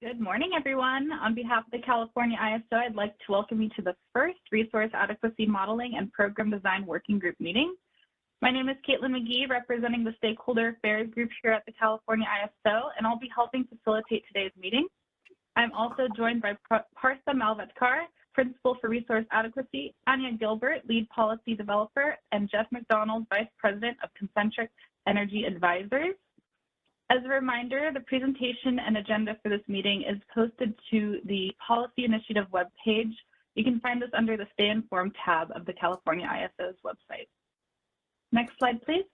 Good morning, everyone. On behalf of the California ISO, I'd like to welcome you to the first Resource Adequacy Modeling and Program Design Working Group meeting. My name is Caitlin McGee, representing the Stakeholder Affairs Group here at the California ISO, and I'll be helping facilitate today's meeting. I'm also joined by Partha Malvatkar, Principal for Resource Adequacy, Anya Gilbert, Lead Policy Developer, and Jeff McDonald, Vice President of Concentric Energy Advisors. As a reminder, the presentation and agenda for this meeting is posted to the Policy Initiative webpage. You can find this under the Stay Informed tab of the California ISO's website. Next slide, please.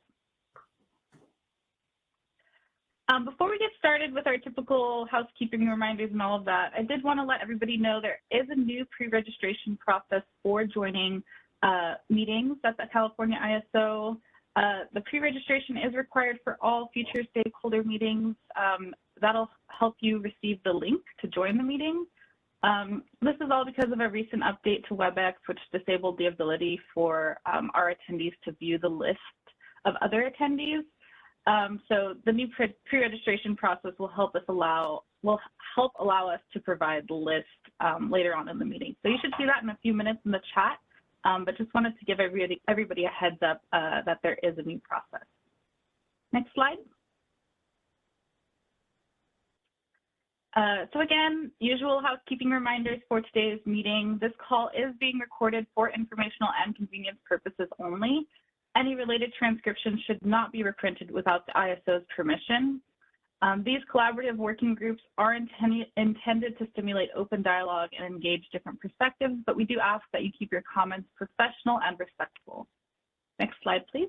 Before we get started with our typical housekeeping reminders and all of that, I did want to let everybody know there is a new pre-registration process for joining meetings at the California ISO. The pre-registration is required for all future stakeholder meetings. That'll help you receive the link to join the meeting. This is all because of a recent update to WebEx, which disabled the ability for our attendees to view the list of other attendees. So the new pre-registration process will help allow us to provide the list later on in the meeting. So you should see that in a few minutes in the chat. But just wanted to give everybody a heads up that there is a new process. Next slide. So again, usual housekeeping reminders for today's meeting. This call is being recorded for informational and convenience purposes only. Any related transcriptions should not be reprinted without the ISO's permission. These collaborative working groups are intended to stimulate open dialogue and engage different perspectives, but we do ask that you keep your comments professional and respectful. Next slide, please.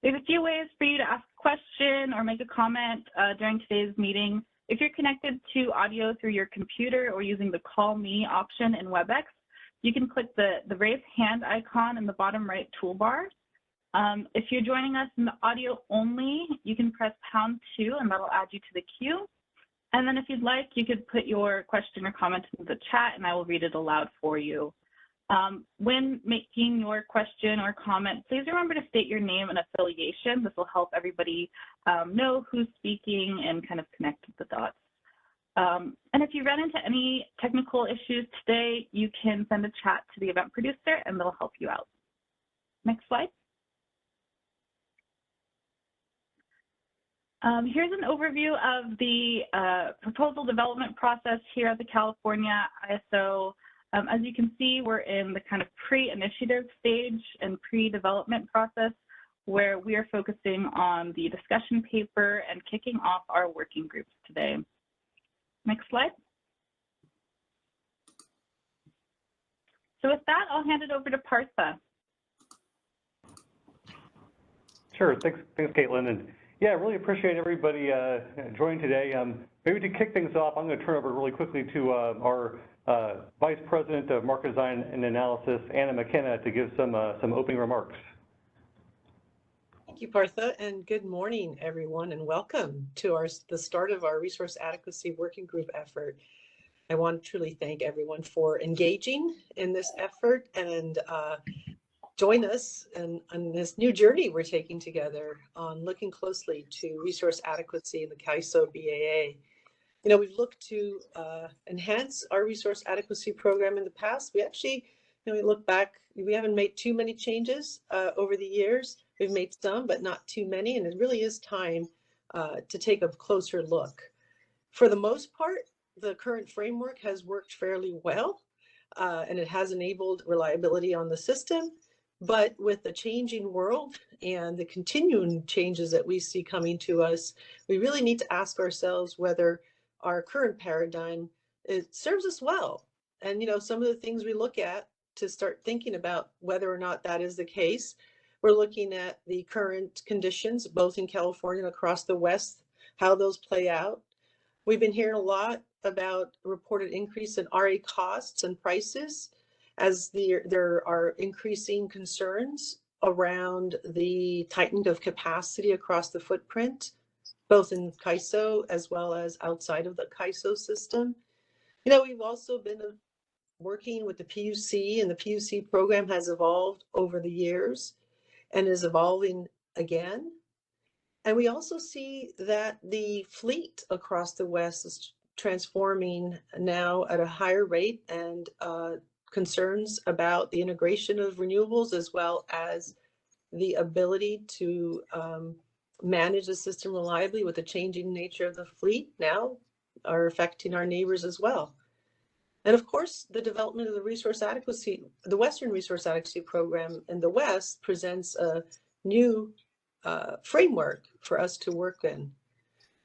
There's a few ways for you to ask a question or make a comment during today's meeting. If you're connected to audio through your computer or using the Call Me option in WebEx, you can click the raise hand icon in the bottom right toolbar. If you're joining us in the audio only, you can press #2 and that'll add you to the queue. And then if you'd like, you could put your question or comment in the chat and I will read it aloud for you. When making your question or comment, please remember to state your name and affiliation. This will help everybody know who's speaking and kind of connect the dots. And if you run into any technical issues today, you can send a chat to the event producer and they'll help you out. Next slide. Here's an overview of the proposal development process here at the California ISO. As you can see, we're in the kind of pre-initiative stage and pre-development process where we are focusing on the discussion paper and kicking off our working groups today. Next slide. So with that, I'll hand it over to Partha. Sure, thanks Caitlin. And yeah, I really appreciate everybody joining today. Maybe to kick things off, I'm going to turn over really quickly to our Vice President of Market Design and Analysis, Anna McKenna, to give some opening remarks. Thank you, Partha, and good morning, everyone, and welcome to the start of our Resource Adequacy Working Group effort. I want to truly thank everyone for engaging in this effort and join us on this new journey we're taking together on looking closely to resource adequacy in the CAISO BAA. You know, we've looked to enhance our resource adequacy program in the past. We actually, we look back, we haven't made too many changes over the years. We've made some, but not too many, and it really is time to take a closer look. For the most part, the current framework has worked fairly well, and it has enabled reliability on the system. But with the changing world and the continuing changes that we see coming to us, we really need to ask ourselves whether our current paradigm, it serves us well. And some of the things we look at to start thinking about whether or not that is the case, we're looking at the current conditions, both in California and across the West, how those play out. We've been hearing a lot about reported increase in RA costs and prices, as there are increasing concerns around the tightening of capacity across the footprint, both in CAISO as well as outside of the CAISO system. We've also been working with the PUC, and the PUC program has evolved over the years and is evolving again. And we also see that the fleet across the West is transforming now at a higher rate, and concerns about the integration of renewables as well as the ability to manage the system reliably with the changing nature of the fleet now are affecting our neighbors as well. And of course, the development of the resource adequacy, the Western Resource Adequacy Program in the West presents a new framework for us to work in.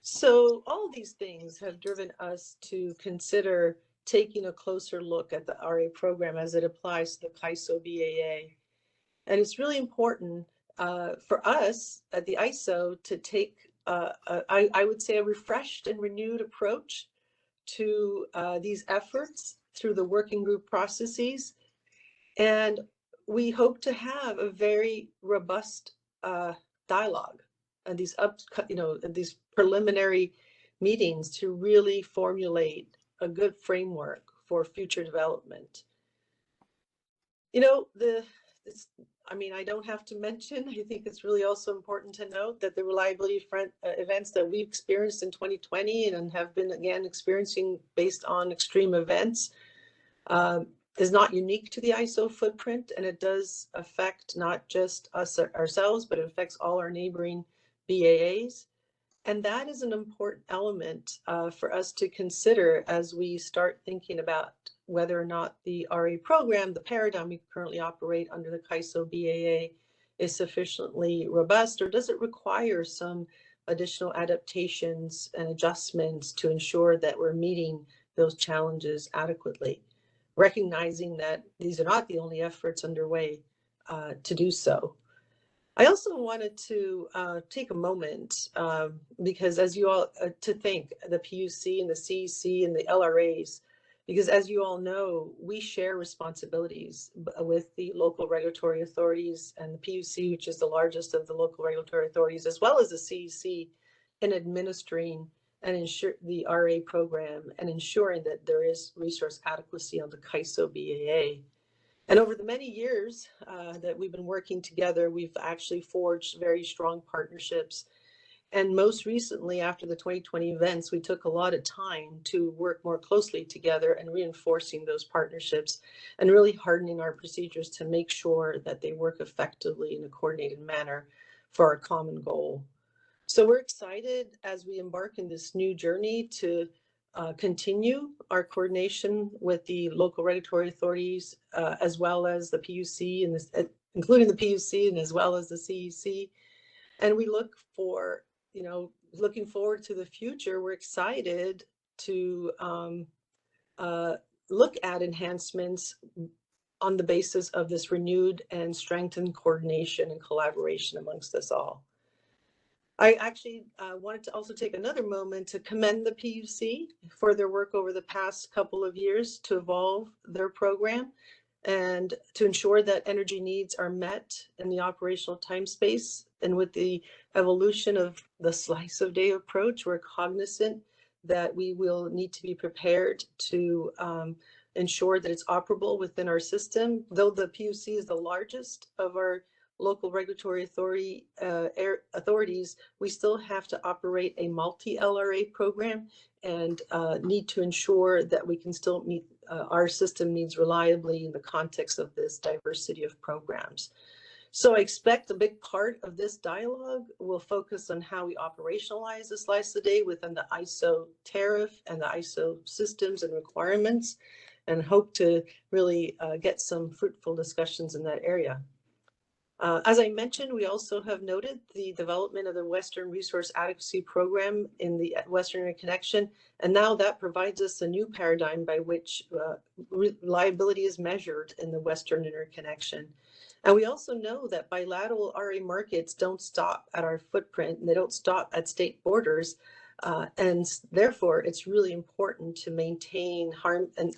So all of these things have driven us to consider taking a closer look at the RA program as it applies to the CAISO BAA. And it's really important for us at the ISO to take, I would say, a refreshed and renewed approach to these efforts through the working group processes. And we hope to have a very robust dialogue and these preliminary meetings to really formulate a good framework for future development. I don't have to mention, I think it's really also important to note that the reliability events that we experienced in 2020 and have been again experiencing based on extreme events is not unique to the ISO footprint, and it does affect not just us ourselves, but it affects all our neighboring BAAs. And that is an important element for us to consider as we start thinking about whether or not the RA program, the paradigm we currently operate under the CAISO BAA, is sufficiently robust, or does it require some additional adaptations and adjustments to ensure that we're meeting those challenges adequately, recognizing that these are not the only efforts underway to do so. I also wanted to take a moment because as you all, to thank the PUC and the CEC and the LRAs, because as you all know, we share responsibilities with the local regulatory authorities and the PUC, which is the largest of the local regulatory authorities, as well as the CEC, in administering and ensure the RA program and ensuring that there is resource adequacy on the CAISO BAA. And over the many years that we've been working together, we've actually forged very strong partnerships. And most recently, after the 2020 events, we took a lot of time to work more closely together and reinforcing those partnerships and really hardening our procedures to make sure that they work effectively in a coordinated manner for our common goal. So we're excited as we embark in this new journey to continue our coordination with the local regulatory authorities, as well as the PUC, and including the PUC, and as well as the CEC. And we look for, looking forward to the future. We're excited to look at enhancements on the basis of this renewed and strengthened coordination and collaboration amongst us all. I actually wanted to also take another moment to commend the PUC for their work over the past couple of years to evolve their program and to ensure that energy needs are met in the operational time space. And with the evolution of the slice of day approach, we're cognizant that we will need to be prepared to ensure that it's operable within our system. Though the PUC is the largest of our local regulatory authorities, we still have to operate a multi-LRA program and need to ensure that we can still meet our system needs reliably in the context of this diversity of programs. So I expect a big part of this dialogue will focus on how we operationalize the slice of the day within the ISO tariff and the ISO systems and requirements, and hope to really get some fruitful discussions in that area. As I mentioned, we also have noted the development of the Western Resource Adequacy Program in the Western Interconnection, and now that provides us a new paradigm by which reliability is measured in the Western Interconnection. And we also know that bilateral RA markets don't stop at our footprint, and they don't stop at state borders, and therefore it's really important to maintain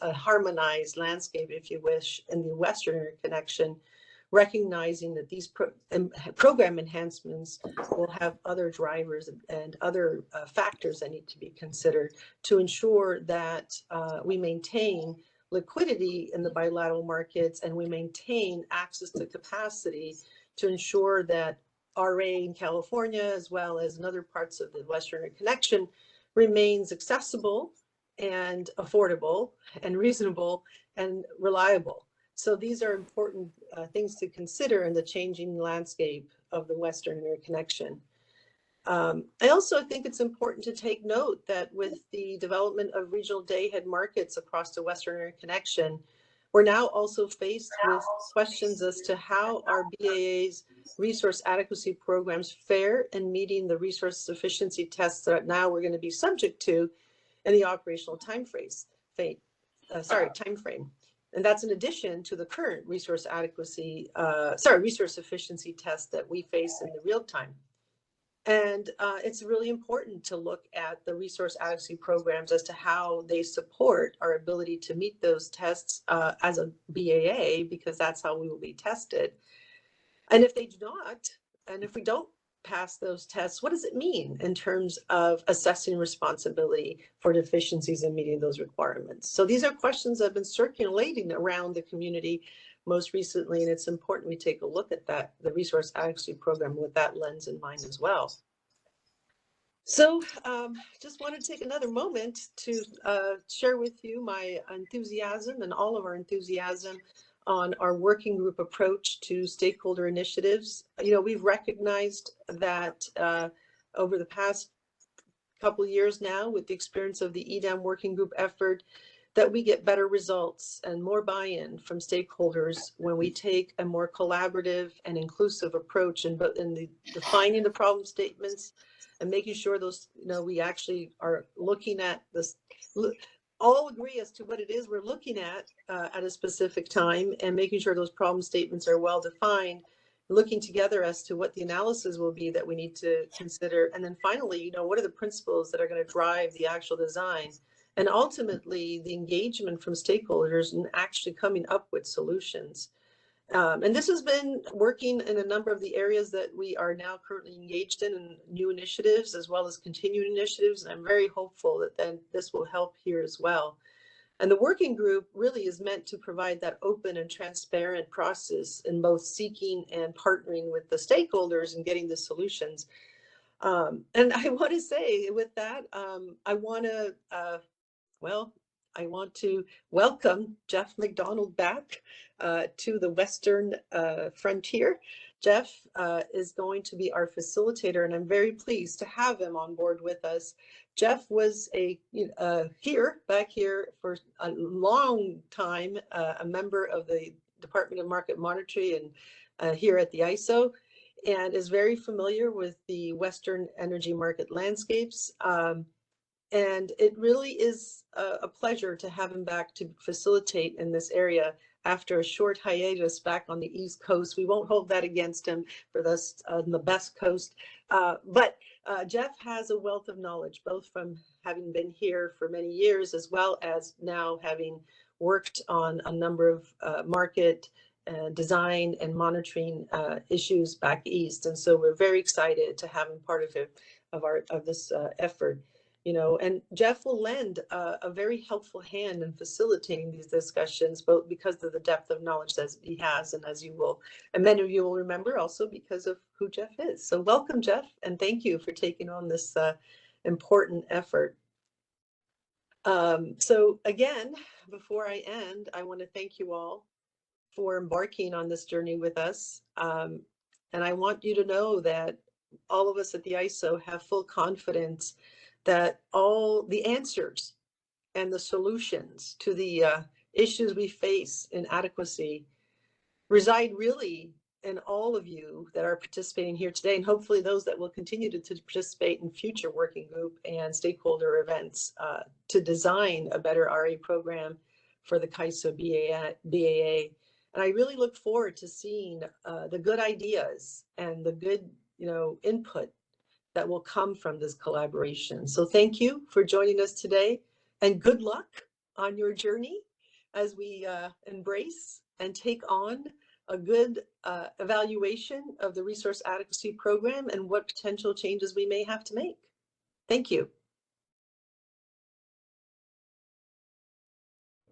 a harmonized landscape, if you wish, in the Western Interconnection, recognizing that these program enhancements will have other drivers and other factors that need to be considered to ensure that we maintain liquidity in the bilateral markets and we maintain access to capacity to ensure that RA in California, as well as in other parts of the Western Interconnection, remains accessible and affordable and reasonable and reliable. So these are important things to consider in the changing landscape of the Western Interconnection. I also think it's important to take note that with the development of regional day-ahead markets across the Western Interconnection, we're now also faced with questions as to how our BAA's resource adequacy programs fare in meeting the resource sufficiency tests that now we're going to be subject to in the operational timeframe. And that's in addition to the current resource sufficiency test that we face in the real time. And it's really important to look at the resource adequacy programs as to how they support our ability to meet those tests as a BAA, because that's how we will be tested. And if they do not, and if we don't pass those tests, what does it mean in terms of assessing responsibility for deficiencies in meeting those requirements? So these are questions that have been circulating around the community most recently, and it's important we take a look at that, the resource adequacy program, with that lens in mind as well. So just want to take another moment to share with you my enthusiasm and all of our enthusiasm on our working group approach to stakeholder initiatives. You know, we've recognized that over the past couple of years now, with the experience of the EDAM working group effort, that we get better results and more buy-in from stakeholders when we take a more collaborative and inclusive approach in defining the problem statements and making sure those, you know, we actually are looking at this, all agree as to what it is we're looking at a specific time, and making sure those problem statements are well defined, looking together as to what the analysis will be that we need to consider. And then finally, you know, what are the principles that are going to drive the actual design? And ultimately, the engagement from stakeholders and actually coming up with solutions. And this has been working in a number of the areas that we are now currently engaged in new initiatives, as well as continuing initiatives. And I'm very hopeful that then this will help here as well. And the working group really is meant to provide that open and transparent process in both seeking and partnering with the stakeholders and getting the solutions. And I want to say with that, I want to welcome Jeff McDonald back to the Western Frontier. Jeff is going to be our facilitator, and I'm very pleased to have him on board with us. Jeff was back here for a long time, a member of the Department of Market Monitoring and here at the ISO, and is very familiar with the Western energy market landscapes. And it really is a pleasure to have him back to facilitate in this area after a short hiatus back on the East Coast. We won't hold that against him for this on the best coast. But Jeff has a wealth of knowledge, both from having been here for many years, as well as now having worked on a number of market design and monitoring issues back east. And so we're very excited to have him part of this effort. You know, and Jeff will lend a very helpful hand in facilitating these discussions, both because of the depth of knowledge that he has, and as you will, and many of you will remember, also because of who Jeff is. So welcome, Jeff, and thank you for taking on this important effort. So again, before I end, I want to thank you all for embarking on this journey with us. And I want you to know that all of us at the ISO have full confidence that all the answers and the solutions to the issues we face in adequacy reside really in all of you that are participating here today, and hopefully those that will continue to participate in future working group and stakeholder events to design a better RA program for the CAISO BAA. And I really look forward to seeing the good ideas and the good, you know, input that will come from this collaboration. So thank you for joining us today, and good luck on your journey as we embrace and take on a good evaluation of the resource adequacy program and what potential changes we may have to make. Thank you.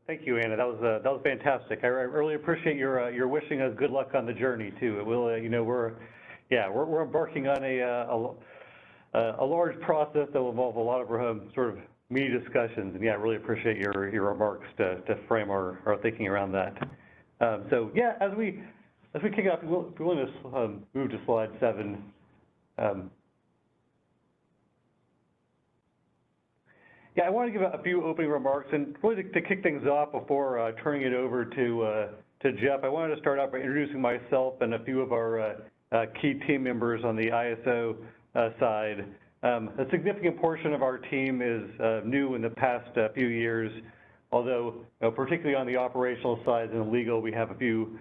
Thank you, Anna. That was fantastic. I really appreciate your wishing us good luck on the journey too. It will, you know, we're yeah, we're embarking on a large process that will involve a lot of sort of meaty discussions, and yeah, I really appreciate your remarks to frame our thinking around that. So yeah, as we kick off, if we want to move to slide 7. Yeah, I want to give a few opening remarks, and really to kick things off before turning it over to Jeff, I wanted to start out by introducing myself and a few of our key team members on the ISO side. A significant portion of our team is new in the past few years, although particularly on the operational side and legal, we have a few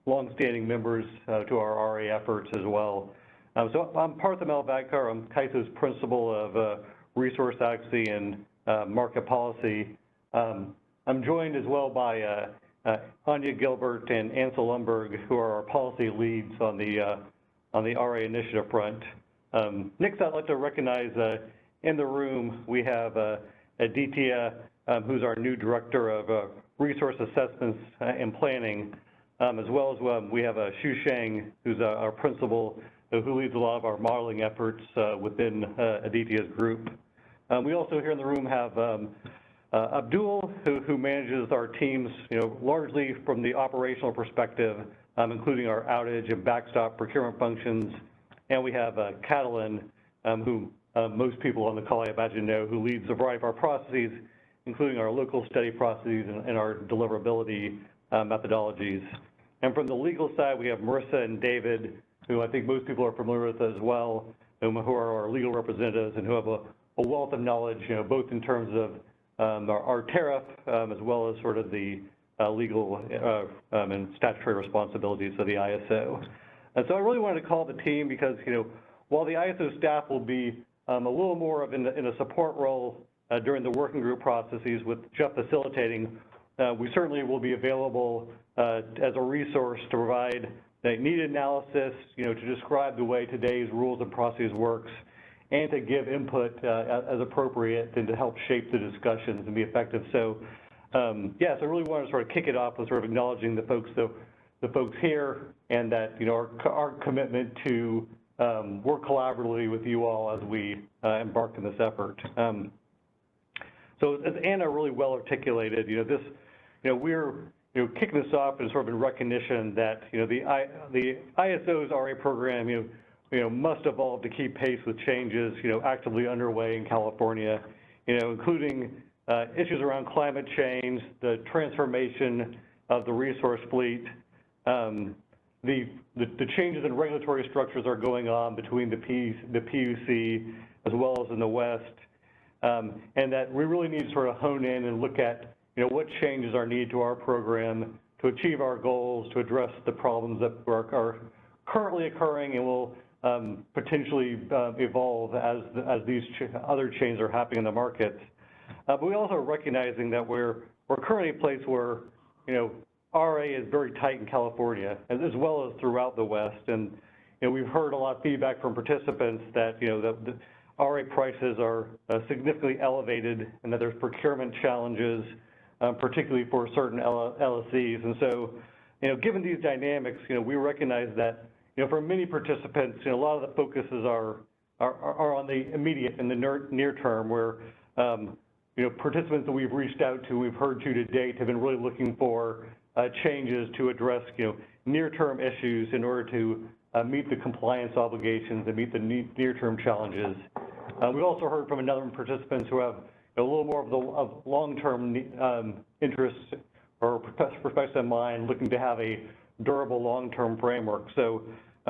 longstanding members to our RA efforts as well. So I'm Partha Melvadkar. I'm KISO's principal of resource adequacy and market policy. I'm joined as well by Anya Gilbert and Ansel Lundberg, who are our policy leads on the RA initiative front. Next, I'd like to recognize in the room we have Aditya, who's our new director of resource assessments and planning, as well as we have Xu Sheng, who's our principal, who leads a lot of our modeling efforts within Aditya's group. We also here in the room have Abdul, who manages our teams, largely from the operational perspective, including our outage and backstop procurement functions. And we have Catalin, who most people on the call, I imagine, know, who leads a variety of our processes, including our local study processes and our deliverability methodologies. And from the legal side, we have Marissa and David, who I think most people are familiar with as well, who are our legal representatives and who have a wealth of knowledge, both in terms of our tariff as well as sort of the legal and statutory responsibilities of the ISO. And so I really wanted to call the team because, while the ISO staff will be a little more of in a support role during the working group processes with Jeff facilitating, we certainly will be available as a resource to provide the needed analysis, to describe the way today's rules and processes works, and to give input as appropriate and to help shape the discussions and be effective. So, yeah, so I really want to sort of kick it off with sort of acknowledging the folks here, and that our commitment to work collaboratively with you all as we embark on this effort. So as Anna really well articulated, we're kicking this off in sort of in recognition that the ISO's RA program must evolve to keep pace with changes actively underway in California, including issues around climate change, the transformation of the resource fleet. The changes in regulatory structures are going on between the PUC as well as in the West, and that we really need to sort of hone in and look at what changes are needed to our program to achieve our goals, to address the problems that are currently occurring and will potentially evolve as these other changes are happening in the market. But we also are recognizing that we're currently in a place where RA is very tight in California, as well as throughout the West. And we've heard a lot of feedback from participants that the RA prices are significantly elevated, and that there's procurement challenges, particularly for certain LSCs. And so, given these dynamics, we recognize that for many participants, a lot of the focuses are on the immediate and the near term, where participants that we've reached out to, we've heard to date, have been really looking for changes to address near-term issues in order to meet the compliance obligations and meet the near-term challenges. We've also heard from a number of participants who have a little more of long-term interests or perspective in mind, looking to have a durable long-term framework. So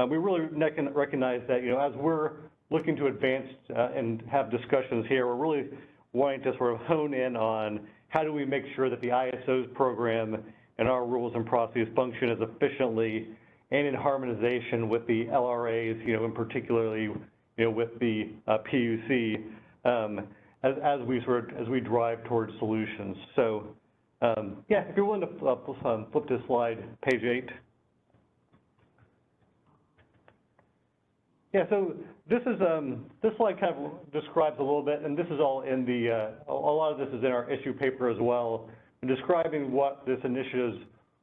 we really recognize that as we're looking to advance and have discussions here, we're really wanting to sort of hone in on how do we make sure that the ISO's program and our rules and processes function as efficiently and in harmonization with the LRAs, and particularly with the PUC, as we drive towards solutions. So yeah, if you're willing to flip to slide page 8. Yeah, so this slide kind of describes a little bit, and this is all in a lot of this is in our issue paper as well, describing what this initiative's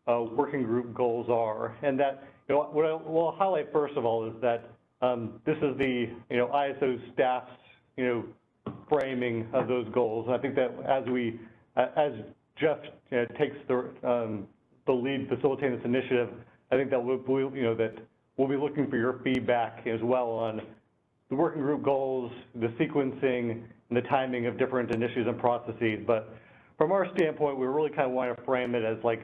working group goals are, and that what I will highlight first of all is that this is the ISO staff's framing of those goals. And I think that as Jeff takes the lead facilitating this initiative, I think that we'll be looking for your feedback as well on the working group goals, the sequencing, and the timing of different initiatives and processes. But from our standpoint, we really kind of want to frame it as like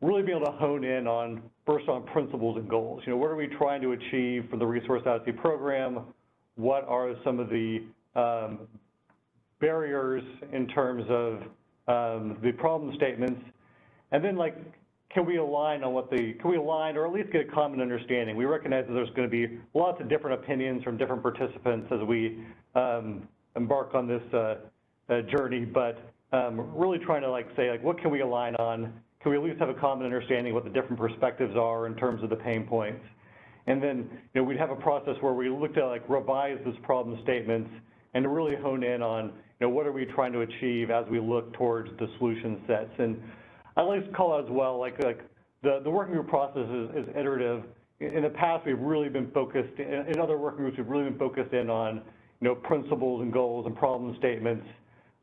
really being able to hone in on, first on principles and goals. What are we trying to achieve from the Resource Adequacy Program? What are some of the barriers in terms of the problem statements? And then can we align on or at least get a common understanding? We recognize that there's going to be lots of different opinions from different participants as we embark on this journey, but really trying to say what can we align on? Can we at least have a common understanding of what the different perspectives are in terms of the pain points? And then we'd have a process where we look to revise those problem statements and to really hone in on what are we trying to achieve as we look towards the solution sets. And I'd like to call out as well, the working group process is iterative. In the past, we've really been focused, in other working groups, we've really been focused in on, principles and goals and problem statements,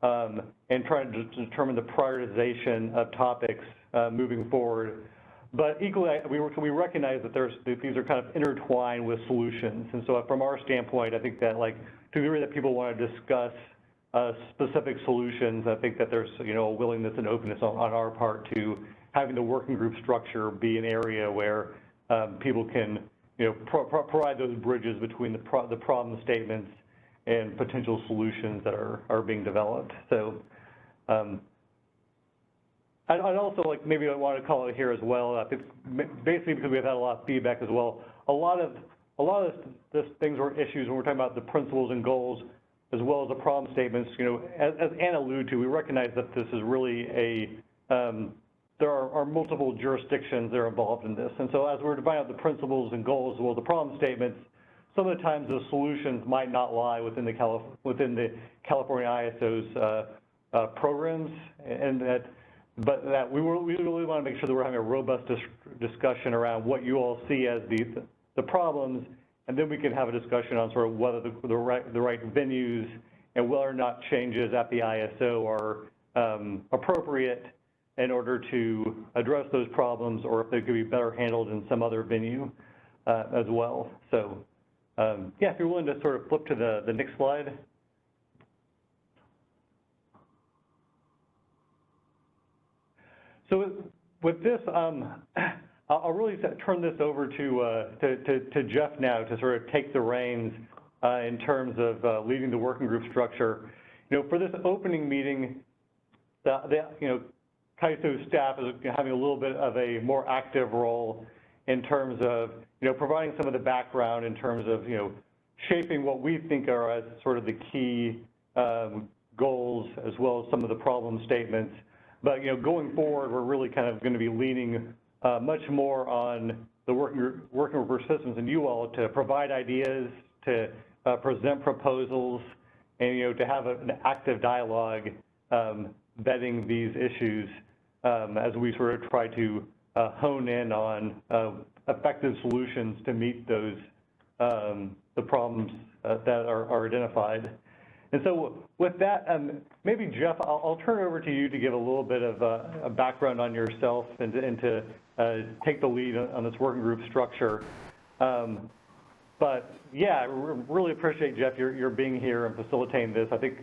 and trying to determine the prioritization of topics moving forward. But equally, we recognize that these are kind of intertwined with solutions. And so from our standpoint, I think that to the degree that people want to discuss specific solutions, I think that there's a willingness and openness on our part to having the working group structure be an area where people can provide those bridges between the problem statements and potential solutions that are being developed. So I'd also maybe I want to call it here as well, basically because we've had a lot of feedback as well. A lot of this things or issues when we're talking about the principles and goals as well as the problem statements, as Anna alluded to, we recognize that this is really there are multiple jurisdictions that are involved in this. And so as we're defining out the principles and goals as well as the problem statements, some of the times the solutions might not lie within the California ISO's programs, but that we really want to make sure that we're having a robust discussion around what you all see as the problems, and then we can have a discussion on sort of whether the right venues and whether or not changes at the ISO are appropriate in order to address those problems, or if they could be better handled in some other venue as well. So yeah, if you're willing to sort of flip to the next slide. So with this, I'll really turn this over to Jeff now to sort of take the reins in terms of leading the working group structure. For this opening meeting, CAISO staff is having a little bit of a more active role in terms of providing some of the background in terms of shaping what we think are as sort of the key goals as well as some of the problem statements. But going forward, we're really kind of going to be leaning much more on the working group systems and you all to provide ideas, to present proposals, and to have an active dialogue vetting these issues as we sort of try to hone in on effective solutions to meet those the problems that are identified. And so with that, maybe Jeff, I'll turn it over to you to give a little bit of a background on yourself and to take the lead on this working group structure. But yeah, I really appreciate, Jeff, your being here and facilitating this. I think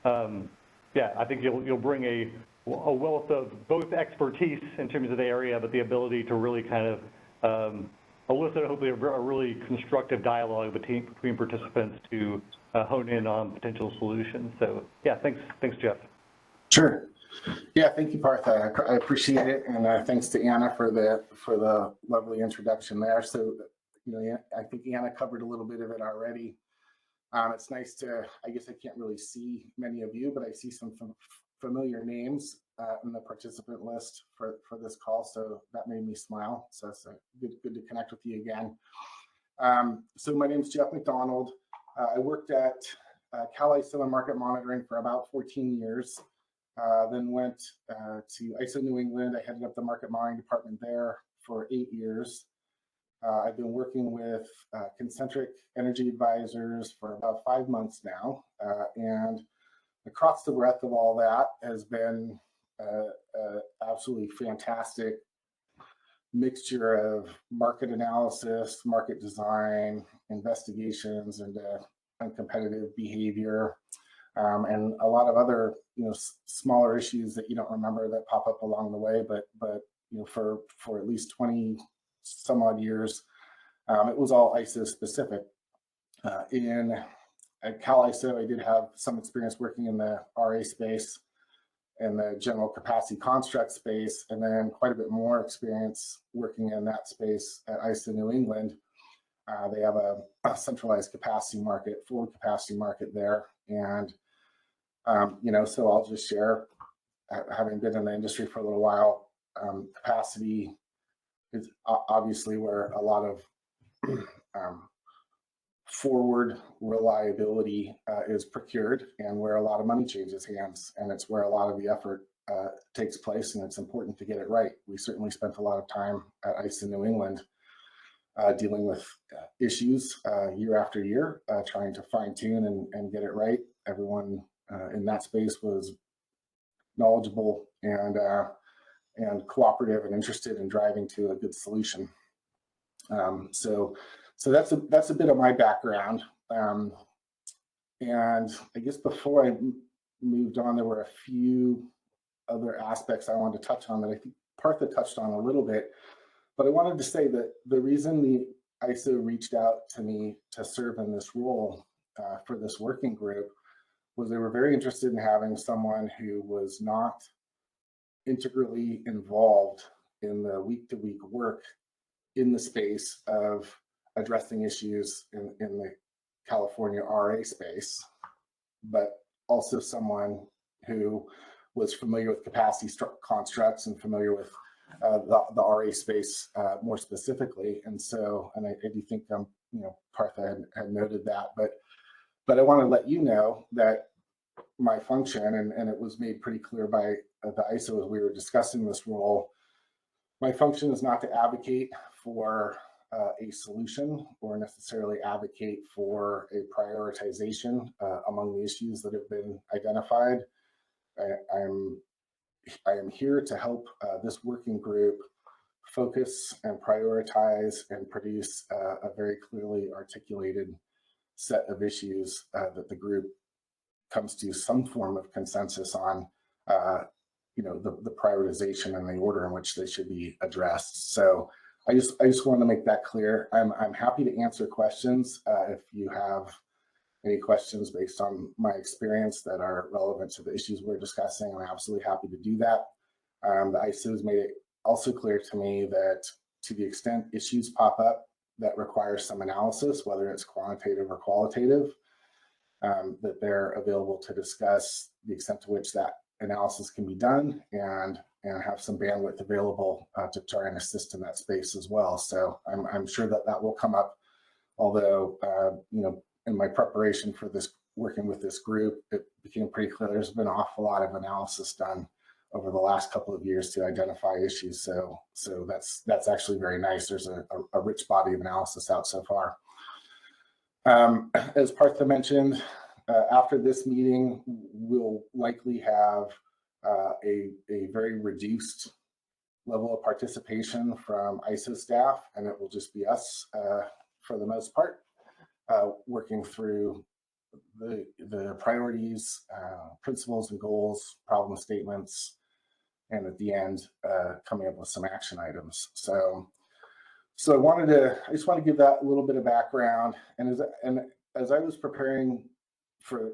I think you'll bring a wealth of both expertise in terms of the area, but the ability to really kind of elicit hopefully a really constructive dialogue between participants to hone in on potential solutions. So yeah, thanks Jeff. Sure. Yeah, thank you, Partha. I appreciate it, and thanks to Anna for the lovely introduction there. So I think Anna covered a little bit of it already. It's nice to, I guess I can't really see many of you, but I see some familiar names in the participant list for this call, so that made me smile. So it's good to connect with you again. So my name is Jeff McDonald. I worked at Cal ISO and Market Monitoring for about 14 years, then went to ISO New England. I headed up the Market Monitoring department there for 8 years. I've been working with Concentric Energy Advisors for about 5 months now, and across the breadth of all that has been absolutely fantastic mixture of market analysis, market design, investigations into uncompetitive behavior, and a lot of other smaller issues that you don't remember that pop up along the way. But for at least 20 some odd years, it was all ISO specific. At Cal ISO, I did have some experience working in the RA space and the general capacity construct space, and then quite a bit more experience working in that space at ISO New England. They have a centralized capacity market, forward capacity market there. And, so I'll just share, having been in the industry for a little while, capacity is obviously where a lot of forward reliability is procured, and where a lot of money changes hands, and it's where a lot of the effort takes place, and it's important to get it right. We certainly spent a lot of time at ISO New England dealing with issues year after year, trying to fine tune and get it right. Everyone in that space was knowledgeable and cooperative and interested in driving to a good solution. So that's a bit of my background. And I guess before I moved on, there were a few other aspects I wanted to touch on that I think Partha touched on a little bit. But I wanted to say that the reason the ISO reached out to me to serve in this role for this working group was they were very interested in having someone who was not integrally involved in the week-to-week work in the space of addressing issues in the California RA space, but also someone who was familiar with capacity constructs and familiar with the RA space more specifically. And so, and I do think Partha had noted that, but I want to let you know that my function, and it was made pretty clear by the ISO as we were discussing this role, my function is not to advocate for a solution or necessarily advocate for a prioritization among the issues that have been identified. I am here to help this working group focus and prioritize and produce a very clearly articulated set of issues that the group comes to some form of consensus on, the prioritization and the order in which they should be addressed. So I just want to make that clear. I'm happy to answer questions if you have any questions based on my experience that are relevant to the issues we're discussing. I'm absolutely happy to do that. The ISO has made it also clear to me that to the extent issues pop up that require some analysis, whether it's quantitative or qualitative, that they're available to discuss the extent to which that analysis can be done and have some bandwidth available to try and assist in that space as well. So I'm sure that will come up, although, in my preparation for this, working with this group, it became pretty clear there's been an awful lot of analysis done over the last couple of years to identify issues. So that's actually very nice. There's a rich body of analysis out so far. As Partha mentioned, after this meeting, we'll likely have a very reduced level of participation from ISO staff, and it will just be us for the most part, working through the priorities, principles and goals, problem statements, and at the end, coming up with some action items. So I just want to give that a little bit of background. And as I was preparing for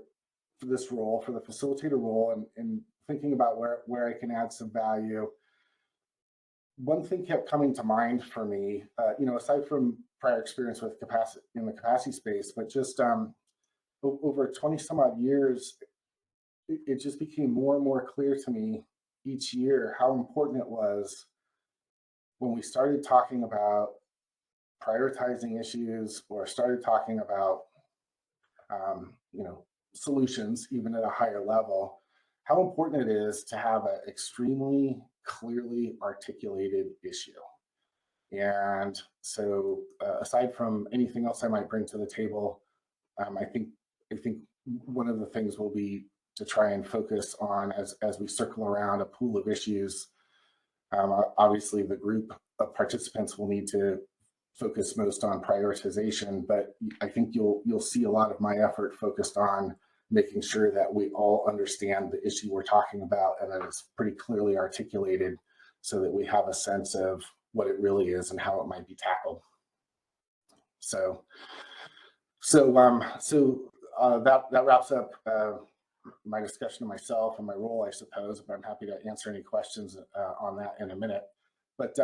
this role, for the facilitator role, and thinking about where I can add some value, one thing kept coming to mind for me, aside from prior experience with capacity in the capacity space, but just over 20 some odd years, it just became more and more clear to me each year how important it was when we started talking about prioritizing issues or started talking about solutions, even at a higher level, how important it is to have an extremely clearly articulated issue. And so aside from anything else I might bring to the table, I think one of the things will be to try and focus on as we circle around a pool of issues. Obviously, the group of participants will need to focus most on prioritization, but I think you'll see a lot of my effort focused on making sure that we all understand the issue we're talking about and that it's pretty clearly articulated so that we have a sense of what it really is and how it might be tackled. So that wraps up my discussion of myself and my role, I suppose, but I'm happy to answer any questions on that in a minute. But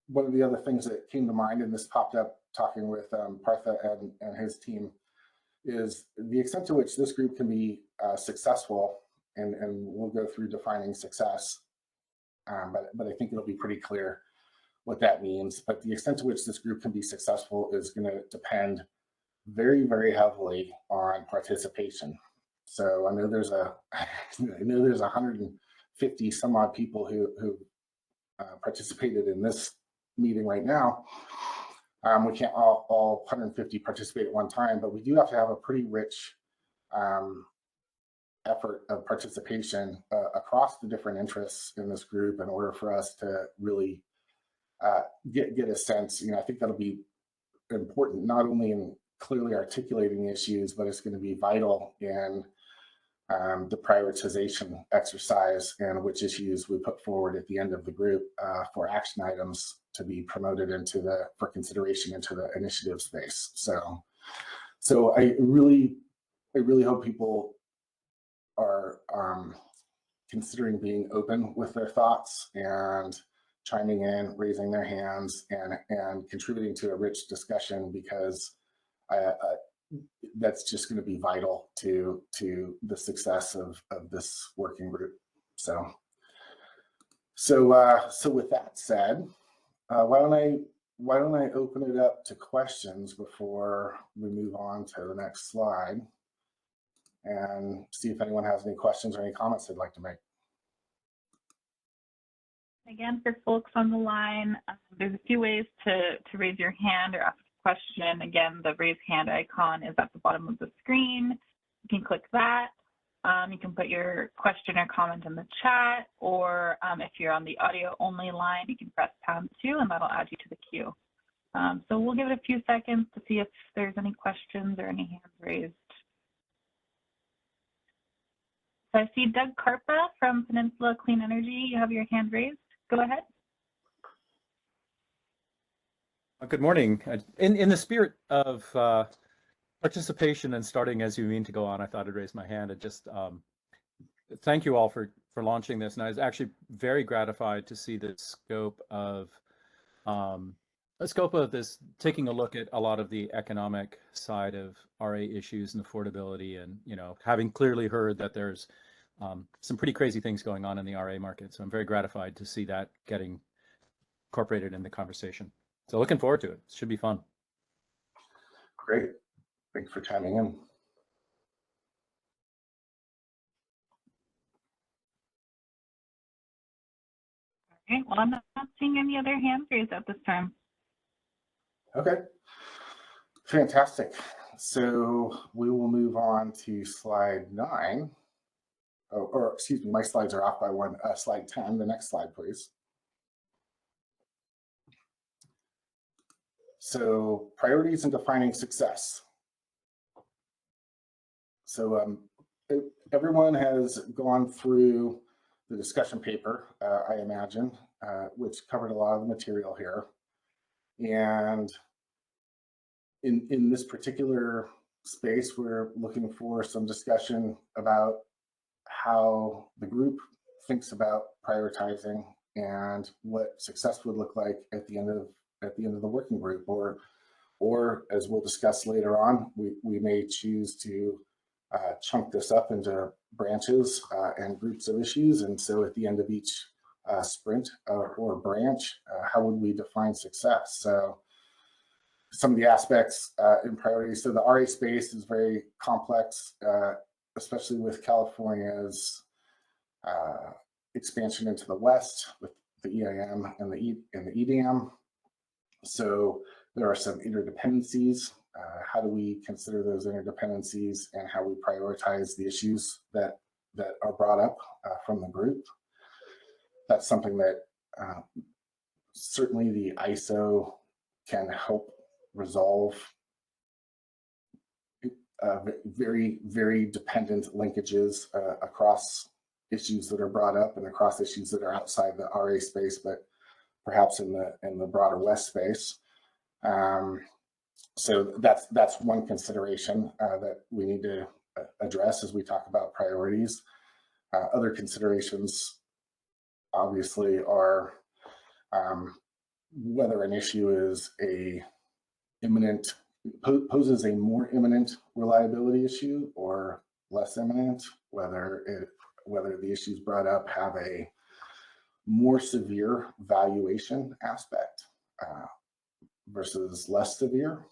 one of the other things that came to mind, and this popped up talking with Partha and his team, is the extent to which this group can be successful, and we'll go through defining success, but I think it'll be pretty clear what that means. But the extent to which this group can be successful is going to depend very, very heavily on participation. So I know there's 150 some odd people who participated in this meeting right now. We can't all 150 participate at one time, but we do have to have a pretty rich effort of participation across the different interests in this group in order for us to really get a sense. I think that'll be important not only in clearly articulating issues, but it's going to be vital in the prioritization exercise and which issues we put forward at the end of the group for action items to be promoted for consideration into the initiative space. So I really hope people are considering being open with their thoughts and chiming in, raising their hands, and contributing to a rich discussion, because that's just going to be vital to the success of this working group. So with that said, why don't I open it up to questions before we move on to the next slide, and see if anyone has any questions or any comments they'd like to make. Again, for folks on the line, there's a few ways to raise your hand or ask a question. Again, the raise hand icon is at the bottom of the screen. You can click that. You can put your question or comment in the chat, or if you're on the audio only line, you can press #2 and that'll add you to the queue. So we'll give it a few seconds to see if there's any questions or any hands raised. So I see Doug Karpa from Peninsula Clean Energy. You have your hand raised. Go ahead. Good morning. In the spirit of participation and starting as you mean to go on, I thought I'd raise my hand and just thank you all for launching this. And I was actually very gratified to see the scope of this, taking a look at a lot of the economic side of RA issues and affordability, and having clearly heard that there's some pretty crazy things going on in the RA market. So I'm very gratified to see that getting incorporated in the conversation. So looking forward to it. It should be fun. Great. Thanks for chiming in. Okay, well, I'm not seeing any other hands raised at this time. Okay, fantastic. So we will move on to slide 9. Or excuse me, my slides are off by one. Slide 10, the next slide, please. So priorities and defining success. So everyone has gone through the discussion paper, I imagine, which covered a lot of the material here. And in this particular space, we're looking for some discussion about how the group thinks about prioritizing and what success would look like at the end of the working group, or as we'll discuss later on, we may choose to chunk this up into branches and groups of issues. And so at the end of each sprint or branch, how would we define success? So some of the aspects in priorities. So the RA space is very complex, especially with California's expansion into the West, with EIM and the EDAM. So there are some interdependencies. How do we consider those interdependencies and how we prioritize the issues that are brought up from the group? That's something that certainly the ISO can help resolve very, very dependent linkages across issues that are brought up and across issues that are outside the RA space, but perhaps in the broader West space. So that's one consideration that we need to address as we talk about priorities. Other considerations obviously are whether an issue is poses a more imminent reliability issue or less imminent, whether the issues brought up have a more severe valuation aspect versus less severe.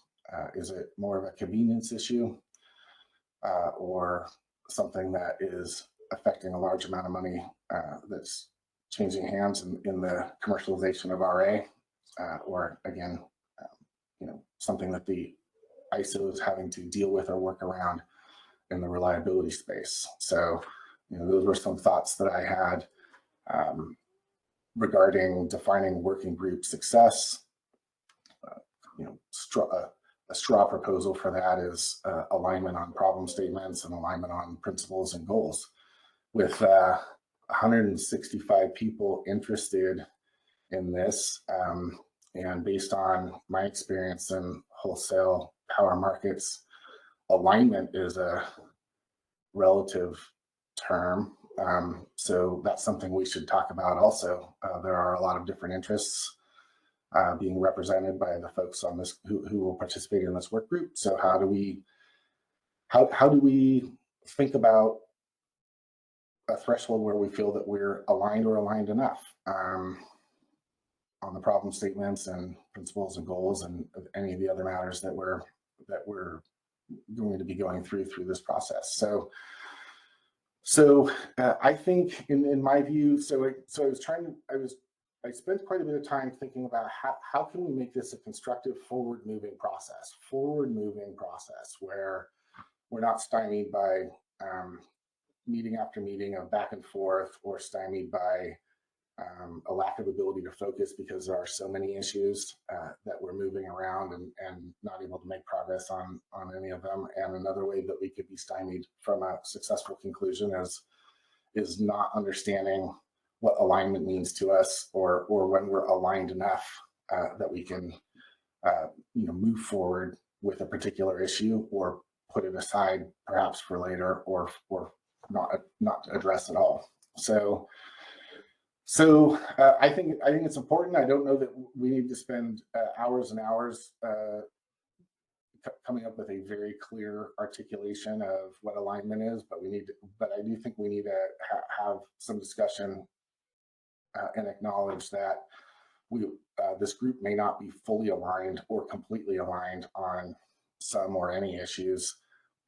Is it more of a convenience issue or something that is affecting a large amount of money that's changing hands in the commercialization of RA, or again, something that the ISO is having to deal with or work around in the reliability space. So, those were some thoughts that I had regarding defining working group success. A straw proposal for that is alignment on problem statements and alignment on principles and goals. With 165 people interested in this, and based on my experience in wholesale power markets, alignment is a relative term. So that's something we should talk about also. There are a lot of different interests being represented by the folks on this who will participate in this work group. So how do we think about a threshold where we feel that we're aligned or aligned enough on the problem statements and principles and goals and any of the other matters that we're going to be going through this process. So I think in my view, I spent quite a bit of time thinking about how can we make this a constructive forward-moving process where we're not stymied by meeting after meeting of back and forth, or stymied by a lack of ability to focus because there are so many issues that we're moving around and not able to make progress on any of them. And another way that we could be stymied from a successful conclusion is not understanding what alignment means to us, or when we're aligned enough that we can move forward with a particular issue, or put it aside perhaps for later, or not address at all. So I think it's important. I don't know that we need to spend hours and hours coming up with a very clear articulation of what alignment is, but I do think we need to have some discussion and acknowledge that this group may not be fully aligned or completely aligned on some or any issues,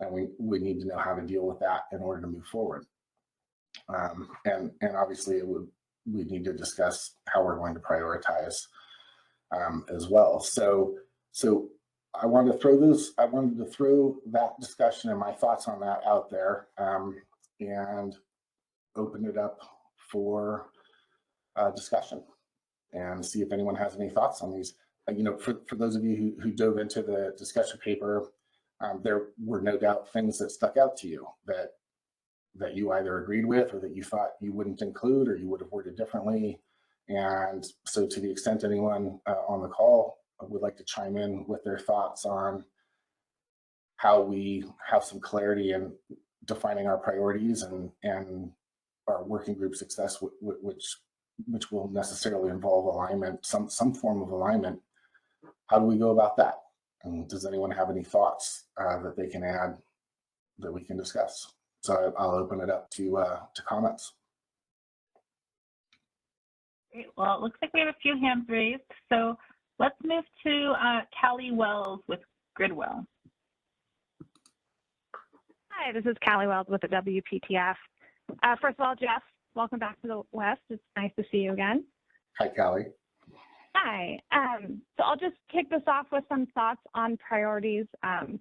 and we need to know how to deal with that in order to move forward. And obviously we need to discuss how we're going to prioritize as well. So I wanted to throw that discussion and my thoughts on that out there, and open it up for discussion and see if anyone has any thoughts on these. For those of you who dove into the discussion paper, there were no doubt things that stuck out to you that you either agreed with, or that you thought you wouldn't include, or you would have worded differently. And so to the extent anyone on the call would like to chime in with their thoughts on how we have some clarity in defining our priorities and our working group success, which will necessarily involve alignment, some form of alignment, how do we go about that? And does anyone have any thoughts that they can add that we can discuss? So I'll open it up to comments. Great. Well, it looks like we have a few hands raised. So let's move to Callie Wells with Gridwell. Hi, this is Callie Wells with the WPTF. First of all, Jeff, welcome back to the West. It's nice to see you again. Hi, Callie. Hi. So I'll just kick this off with some thoughts on priorities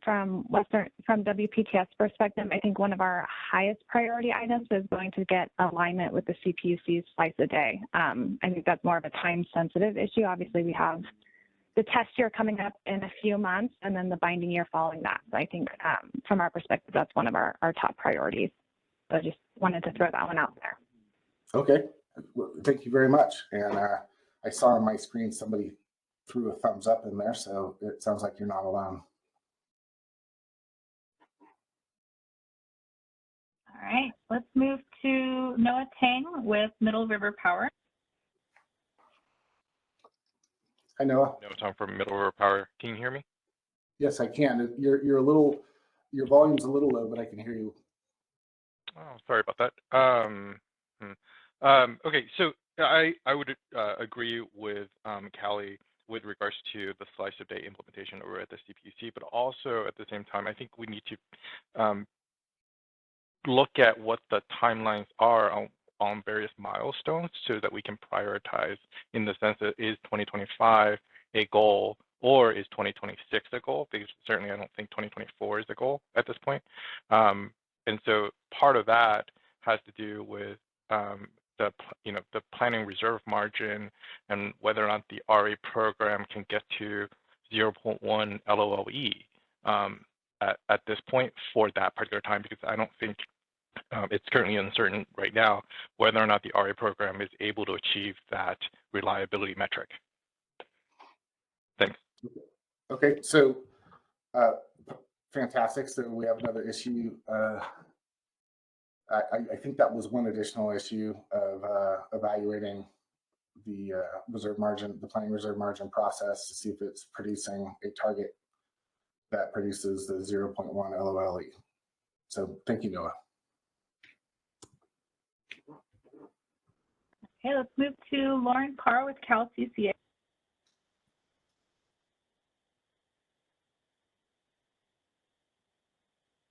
from WPTS perspective. I think one of our highest priority items is going to get alignment with the CPUC's slice a day. I think that's more of a time-sensitive issue. Obviously, we have the test year coming up in a few months, and then the binding year following that. So I think from our perspective, that's one of our top priorities. So I just wanted to throw that one out there. Okay, well, thank you very much. And I saw on my screen somebody threw a thumbs up in there, so it sounds like you're not alone. All right, let's move to Noah Tang with Middle River Power. Hi, Noah. Noah Tang from Middle River Power. Can you hear me? Yes, I can. You're a little, your volume's a little low, but I can hear you. Oh, sorry about that. Okay, so I would agree with Callie with regards to the slice of day implementation over at the CPUC, but also at the same time, I think we need to look at what the timelines are on various milestones so that we can prioritize in the sense that is 2025 a goal or is 2026 a goal? Because certainly I don't think 2024 is a goal at this point. And so part of that has to do with the planning reserve margin and whether or not the RA program can get to 0.1 LOLE at this point for that particular time, because I don't think it's currently uncertain right now whether or not the RA program is able to achieve that reliability metric. Thanks. Okay, so fantastic. So we have another issue. I think that was one additional issue of evaluating the reserve margin, the planning reserve margin process to see if it's producing a target that produces the 0.1 LOLE. So thank you, Noah. Okay, let's move to Lauren Carr with Cal CCA.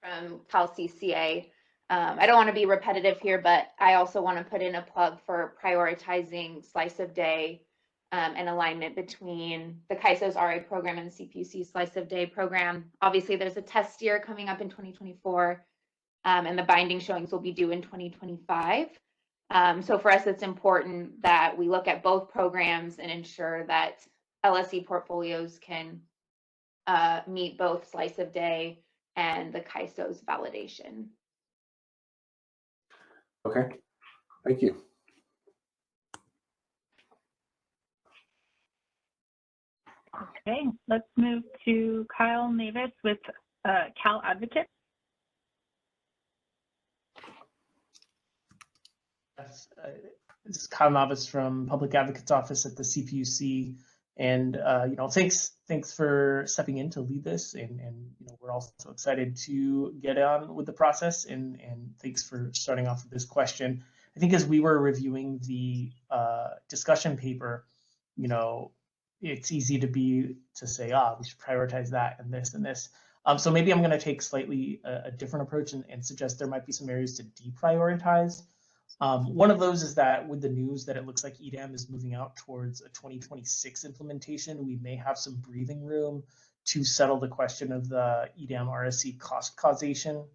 From Cal CCA. I don't want to be repetitive here, but I also want to put in a plug for prioritizing slice of day and alignment between the CAISO's RA program and the CPUC slice of day program. Obviously, there's a test year coming up in 2024, and the binding showings will be due in 2025. So for us, it's important that we look at both programs and ensure that LSE portfolios can meet both slice of day and the CAISO's validation. Okay, thank you. Okay, let's move to Kyle Navis with Cal Advocate. This is Kyle Navis from Public Advocate's Office at the CPUC, and thanks for stepping in to lead this, and we're also excited to get on with the process, and thanks for starting off with this question. I think as we were reviewing the discussion paper, it's easy to say, we should prioritize that and this and this. So maybe I'm going to take slightly a different approach and suggest there might be some areas to deprioritize. One of those is that with the news that it looks like EDAM is moving out towards a 2026 implementation, we may have some breathing room to settle the question of the EDAM RSC cost causation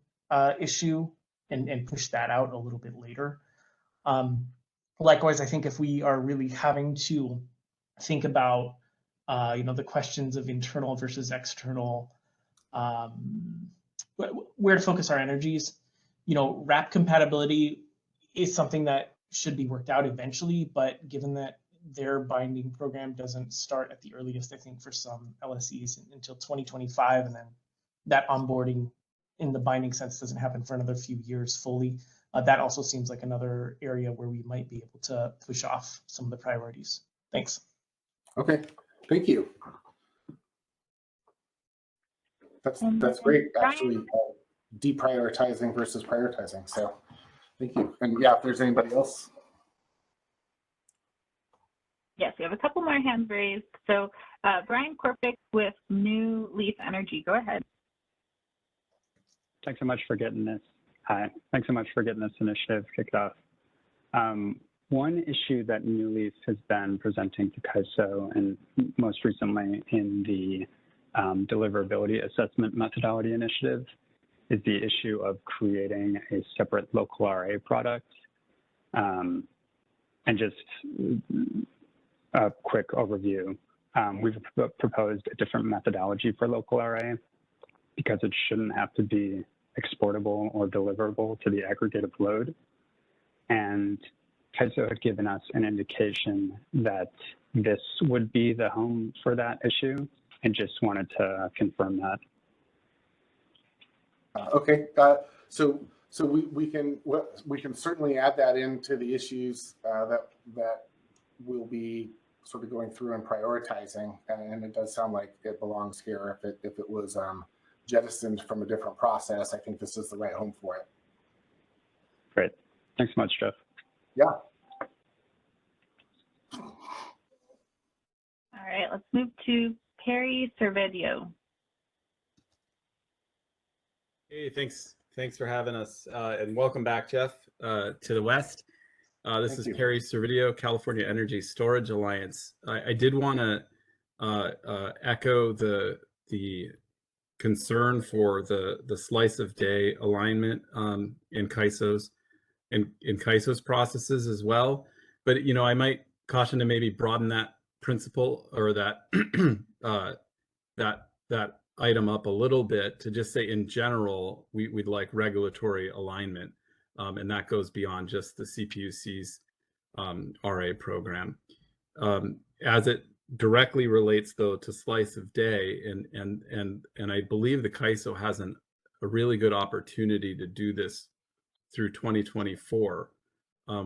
issue and push that out a little bit later. Likewise, I think if we are really having to think about the questions of internal versus external, where to focus our energies, RAP compatibility is something that should be worked out eventually, but given that their binding program doesn't start at the earliest, I think, for some LSEs until 2025, and then that onboarding in the binding sense doesn't happen for another few years fully. That also seems like another area where we might be able to push off some of the priorities. Thanks. Okay, thank you. That's great, actually, deprioritizing versus prioritizing. So thank you. And yeah, if there's anybody else. Yes, we have a couple more hands raised. So Brian Korpick with New Leaf Energy, go ahead. Thanks so much for getting this. Hi, thanks so much for getting this initiative kicked off. One issue that New Leaf has been presenting to CAISO, and most recently in the deliverability assessment methodology initiative, is the issue of creating a separate local RA product. And just a quick overview, we've proposed a different methodology for local RA because it shouldn't have to be exportable or deliverable to the aggregative load. And CAISO had given us an indication that this would be the home for that issue, and just wanted to confirm that. Okay, so we can certainly add that into the issues that we'll be sort of going through and prioritizing, and it does sound like it belongs here. If it was jettisoned from a different process, I think this is the right home for it. Great, thanks so much, Jeff. Yeah. All right, let's move to Perry Servideo. Hey, thanks for having us, and welcome back, Jeff, to the West. This is Perry Servideo, California Energy Storage Alliance. I did want to echo the concern for the slice of day alignment in CAISO's processes as well. But I might caution to maybe broaden that principle or that that item up a little bit to just say in general we'd like regulatory alignment, and that goes beyond just the CPUC's RA program. As it directly relates though to slice of day, and I believe the CAISO has a really good opportunity to do this through 2024.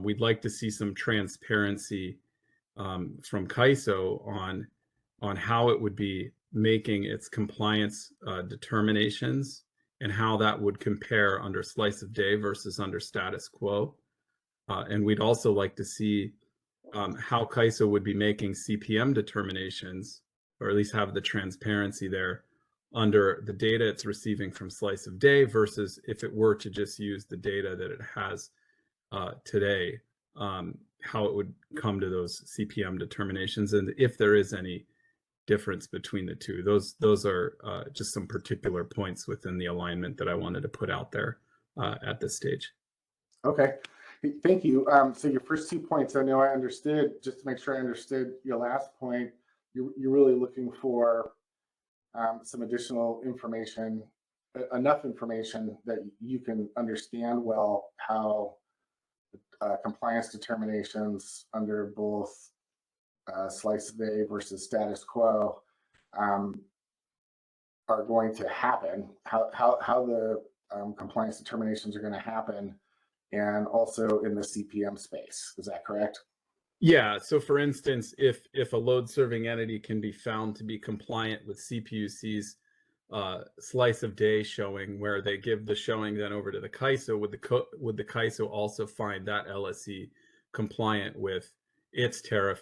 We'd like to see some transparency from CAISO on how it would be making its compliance determinations and how that would compare under slice of day versus under status quo. And we'd also like to see how CAISO would be making CPM determinations, or at least have the transparency there under the data it's receiving from slice of day versus if it were to just use the data that it has today, how it would come to those CPM determinations, and if there is any difference between the two. Those are just some particular points within the alignment that I wanted to put out there at this stage. Okay, thank you. So your first 2 points, I know I understood. Just to make sure I understood your last point, you're really looking for some additional information, enough information that you can understand well how compliance determinations under both slice of day versus status quo are going to happen, how the compliance determinations are going to happen, and also in the CPM space. Is that correct? Yeah, so for instance, if a load serving entity can be found to be compliant with CPUC's slice of day showing, where they give the showing then over to the CAISO, would the CAISO also find that LSE compliant with its tariff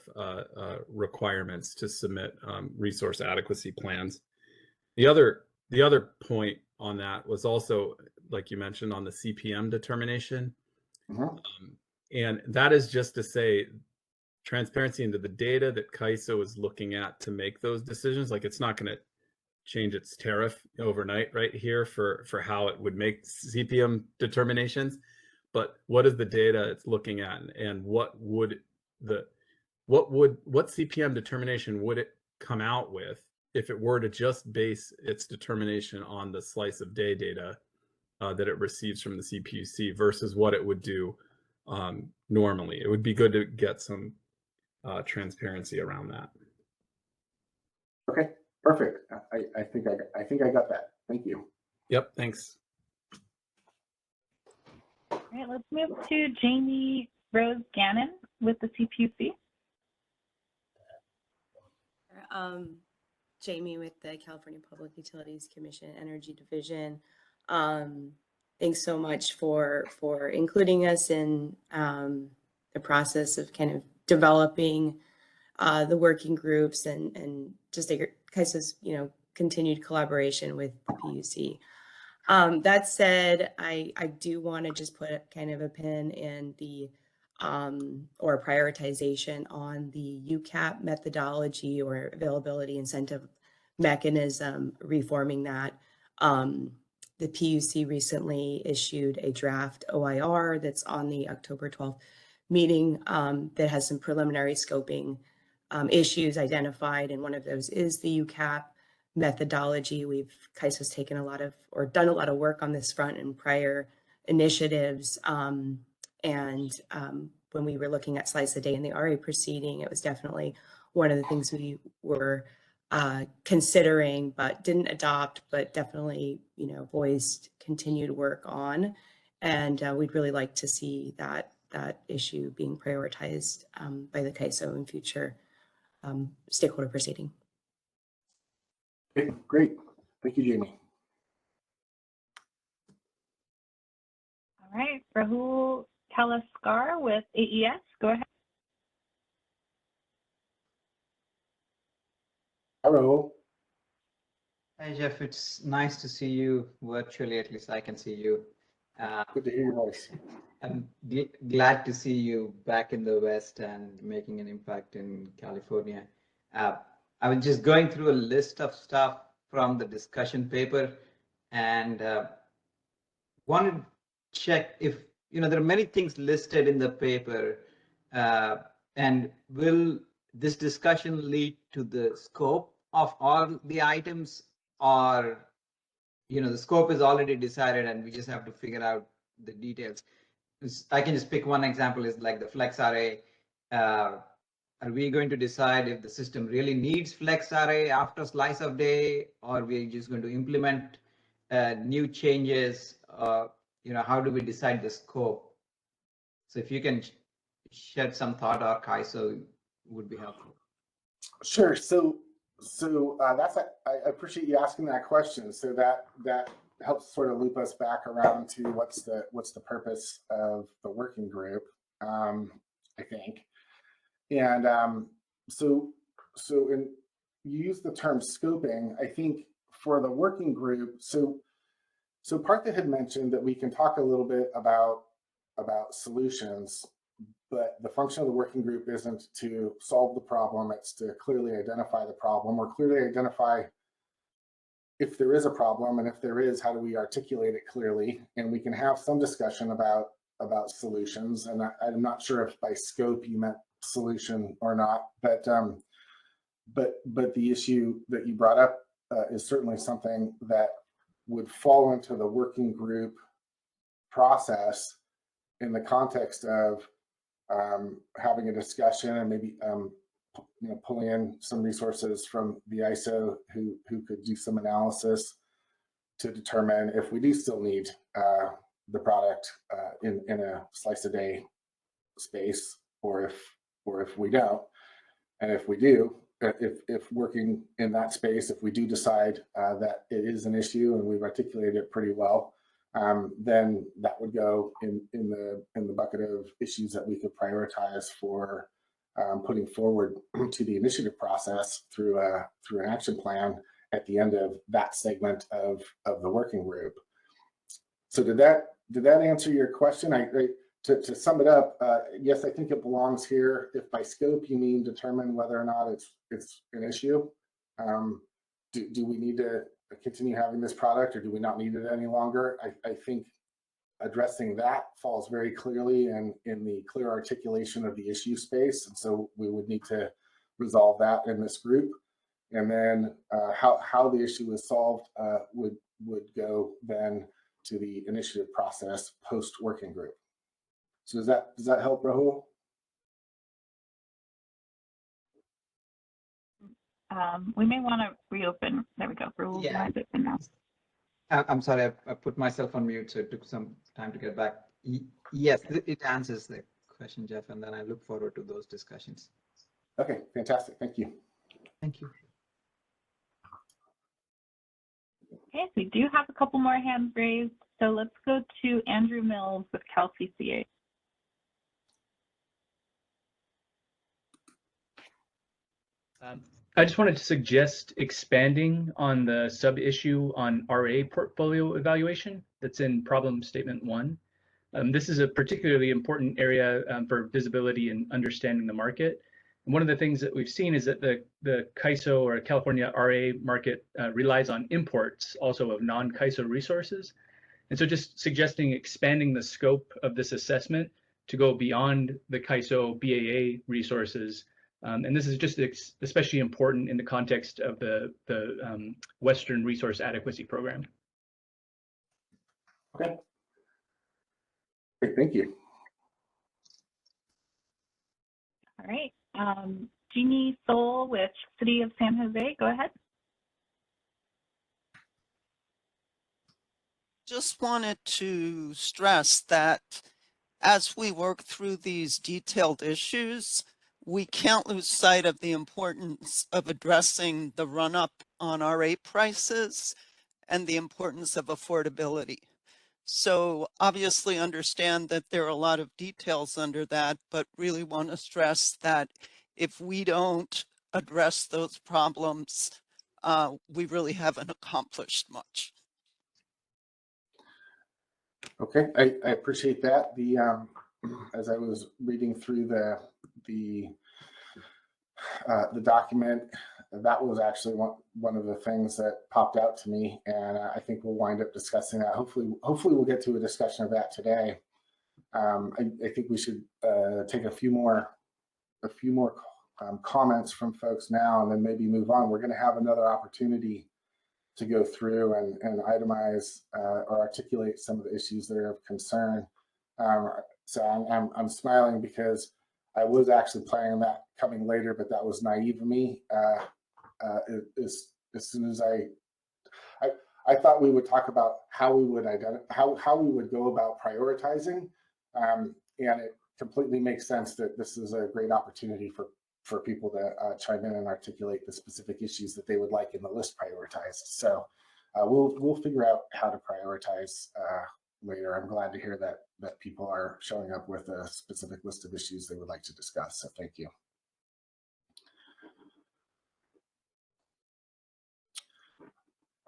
requirements to submit resource adequacy plans? The other point on that was also, like you mentioned, on the CPM determination. And that is just to say transparency into the data that CAISO is looking at to make those decisions. Like, it's not going to change its tariff overnight right here for how it would make CPM determinations, but what is the data it's looking at, and what CPM determination would it come out with if it were to just base its determination on the slice of day data that it receives from the CPUC versus what it would do normally. It would be good to get some transparency around that. Okay, perfect. I think I got that. Thank you. Yep, thanks. All right, let's move to Jamie Rose Gannon with the CPUC. Jamie with the California Public Utilities Commission Energy Division. Thanks so much for including us in the process of kind of developing the working groups and just CAISO's continued collaboration with the PUC. That said, I do want to just put kind of a pin in the or prioritization on the UCAP methodology or availability incentive mechanism, reforming that. The PUC recently issued a draft OIR that's on the October 12th meeting that has some preliminary scoping issues identified, and one of those is the UCAP methodology. CAISO's taken a lot of, or done a lot of work on this front in prior initiatives. When we were looking at slice a day in the RA proceeding, it was definitely one of the things we were considering, but didn't adopt, but definitely, voiced continued work on. And we'd really like to see that issue being prioritized by the CAISO in future stakeholder proceeding. Okay, great. Thank you, Jamie. All right, Rahul Kalaskar with AES, go ahead. Hi, Rahul. Hi, Jeff. It's nice to see you virtually. At least I can see you. Good to hear your voice. I'm glad to see you back in the West and making an impact in California. I was just going through a list of stuff from the discussion paper and wanted to check if, there are many things listed in the paper, and will this discussion lead to the scope of all the items, or, the scope is already decided and we just have to figure out the details? I can just pick one example, is like the flex array. Are we going to decide if the system really needs flex array after slice of day, or we're just going to implement new changes? How do we decide the scope? So if you can shed some thought, or CAISO would be helpful. Sure. So that's I appreciate you asking that question. So that helps sort of loop us back around to what's the purpose of the working group, I think. And so you use the term scoping. I think for the working group, so Partha had mentioned that we can talk a little bit about solutions, but the function of the working group isn't to solve the problem, it's to clearly identify the problem, or clearly identify if there is a problem, and if there is, how do we articulate it clearly? And we can have some discussion about solutions. And I'm not sure if by scope you meant solution or not, but the issue that you brought up is certainly something that would fall into the working group process in the context of having a discussion and maybe pulling in some resources from the ISO who could do some analysis to determine if we do still need the product in a slice a day space, or if we don't. And if we do, if working in that space, if we do decide that it is an issue and we've articulated it pretty well, then that would go in the bucket of issues that we could prioritize for putting forward to the initiative process through an action plan at the end of that segment of the working group. So did that answer your question? To sum it up, yes, I think it belongs here. If by scope you mean determine whether or not it's an issue, do we need to continue having this product, or do we not need it any longer? I think addressing that falls very clearly in the clear articulation of the issue space, and so we would need to resolve that in this group. And then how the issue is solved would go then to the initiative process post working group. So does that help, Rahul? We may want to reopen. There we go. Rahul, Yeah. open now. I'm sorry, I put myself on mute, so it took some time to get back. Yes, it answers the question, Jeff, and then I look forward to those discussions. Okay, fantastic. Thank you. Thank you. Okay, so we do have a couple more hands raised. So let's go to Andrew Mills with Cal CCA. I just wanted to suggest expanding on the sub-issue on RA portfolio evaluation that's in problem statement 1. This is a particularly important area for visibility and understanding the market. And one of the things that we've seen is that the CAISO or California RA market relies on imports also of non-CAISO resources. And so just suggesting expanding the scope of this assessment to go beyond the CAISO BAA resources. And this is just especially important in the context of the Western Resource Adequacy Program. Okay. Great, thank you. All right. Jeannie Soul with City of San Jose, go ahead. Just wanted to stress that as we work through these detailed issues, we can't lose sight of the importance of addressing the run-up on RA prices and the importance of affordability. So obviously understand that there are a lot of details under that, but really want to stress that if we don't address those problems, we really haven't accomplished much. Okay, I appreciate that. As I was reading through the document, that was actually one of the things that popped out to me, and I think we'll wind up discussing that. Hopefully we'll get to a discussion of that today. I think we should take a few more comments from folks now, and then maybe move on. We're going to have another opportunity to go through and itemize or articulate some of the issues that are of concern. So I'm smiling because I was actually planning that coming later, but that was naive of me. As soon as I thought we would talk about how we would how we would go about prioritizing, and it completely makes sense that this is a great opportunity for people to chime in and articulate the specific issues that they would like in the list prioritized. So we'll figure out how to prioritize later. I'm glad to hear that people are showing up with a specific list of issues they would like to discuss. So thank you.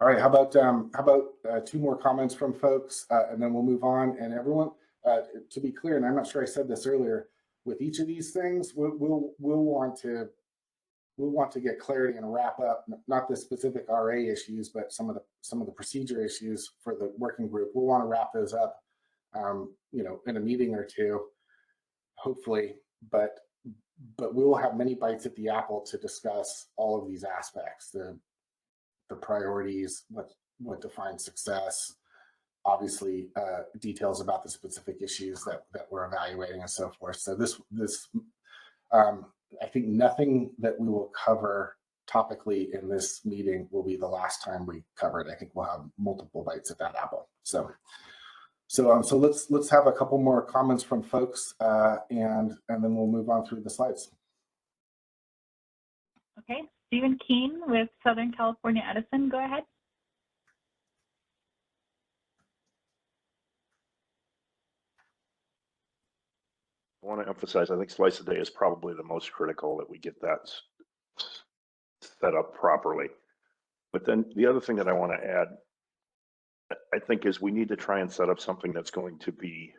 All right, how about two more comments from folks, and then we'll move on. And everyone, to be clear, and I'm not sure I said this earlier, with each of these things, we'll want to get clarity and wrap up not the specific RA issues, but some of the procedure issues for the working group. We'll want to wrap those up, in a meeting or two, hopefully. But we will have many bites at the apple to discuss all of these aspects: the priorities, what defines success, obviously details about the specific issues that we're evaluating and so forth. So this I think nothing that we will cover topically in this meeting will be the last time we cover it. I think we'll have multiple bites at that apple. So let's have a couple more comments from folks, and then we'll move on through the slides. Okay, Stephen Keene with Southern California Edison, go ahead. I want to emphasize, I think slice a day is probably the most critical, that we get that set up properly. But then the other thing that I want to add, I think, is we need to try and set up something that's going to be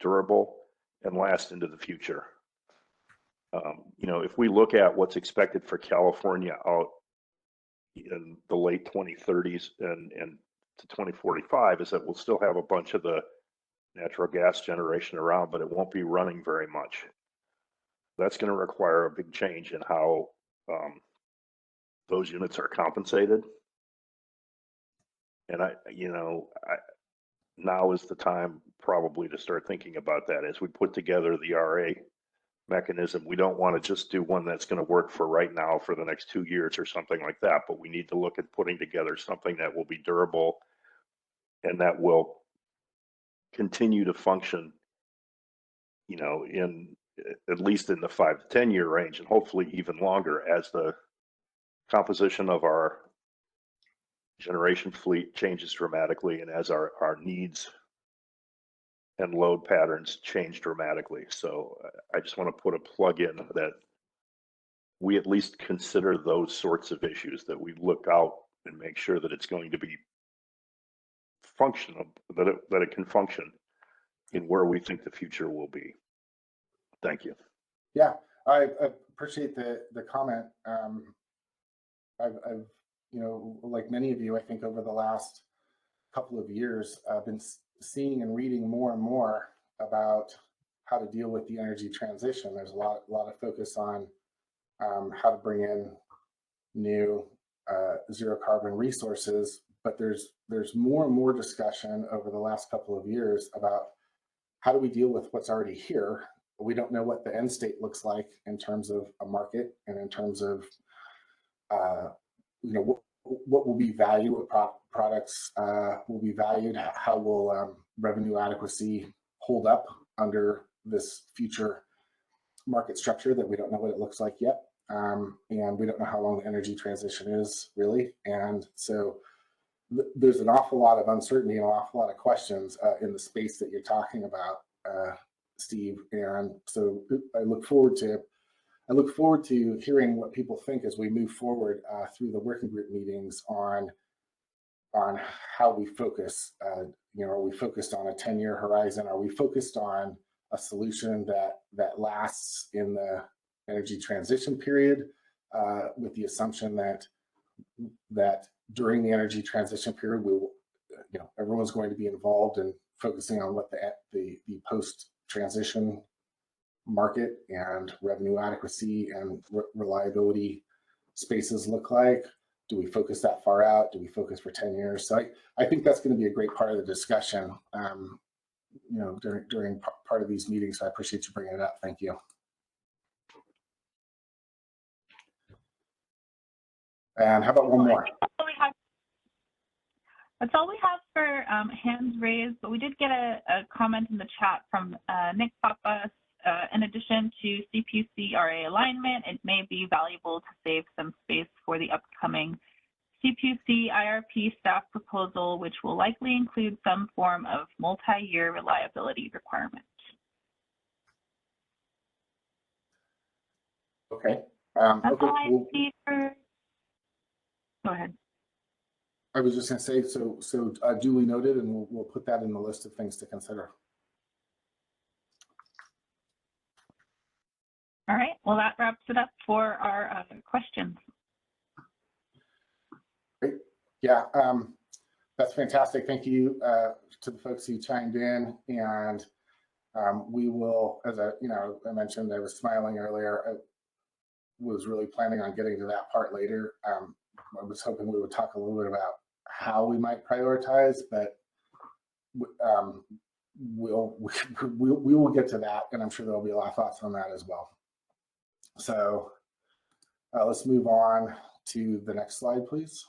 durable and last into the future. If we look at what's expected for California out in the late 2030s and to 2045, is that we'll still have a bunch of the natural gas generation around, but it won't be running very much. That's going to require a big change in how those units are compensated. And now is the time probably to start thinking about that as we put together the RA mechanism. We don't want to just do one that's going to work for right now for the next 2 years or something like that, but we need to look at putting together something that will be durable and that will continue to function, in at least in the 5 to 10 year range, and hopefully even longer as the composition of our generation fleet changes dramatically and as our needs and load patterns change dramatically. So I just want to put a plug in that we at least consider those sorts of issues, that we look out and make sure that it's going to be functional, that it can function in where we think the future will be. Thank you. Yeah, I appreciate the comment. I've, you know, like many of you, I think over the last couple of years, I've been seeing and reading more and more about how to deal with the energy transition. There's a lot of focus on how to bring in new zero carbon resources, but there's more and more discussion over the last couple of years about how do we deal with what's already here. We don't know what the end state looks like in terms of a market and in terms of you know, what will be valued, what products will be valued, how will revenue adequacy hold up under this future market structure that we don't know what it looks like yet. And we don't know how long the energy transition is really. And so there's an awful lot of uncertainty and an awful lot of questions in the space that you're talking about, Steve. And so I look forward to hearing what people think as we move forward through the working group meetings on how we focus. You know, are we focused on a 10-year horizon? Are we focused on a solution that lasts in the energy transition period, with the assumption that during the energy transition period, we will, you know, everyone's going to be involved in focusing on what the post-transition market and revenue adequacy and reliability spaces look like? Do we focus that far out? Do we focus for 10 years? So I think that's going to be a great part of the discussion, you know, during part of these meetings. So I appreciate you bringing it up. Thank you. And how about one more? That's all we have for hands raised, but we did get a comment in the chat from Nick Papa. In addition to CPUC RA alignment, it may be valuable to save some space for the upcoming CPUC IRP staff proposal, which will likely include some form of multi-year reliability requirement. Okay. That's okay. all I see for. Go ahead. I was just going to say, so duly noted, and we'll put that in the list of things to consider. All right, well, that wraps it up for our questions. Great. Yeah, that's fantastic. Thank you to the folks who chimed in, and we will, as I mentioned, I was smiling earlier. I was really planning on getting to that part later. I was hoping we would talk a little bit about how we might prioritize, but we will get to that, and I'm sure there'll be a lot of thoughts on that as well. So let's move on to the next slide, please.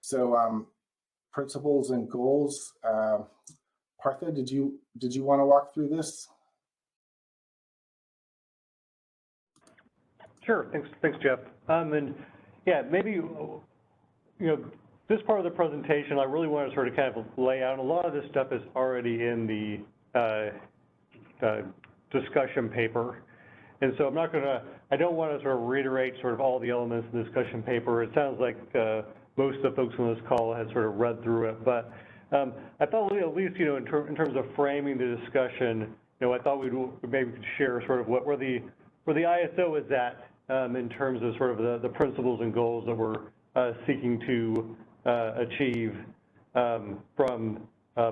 So principles and goals. Partha, did you want to walk through this? Sure. Thanks, Jeff. And yeah, maybe, you know, this part of the presentation, I really want to sort of kind of lay out. A lot of this stuff is already in the discussion paper. And so I'm not going to, I don't want to sort of reiterate sort of all the elements in the discussion paper. It sounds like most of the folks on this call had sort of read through it. But I thought at least, you know, in terms of framing the discussion, you know, I thought maybe could share sort of where the ISO is at in terms of sort of the principles and goals that we're seeking to achieve from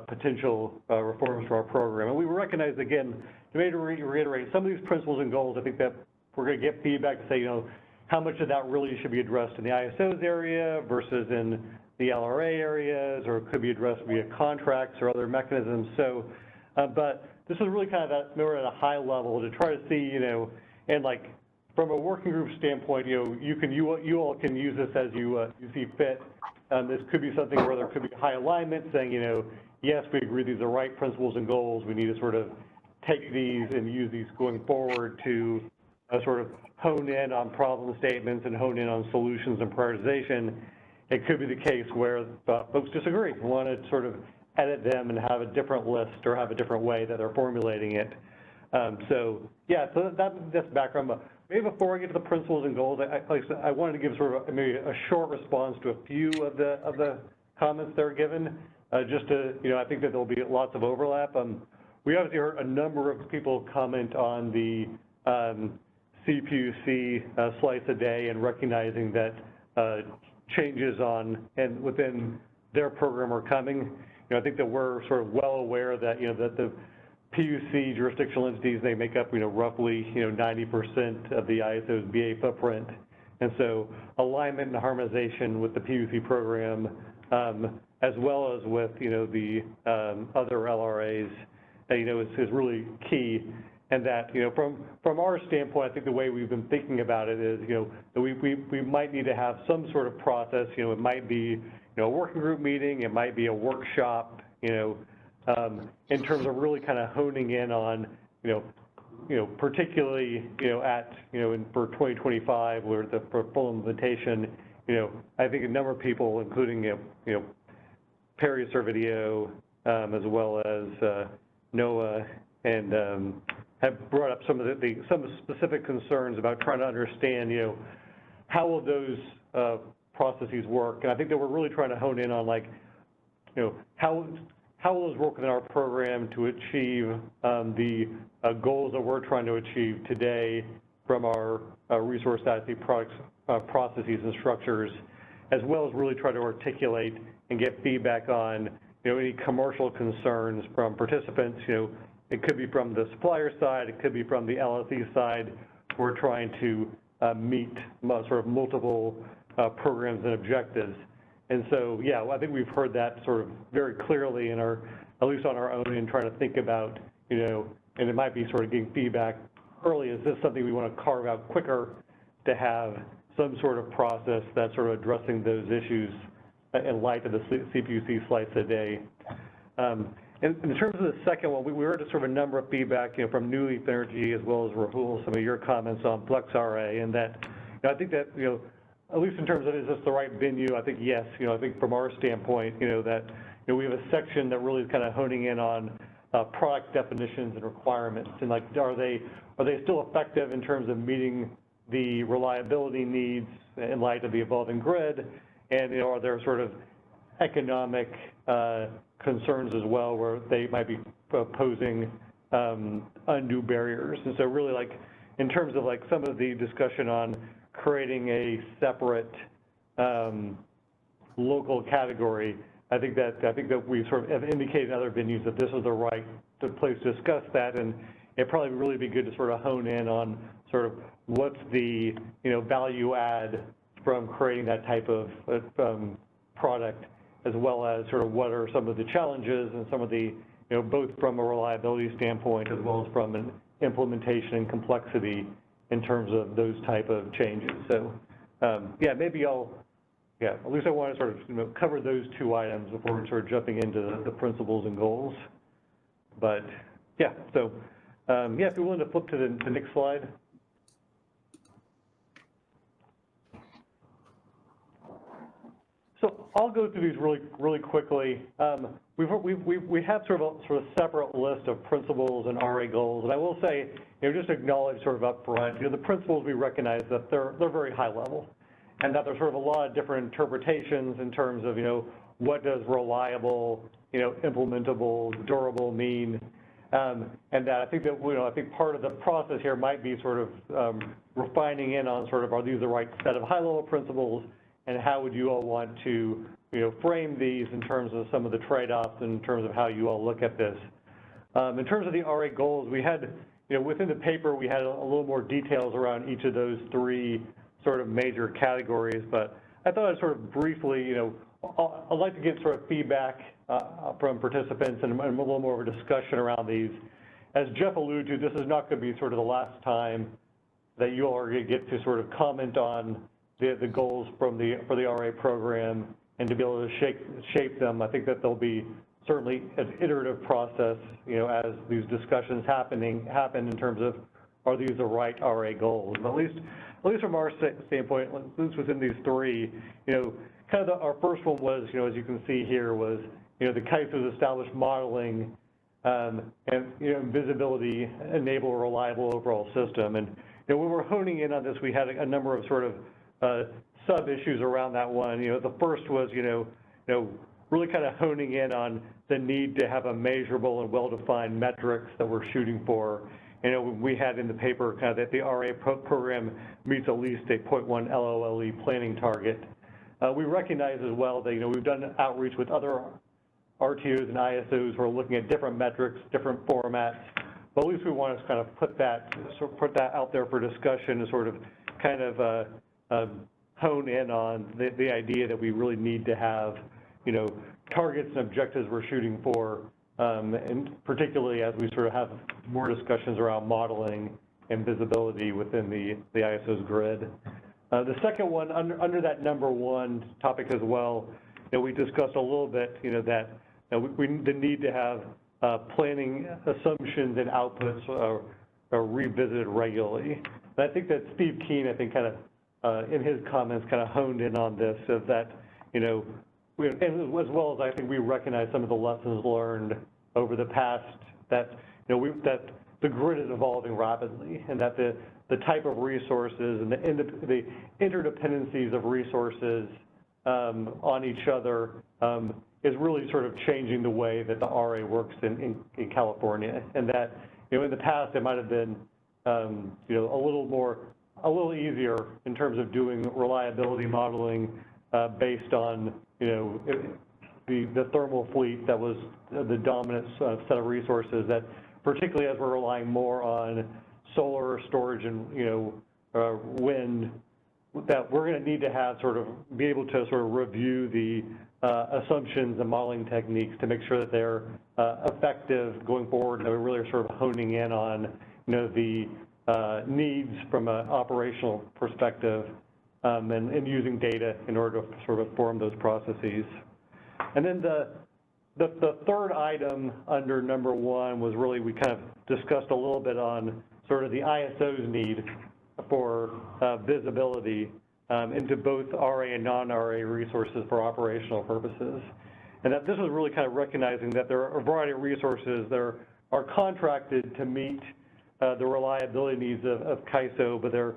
potential reforms to our program. And we recognize, again, to maybe reiterate some of these principles and goals, I think that we're going to get feedback to say, you know, how much of that really should be addressed in the ISO's area versus in the LRA areas, or could be addressed via contracts or other mechanisms. So, but this is really kind of that, we're at a high level to try to see, you know, and like from a working group standpoint, you know, you all can use this as you see fit. This could be something where there could be high alignment, saying, you know, yes, we agree these are right principles and goals. We need to sort of take these and use these going forward to sort of hone in on problem statements and hone in on solutions and prioritization. It could be the case where folks disagree, want to sort of edit them and have a different list or have a different way that they're formulating it. So yeah, so that's background. But maybe before I get to the principles and goals, I wanted to give sort of maybe a short response to a few of the comments that are given. Just to, I think that there'll be lots of overlap. We obviously heard a number of people comment on the CPUC slice a day and recognizing that changes on and within their program are coming. I think that we're sort of well aware that, that the PUC jurisdictional entities, they make up, roughly, 90% of the ISO's BA footprint. And so alignment and harmonization with the PUC program, as well as with, the other LRAs, is really key. And that, from our standpoint, I think the way we've been thinking about it is, that we might need to have some sort of process. It might be, a working group meeting, it might be a workshop, in terms of really kind of honing in on, particularly, for 2025, where for full implementation, I think a number of people, including, Perry Servideo, as well as Noah, and have brought up some of some specific concerns about trying to understand, how will those processes work. And I think that we're really trying to hone in on, like, how will those work within our program to achieve the goals that we're trying to achieve today from our resource adequacy products, processes and structures, as well as really try to articulate and get feedback on, any commercial concerns from participants. It could be from the supplier side, it could be from the LSE side. We're trying to meet sort of multiple programs and objectives. And so, yeah, I think we've heard that sort of very clearly in our, at least on our own, in trying to think about, and it might be sort of getting feedback early. Is this something we want to carve out quicker to have some sort of process that's sort of addressing those issues in light of the CPUC slice a day? In terms of the second one, we heard sort of a number of feedback, from New Leaf Energy, as well as Rahul, some of your comments on FlexRA, and that, I think that, at least in terms of is this the right venue, I think yes. I think from our standpoint, that we have a section that really is kind of honing in on product definitions and requirements, and like, are they still effective in terms of meeting the reliability needs in light of the evolving grid, and are there sort of economic concerns as well, where they might be posing undue barriers. And so really, like, in terms of like some of the discussion on creating a separate local category, I think that we sort of have indicated in other venues that this is the right place to discuss that, and it'd probably really be good to sort of hone in on sort of what's the value add from creating that type of product, as well as sort of what are some of the challenges and some of the, both from a reliability standpoint as well as from an implementation and complexity in terms of those type of changes. So, yeah, maybe at least I want to sort of cover those two items before we start jumping into the principles and goals. But yeah, so yeah, if you're willing to flip to the next slide. So I'll go through these really quickly. We have sort of a separate list of principles and RA goals, and I will say, just acknowledge sort of up front, the principles, we recognize that they're very high level, and that there's sort of a lot of different interpretations in terms of, what does reliable, implementable, durable mean, and that I think that, I think part of the process here might be sort of refining in on sort of, are these the right set of high level principles, and how would you all want to, frame these in terms of some of the trade-offs, in terms of how you all look at this. In terms of the RA goals, we had, within the paper, we had a little more details around each of those three sort of major categories, but I thought I'd sort of briefly, I'd like to get sort of feedback from participants and a little more of a discussion around these. As Jeff alluded to, this is not going to be sort of the last time that you all are going to get to sort of comment on the goals for the RA program and to be able to shape them. I think that there'll be certainly an iterative process, as these discussions happen in terms of, are these the right RA goals? But at least from our standpoint, at least within these three, kind of our first one was, as you can see here, was, the CAISO's established modeling and, visibility enable a reliable overall system. And when we're honing in on this, we had a number of sort of sub-issues around that one. The first was, really kind of honing in on the need to have a measurable and well-defined metrics that we're shooting for. You know, we had in the paper kind of that the RA program meets at least a 0.1 LOLE planning target. We recognize as well that, you know, we've done outreach with other RTOs and ISOs who are looking at different metrics, different formats, but at least we want to kind of put that out there for discussion and sort of kind of hone in on the idea that we really need to have, you know, targets and objectives we're shooting for, and particularly as we sort of have more discussions around modeling and visibility within the ISO's grid. The second one, under that number one topic as well, that we discussed a little bit, you know, that the need to have planning assumptions and outputs are revisited regularly. And I think that Steve Keen, I think, kind of in his comments, kind of honed in on this, of that, you know, and as well as I think we recognize some of the lessons learned over the past, that, you know, that the grid is evolving rapidly, and that the type of resources and the interdependencies of resources on each other is really sort of changing the way that the RA works in California. And that, you know, in the past it might have been, you know, a little easier in terms of doing reliability modeling based on, you know, the thermal fleet that was the dominant set of resources, that particularly as we're relying more on solar storage and, you know, wind, that we're going to need to have be able to sort of review the assumptions and modeling techniques to make sure that they're effective going forward, and that we really are sort of honing in on, you know, the needs from an operational perspective, and using data in order to sort of form those processes. And then the third item under number one was really, we kind of discussed a little bit on sort of the ISO's need for visibility into both RA and non-RA resources for operational purposes. And that this is really kind of recognizing that there are a variety of resources that are contracted to meet the reliability needs of CAISO, but they're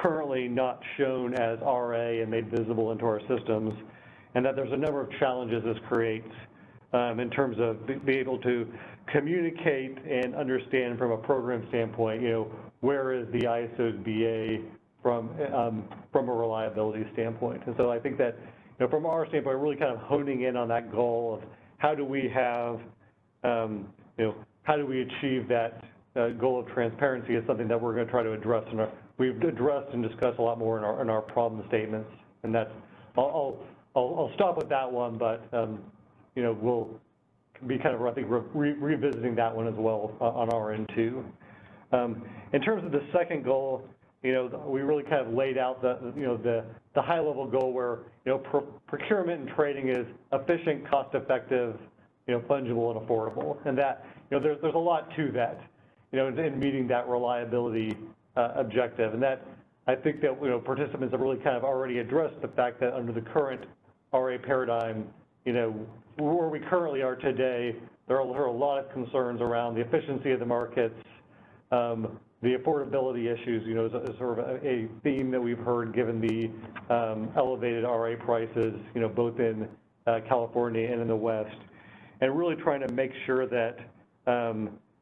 currently not shown as RA and made visible into our systems, and that there's a number of challenges this creates in terms of being able to communicate and understand from a program standpoint, you know, where is the ISO's BA from a reliability standpoint. And so I think that, you know, from our standpoint, really kind of honing in on that goal of how do we have, you know, how do we achieve that goal of transparency is something that we're going to try to address. And we've addressed and discussed a lot more in our problem statements. And that's, I'll stop with that one, but you know, we'll be kind of, I think, revisiting that one as well on our end too. In terms of the second goal, you know, we really kind of laid out the high-level goal where, you know, procurement and trading is efficient, cost-effective, you know, fungible and affordable, and that, you know, there's a lot to that, you know, in meeting that reliability objective, and that I think that, you know, participants have really kind of already addressed the fact that under the current RA paradigm, you know, where we currently are today, there are a lot of concerns around the efficiency of the markets. The affordability issues, you know, is sort of a theme that we've heard given the elevated RA prices, you know, both in California and in the West, and really trying to make sure that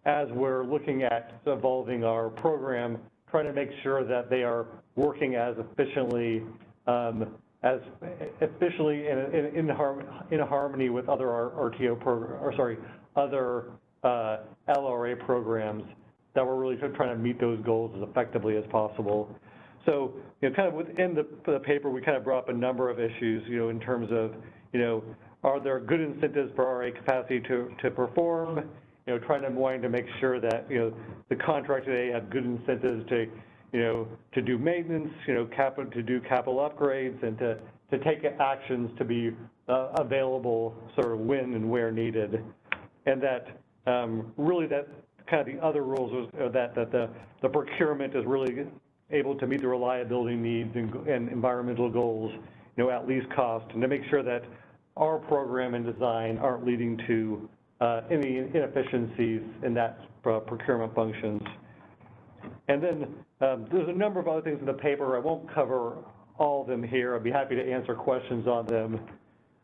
as we're looking at evolving our program, trying to make sure that they are working as efficiently and in harmony with other other LRA programs, that we're really trying to meet those goals as effectively as possible. So, you know, kind of within the paper, we kind of brought up a number of issues, you know, in terms of, you know, are there good incentives for RA capacity to perform? You know, wanting to make sure that, you know, the contract today have good incentives to, you know, to do maintenance, you know, to do capital upgrades, and to take actions to be available sort of when and where needed. And that really that kind of the other rules are that the procurement is really able to meet the reliability needs and environmental goals, you know, at least cost, and to make sure that our program and design aren't leading to any inefficiencies in that procurement functions. And then there's a number of other things in the paper. I won't cover all of them here. I'd be happy to answer questions on them.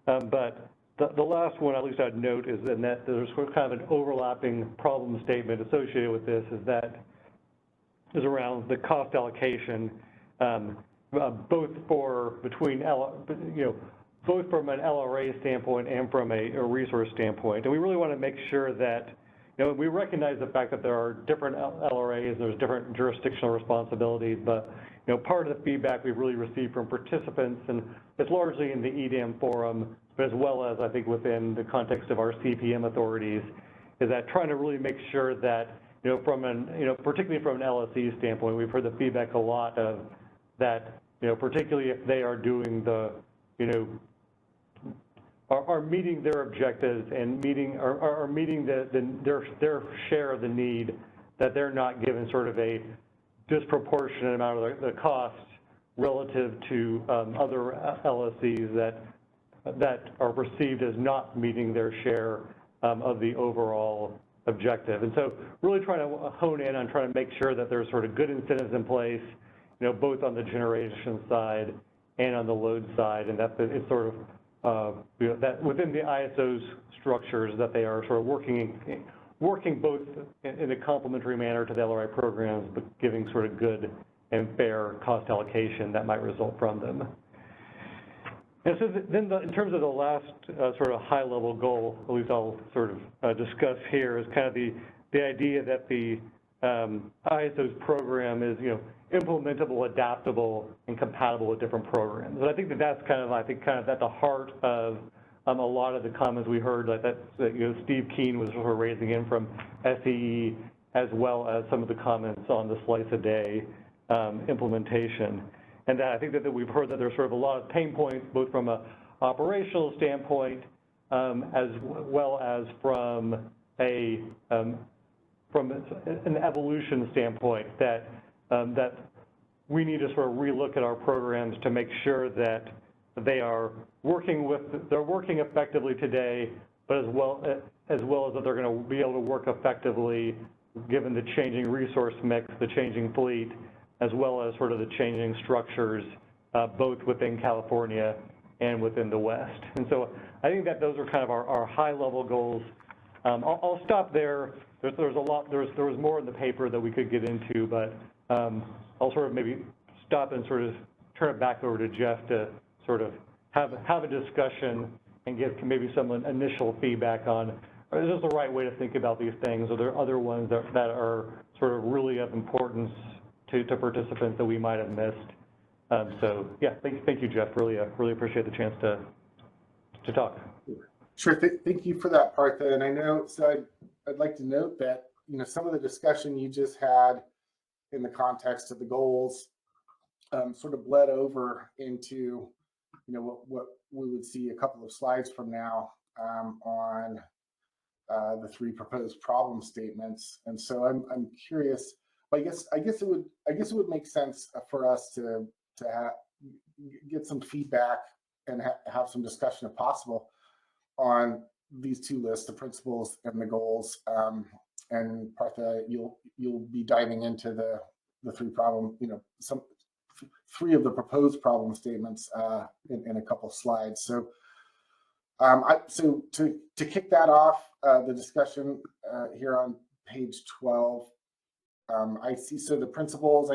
But the last one, at least I'd note, is in that there's kind of an overlapping problem statement associated with this, is around the cost allocation, both both from an LRA standpoint and from a resource standpoint. And we really want to make sure that, we recognize the fact that there are different LRAs, there's different jurisdictional responsibilities, but part of the feedback we've really received from participants, and it's largely in the EDAM forum, but as well as I think within the context of our CPM authorities, is that trying to really make sure that, particularly from an LSE standpoint, we've heard the feedback a lot of that, particularly if they are doing are meeting their objectives and are meeting their share of the need, that they're not given sort of a disproportionate amount of the costs relative to other LSEs that are perceived as not meeting their share of the overall objective. And so really trying to hone in on trying to make sure that there's sort of good incentives in place, both on the generation side and on the load side, and that it's sort of, that within the ISO's structures that they are sort of working both in a complementary manner to the LRI programs, but giving sort of good and fair cost allocation that might result from them. And so then in terms of the last sort of high-level goal, at least I'll sort of discuss here, is kind of the idea that the ISO's program is, implementable, adaptable, and compatible with different programs. And I think that's kind of at the heart of a lot of the comments we heard, like that Steve Keen was sort of raising in from SEE, as well as some of the comments on the slice a day implementation. And that I think that we've heard that there's sort of a lot of pain points, both from an operational standpoint, as well as from an evolution standpoint, that we need to sort of relook at our programs to make sure that they're working effectively today, but as well as that they're going to be able to work effectively given the changing resource mix, the changing fleet, as well as sort of the changing structures, both within California and within the West. And so I think that those are kind of our high-level goals. I'll stop there. There was more in the paper that we could get into, but I'll sort of maybe stop and sort of turn it back over to Jeff to sort of have a discussion and give maybe some initial feedback on, is this the right way to think about these things? Are there other ones that are sort of really of importance to participants that we might have missed? So yeah, thank you, Jeff. Really appreciate the chance to talk. Sure, thank you for that, Partha. And I know, so I'd like to note that, some of the discussion you just had in the context of the goals sort of bled over into, what we would see a couple of slides from now on the 3 proposed problem statements. And so I'm curious. I guess it would make sense for us to get some feedback and have some discussion, if possible, on these 2 lists, the principles and the goals. And Partha, you'll be diving into the 3 problem, some 3 of the proposed problem statements in a couple of slides. So, so to kick that off, the discussion here on page 12. I see the principles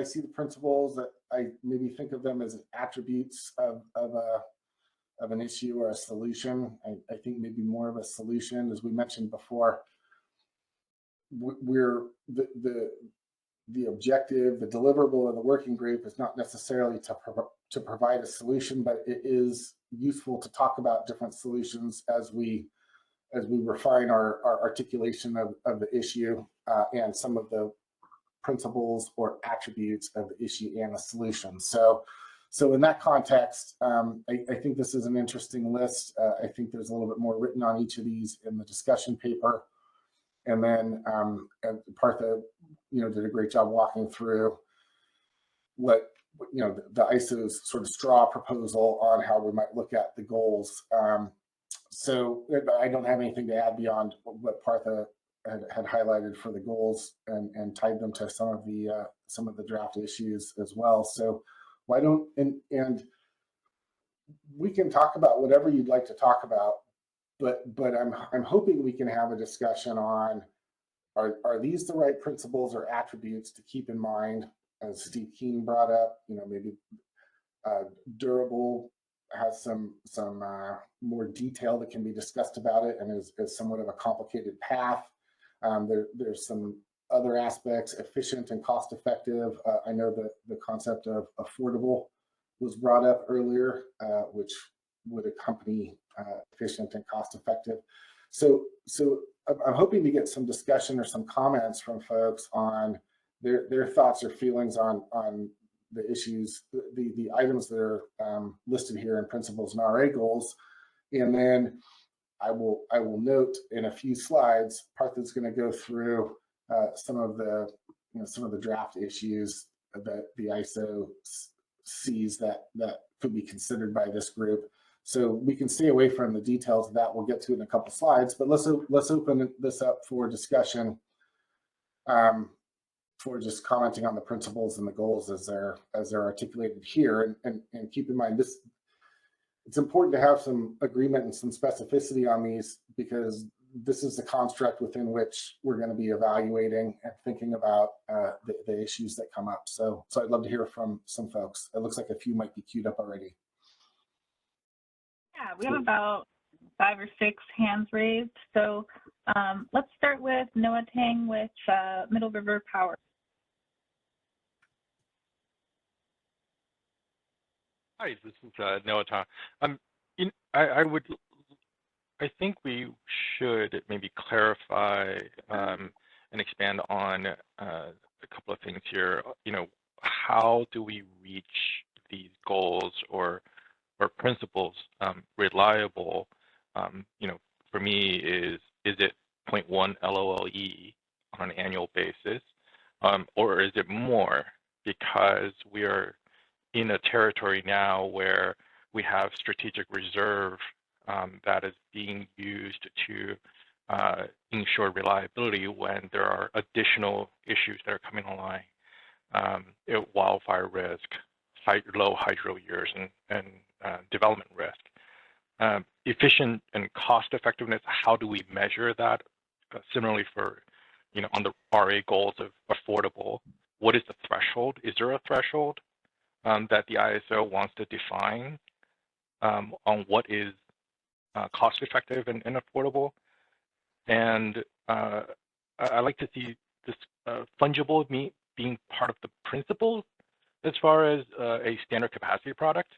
that I maybe think of them as attributes of an issue or a solution. I think maybe more of a solution, as we mentioned before. We're the objective, the deliverable of the working group is not necessarily to provide a solution, but it is useful to talk about different solutions as we refine our articulation of the issue and some of the principles or attributes of the issue and the solution. So in that context, I think this is an interesting list. I think there's a little bit more written on each of these in the discussion paper. And then Partha, did a great job walking through what, the ISO's sort of straw proposal on how we might look at the goals. So I don't have anything to add beyond what Partha had highlighted for the goals and tied them to some of the draft issues as well. So why don't, and we can talk about whatever you'd like to talk about, I'm hoping we can have a discussion on, are these the right principles or attributes to keep in mind? As Steve Keen brought up, maybe durable has some more detail that can be discussed about it, and is somewhat of a complicated path. There's some other aspects, efficient and cost effective. I know that the concept of affordable was brought up earlier, which would accompany efficient and cost effective. So I'm hoping to get some discussion or some comments from folks on their thoughts or feelings on the issues, the items that are listed here in principles and RA goals. And then I will note in a few slides, Partha's going to go through some of the draft issues that the ISO sees that could be considered by this group. So we can stay away from the details of that. We'll get to it in a couple slides, but let's open this up for discussion, for just commenting on the principles and the goals as they're articulated here. And keep in mind, it's important to have some agreement and some specificity on these, because this is the construct within which we're going to be evaluating and thinking about the issues that come up. So I'd love to hear from some folks. It looks like a few might be queued up already. Yeah, we have about 5 or 6 hands raised. So let's start with Noah Tang with Middle River Power. Hi, this is Noah Tang. I think we should maybe clarify and expand on a couple of things here. How do we reach these goals or principles reliable? For me, is it 0.1 LOLE on an annual basis, or is it more? Because we are in a territory now where we have strategic reserve that is being used to ensure reliability when there are additional issues that are coming online, wildfire risk, low hydro years, and development risk. Efficient and cost effectiveness, how do we measure that? Similarly for, on the RA goals of affordable, what is the threshold? Is there a threshold that the ISO wants to define on what is cost effective and affordable? And I like to see this fungible being part of the principles as far as a standard capacity product.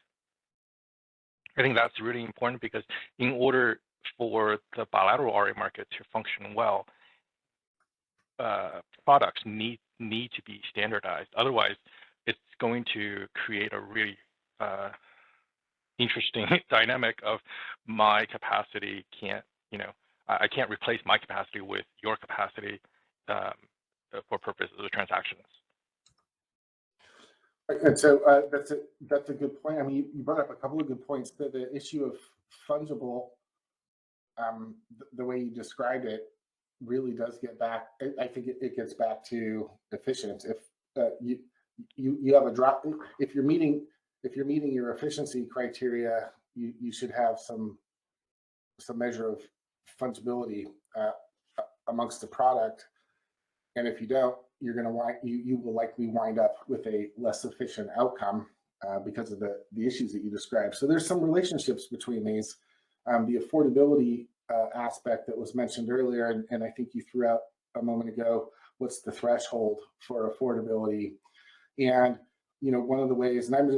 I think that's really important, because in order for the bilateral RA market to function well, products need to be standardized. Otherwise, it's going to create a really interesting dynamic of my capacity can't, I can't replace my capacity with your capacity for purposes of transactions. And so that's a good point. I mean, you brought up a couple of good points. The issue of fungible, the way you described it, really does get back. I think it gets back to efficient. If you have a drop, if you're meeting your efficiency criteria, you should have some measure of fungibility amongst the product. And if you don't, you will likely wind up with a less efficient outcome because of the issues that you described. So there's some relationships between these. The affordability aspect that was mentioned earlier, and I think you threw out a moment ago, what's the threshold for affordability? And one of the ways, and I'm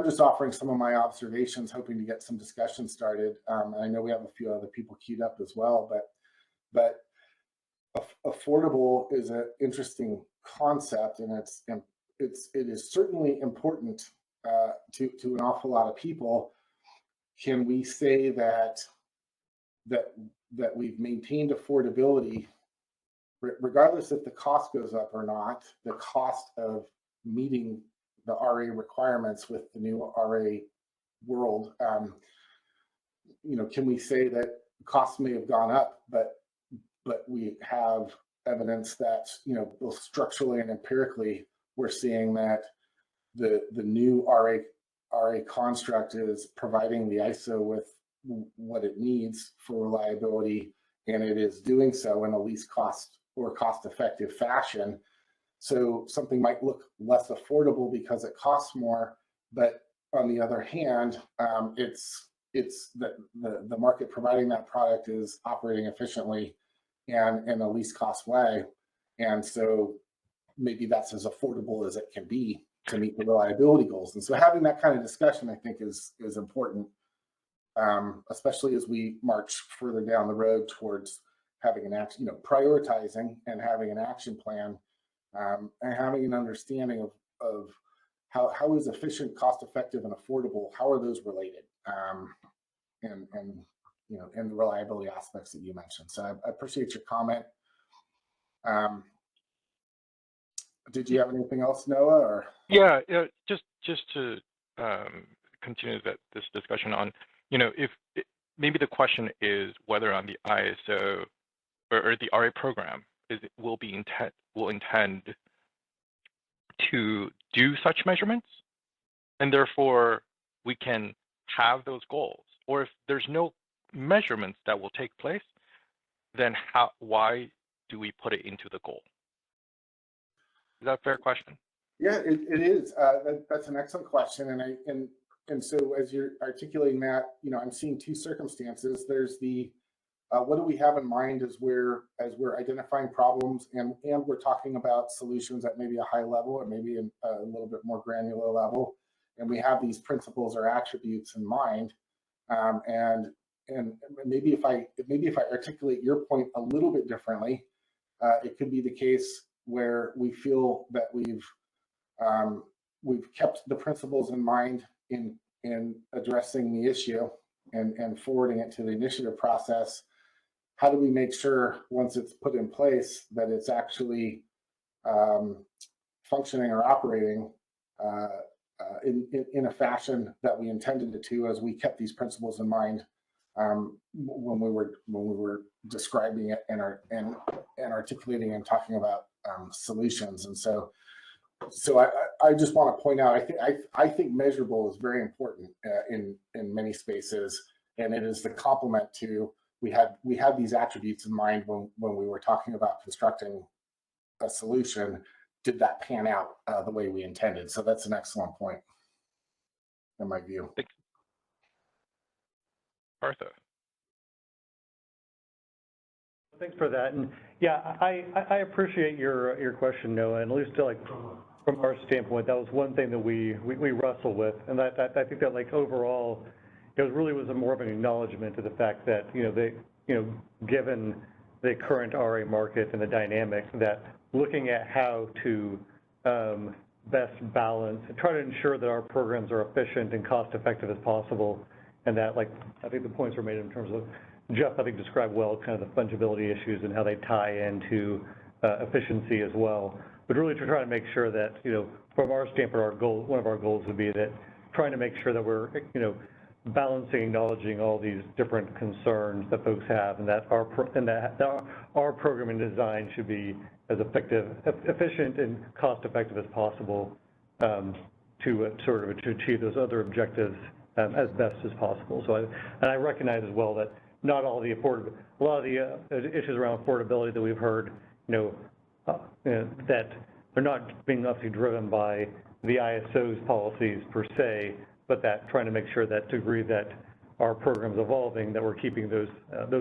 just offering some of my observations, hoping to get some discussion started. I know we have a few other people queued up as well, but affordable is an interesting concept, and it is certainly important to an awful lot of people. Can we say that we've maintained affordability, regardless if the cost goes up or not? The cost of meeting the RA requirements with the new RA world, can we say that costs may have gone up, but we have evidence that, both structurally and empirically, we're seeing that the new RA construct is providing the ISO with what it needs for reliability, and it is doing so in a least cost or cost-effective fashion. So something might look less affordable because it costs more, but on the other hand, it's the market providing that product is operating efficiently and in a least cost way, and so maybe that's as affordable as it can be to meet the reliability goals. And so having that kind of discussion, I think, is important, especially as we march further down the road towards having an action, prioritizing and having an action plan, and having an understanding of how is efficient, cost effective, and affordable, how are those related, and and the reliability aspects that you mentioned. So I appreciate your comment. Did you have anything else, Noah? Or yeah, just to continue this discussion on, if maybe the question is whether on the ISO or the RA program will intend to do such measurements, and therefore we can have those goals. Or if there's no measurements that will take place, then why do we put it into the goal? Is that a fair question? Yeah, it is. That's an excellent question, and so as you're articulating that, I'm seeing two circumstances. There's the what do we have in mind as we're identifying problems, and we're talking about solutions at maybe a high level or maybe a little bit more granular level, and we have these principles or attributes in mind, and maybe if I articulate your point a little bit differently, it could be the case where we feel that we've kept the principles in mind in addressing the issue and forwarding it to the initiative process. How do we make sure once it's put in place that it's actually functioning or operating in a fashion that we intended it to, as we kept these principles in mind when we were describing it and articulating and talking about solutions. And so I just want to point out, I think measurable is very important in many spaces, and it is the complement to we had these attributes in mind when we were talking about constructing a solution. Did that pan out the way we intended? So that's an excellent point in my view. Arthur. Thanks for that. And yeah, I appreciate your question, Noah, and at least from our standpoint, that was one thing that we wrestle with, and I think that overall, it really was more of an acknowledgement of the fact that given the current RA market and the dynamics, that looking at how to best balance and try to ensure that our programs are efficient and cost effective as possible, and that I think the points were made in terms of Jeff, I think, described well kind of the fungibility issues and how they tie into efficiency as well. But really to try to make sure that, from our standpoint, one of our goals would be that trying to make sure that we're, balancing, acknowledging all these different concerns that folks have, and that our program and design should be as efficient and cost effective as possible to achieve those other objectives as best as possible. So I recognize as well that not all the a lot of the issues around affordability that we've heard, that they're not being obviously driven by the ISO's policies per se, but that trying to make sure that to agree that our program's evolving, that we're keeping those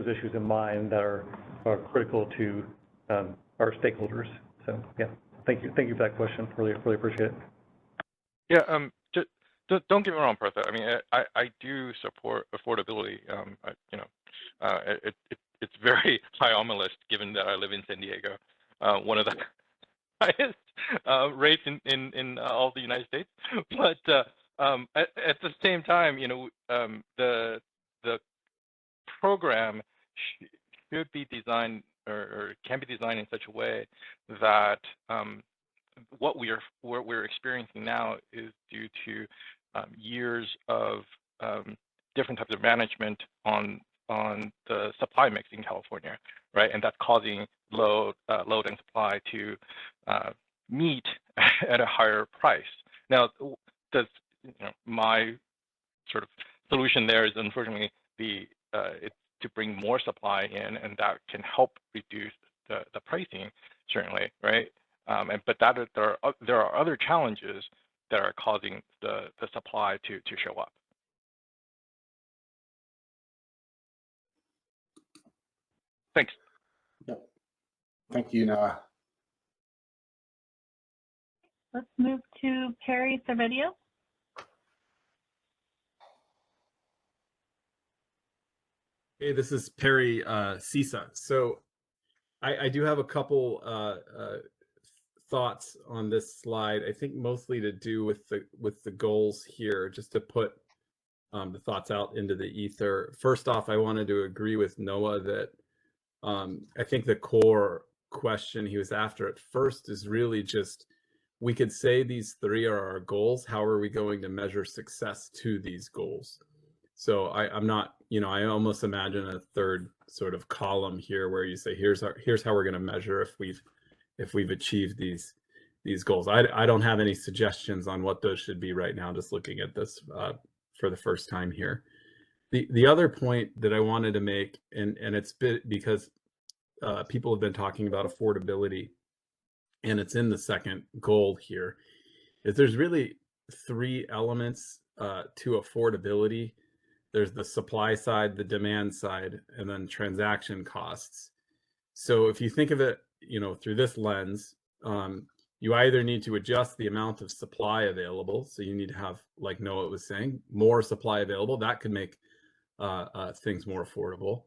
issues in mind that are critical to our stakeholders. So yeah, thank you for that question. Really appreciate it. Yeah, don't get me wrong, Bertha. I mean, I do support affordability. It's very high on my list, given that I live in San Diego, one of the highest rates in all the United States. But at the same time, the program should be designed or can be designed in such a way that what we're experiencing now is due to years of different types of management on the supply mix in California, right? And that's causing load and supply to meet at a higher price. Now, my sort of solution there is unfortunately it's to bring more supply in, and that can help reduce the pricing, certainly, right? But there are other challenges that are causing the supply to show up. Thanks. Yep. Thank you, Noah. Let's move to Perry Cervedio. Hey, this is Perry Sisa. So I do have a couple thoughts on this slide. I think mostly to do with the goals here, just to put the thoughts out into the ether. First off, I wanted to agree with Noah that I think the core question he was after at first is really just, we could say these three are our goals. How are we going to measure success to these goals? So I'm not, I almost imagine a third sort of column here where you say, here's how we're going to measure if we've achieved these goals. I don't have any suggestions on what those should be right now, just looking at this for the first time here. The other point that I wanted to make, and it's because people have been talking about affordability, and it's in the second goal here, is there's really three elements to affordability. There's the supply side, the demand side, and then transaction costs. So if you think of it, through this lens, you either need to adjust the amount of supply available. So you need to have, like Noah was saying, more supply available. That could make things more affordable.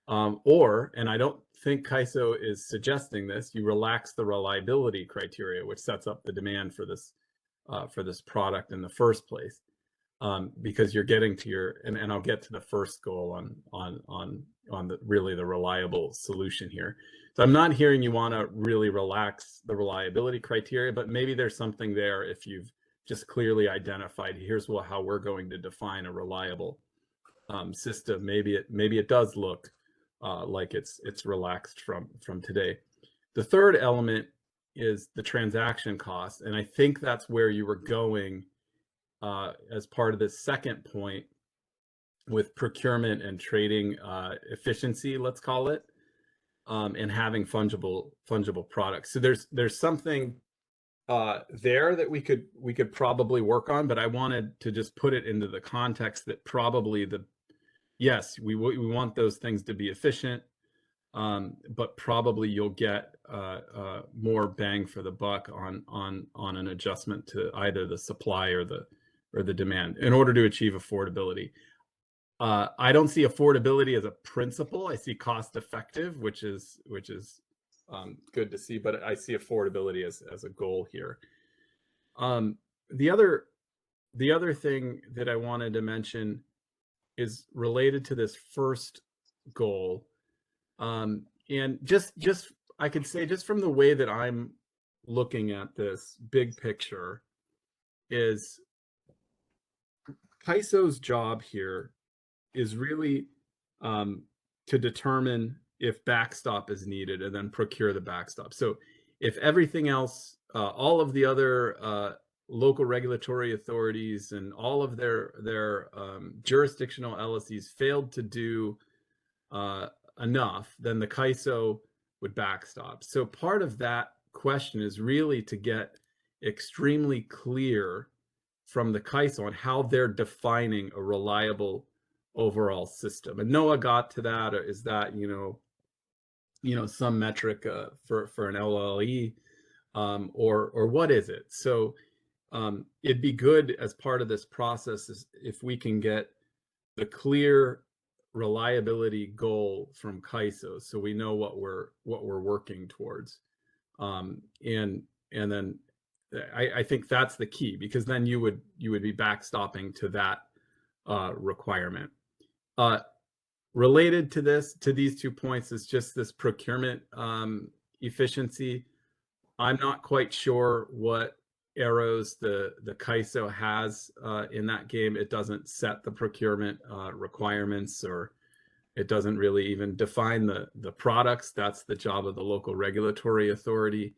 Or, and I don't think CAISO is suggesting this, you relax the reliability criteria, which sets up the demand for this product in the first place. Because you're getting to your, and I'll get to the first goal on really the reliable solution here. So I'm not hearing you want to really relax the reliability criteria, but maybe there's something there if you've just clearly identified, here's how we're going to define a reliable system. Maybe it does look like it's relaxed from today. The third element is the transaction cost, and I think that's where you were going as part of this second point with procurement and trading efficiency, let's call it, and having fungible products. So there's something there that we could probably work on, but I wanted to just put it into the context that probably yes, we want those things to be efficient, but probably you'll get more bang for the buck on an adjustment to either the supply or the demand in order to achieve affordability. I don't see affordability as a principle. I see cost effective, which is good to see, but I see affordability as a goal here. The other thing that I wanted to mention is related to this first goal. And just I could say, just from the way that I'm looking at this big picture, is CAISO's job here is really to determine if backstop is needed and then procure the backstop. So if everything else, all of the other local regulatory authorities and all of their jurisdictional LSEs failed to do enough, then the CAISO would backstop. So part of that question is really to get extremely clear from the CAISO on how they're defining a reliable overall system. And Noah got to that, or is that some metric for an LLE, or what is it? So it'd be good as part of this process if we can get the clear reliability goal from CAISO, so we know what we're working towards, and then I think that's the key, because then you would be backstopping to that requirement. Related to these 2 points is just this procurement efficiency. I'm not quite sure what arrows the CAISO has in that game. It doesn't set the procurement requirements, or it doesn't really even define the products. That's the job of the local regulatory authority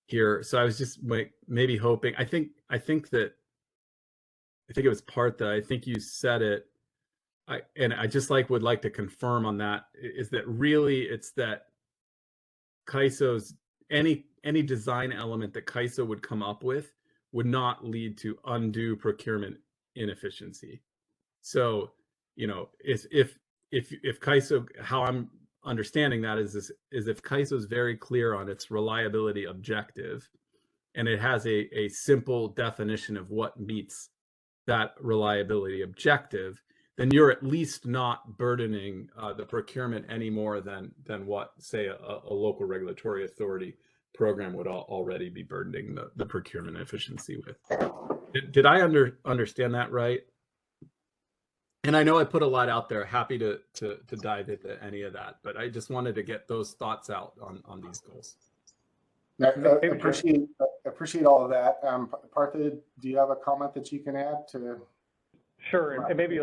here. So I was just maybe hoping, I think it was Partha, I think you said it, I just would like to confirm on that, is that really it's that CAISO's any design element that CAISO would come up with would not lead to undue procurement inefficiency. So, you know, if CAISO, how I'm understanding that is if CAISO is very clear on its reliability objective, and it has a simple definition of what meets that reliability objective, then you're at least not burdening the procurement any more than what, say, a local regulatory authority program would already be burdening the procurement efficiency with. Did I understand that right? And I know I put a lot out there. Happy to dive into any of that, but I just wanted to get those thoughts out on these goals. Appreciate all of that. Partha, do you have a comment that you can add to? Sure, and maybe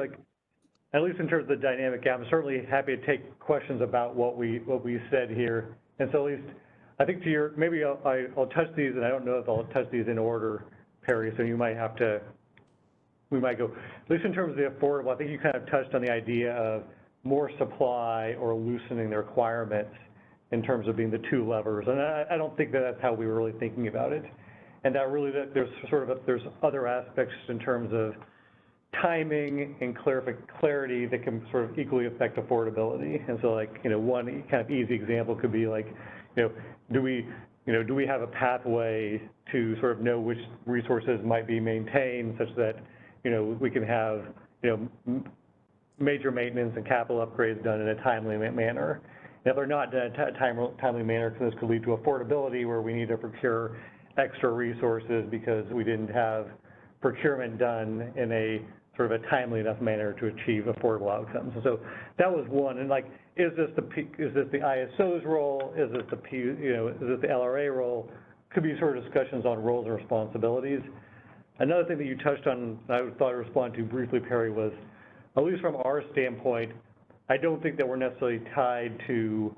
at least in terms of the dynamic, I'm certainly happy to take questions about what we said here. And so at least, I think to your, maybe I'll touch these, and I don't know if I'll touch these in order, Perry, so you might have to, we might go, at least in terms of the affordable, I think you kind of touched on the idea of more supply or loosening the requirements in terms of being the two levers. And I don't think that that's how we were really thinking about it. And that really, there's there's other aspects in terms of timing and clarity that can sort of equally affect affordability. And so one kind of easy example could be do we have a pathway to sort of know which resources might be maintained such that, we can have, major maintenance and capital upgrades done in a timely manner. And if they're not done in a timely manner, this could lead to affordability where we need to procure extra resources because we didn't have procurement done in a sort of a timely enough manner to achieve affordable outcomes. And so that was one. And is this the ISO's role? Is this the LRA role? Could be sort of discussions on roles and responsibilities. Another thing that you touched on, I thought I'd respond to briefly, Perry, was, at least from our standpoint, I don't think that we're necessarily tied to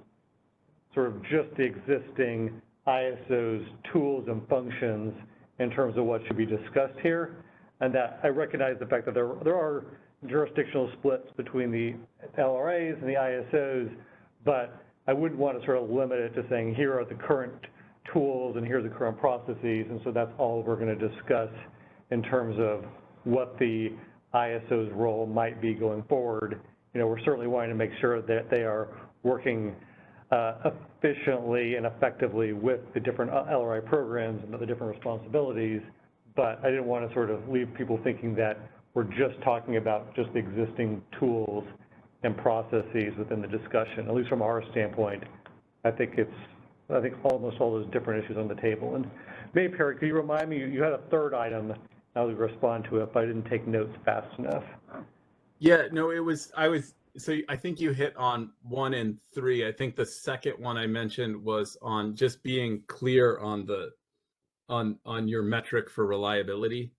sort of just the existing ISO's tools and functions in terms of what should be discussed here. And that I recognize the fact that there are jurisdictional splits between the LRAs and the ISOs, but I wouldn't want to sort of limit it to saying, here are the current tools and here are the current processes, and so that's all we're going to discuss in terms of what the ISO's role might be going forward. We're certainly wanting to make sure that they are working efficiently and effectively with the different LRI programs and the different responsibilities, but I didn't want to sort of leave people thinking that we're just talking about just the existing tools and processes within the discussion. At least from our standpoint, I think almost all those different issues on the table. And maybe, Perry, could you remind me, you had a third item, I would respond to it, but I didn't take notes fast enough. Yeah, no, so I think you hit on 1 and 3. I think the second one I mentioned was on just being clear on on your metric for reliability,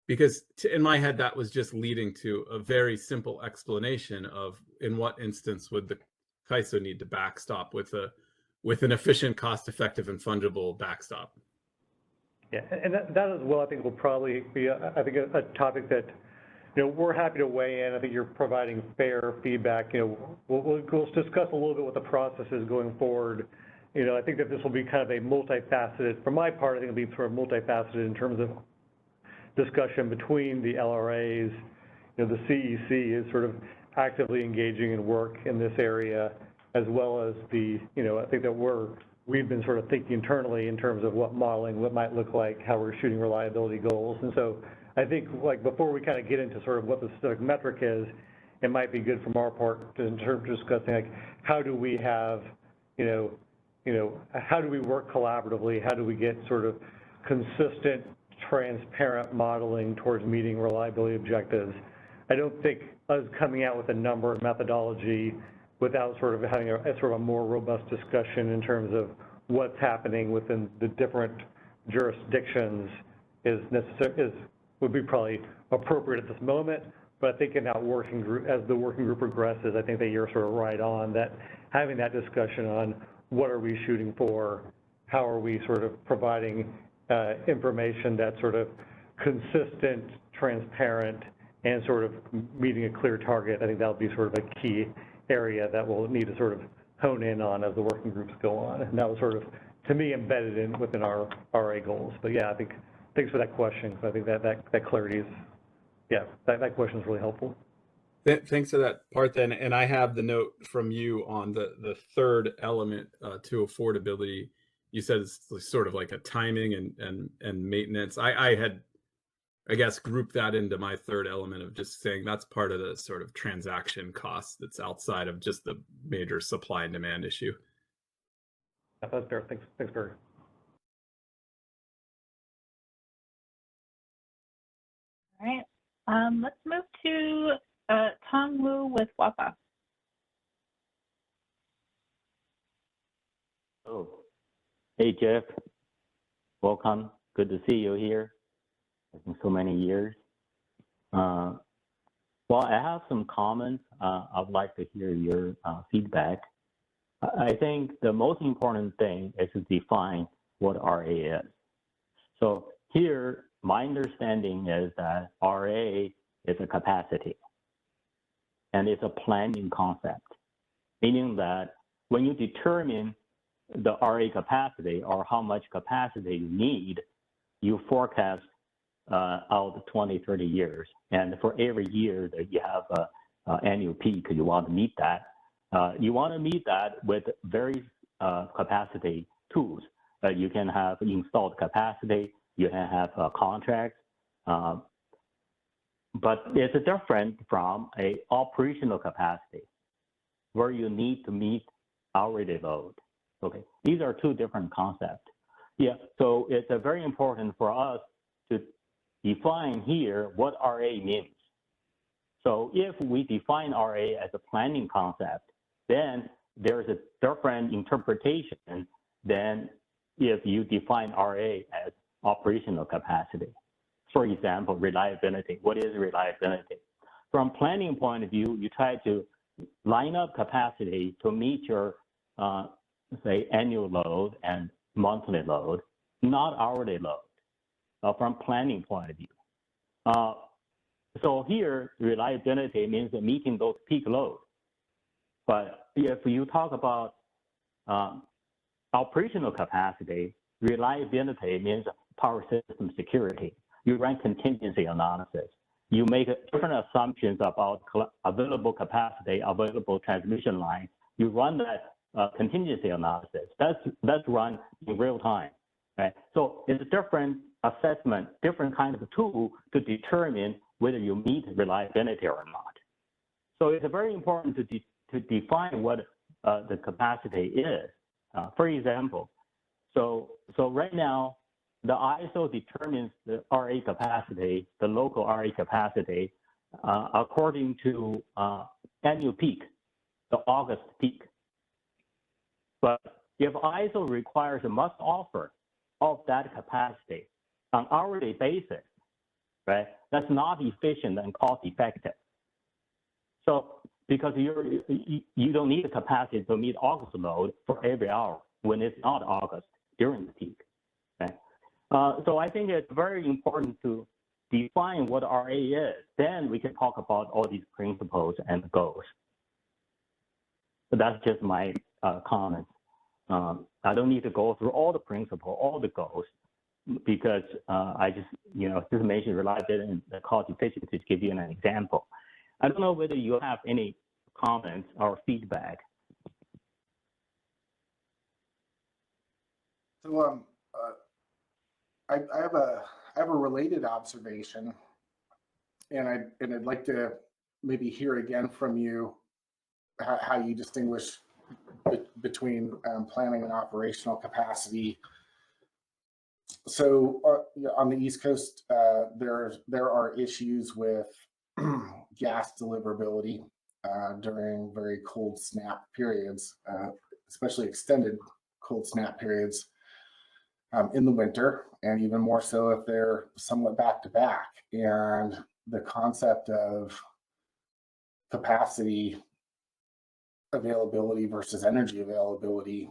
because in my head, that was just leading to a very simple explanation of in what instance would the CAISO need to backstop with an efficient, cost-effective, and fungible backstop. Yeah, and that as well, I think will probably be, I think, a topic that, we're happy to weigh in. I think you're providing fair feedback. We'll discuss a little bit what the process is going forward. I think that this will be kind of a multifaceted, from my part, I think it'll be sort of multifaceted in terms of discussion between the LRAs. The CEC is sort of actively engaging in work in this area, as well as I think that we've been sort of thinking internally in terms of what modeling, what might look like, how we're shooting reliability goals. And so I think before we kind of get into sort of what the specific metric is, it might be good from our part to in terms of discussing how do we have, how do we work collaboratively? How do we get sort of consistent, transparent modeling towards meeting reliability objectives? I don't think us coming out with a number of methodology without sort of having a more robust discussion in terms of what's happening within the different jurisdictions would be probably appropriate at this moment. But I think in that working group, as the working group progresses, I think that you're sort of right on that, having that discussion on what are we shooting for, how are we sort of providing information that's sort of consistent, transparent, and sort of meeting a clear target. I think that'll be sort of a key area that we'll need to sort of hone in on as the working groups go on. And that was sort of, to me, embedded in within our RA goals. But yeah, I think, thanks for that question. I think that clarity is, yeah, that question is really helpful. Thanks for that, Partha. And I have the note from you on the third element to affordability. You said it's sort of like a timing and maintenance. I had, I guess, grouped that into my third element of just saying that's part of the sort of transaction cost that's outside of just the major supply and demand issue. That's fair. Thanks, Barry. All right. Let's move to Tong Wu with WAPA. Oh, hey Jeff, welcome. Good to see you here. It's been so many years. Well, I have some comments. I'd like to hear your feedback. I think the most important thing is to define what RA is. So here, my understanding is that RA is a capacity, and it's a planning concept, meaning that when you determine the RA capacity or how much capacity you need, you forecast out 20, 30 years. And for every year that you have an annual peak, you want to meet that. You want to meet that with various capacity tools. You can have installed capacity, you can have contracts, but it's different from an operational capacity where you need to meet hourly load. Okay, these are two different concepts. Yeah, so it's very important for us to define here what RA means. So if we define RA as a planning concept, then there's a different interpretation than if you define RA as operational capacity. For example, reliability. What is reliability? From planning point of view, you try to line up capacity to meet your, say, annual load and monthly load, not hourly load, from planning point of view. So here, reliability means meeting those peak loads. But if you talk about operational capacity, reliability means power system security. You run contingency analysis. You make different assumptions about available capacity, available transmission lines. You run that contingency analysis. That's run in real time. Right? So it's a different assessment, different kind of tool to determine whether you meet reliability or not. So it's very important to define what the capacity is. For example, so right now, the ISO determines the RA capacity, the local RA capacity, according to annual peak, the August peak. But if ISO requires a must offer of that capacity on hourly basis, right, that's not efficient and cost effective. So because you don't need the capacity to meet August load for every hour when it's not August during the peak. Right? So I think it's very important to define what RA is. Then we can talk about all these principles and goals. So that's just my comments. I don't need to go through all the principles, all the goals, because I just mentioned reliability and the cost efficiency to give you an example. I don't know whether you have any comments or feedback. So I have a related observation, and I'd like to maybe hear again from you how you distinguish between planning and operational capacity. So on the East Coast, there are issues with gas deliverability during very cold snap periods, especially extended cold snap periods in the winter, and even more so if they're somewhat back to back. And the concept of capacity availability versus energy availability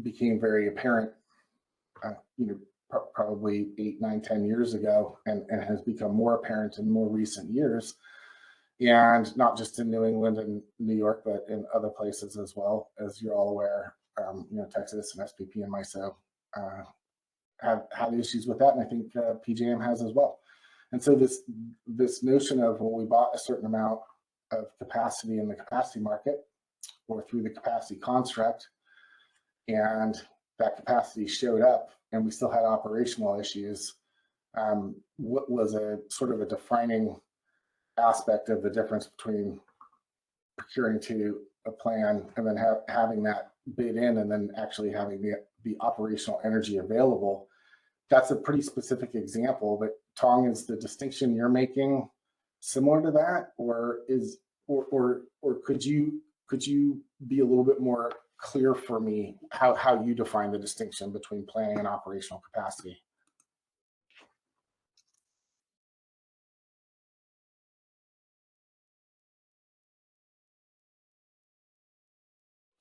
became very apparent, probably 8, 9, 10 years ago, and has become more apparent in more recent years. And not just in New England and New York, but in other places as well. As you're all aware, Texas and SPP and MISO have had issues with that, and I think PJM has as well. And so this notion of, well, we bought a certain amount of capacity in the capacity market or through the capacity construct, and that capacity showed up and we still had operational issues, what was a sort of a defining aspect of the difference between procuring to a plan and then having that bid in and then actually having the operational energy available. That's a pretty specific example, but Tong, is the distinction you're making similar to that, or could you be a little bit more clear for me how you define the distinction between planning and operational capacity?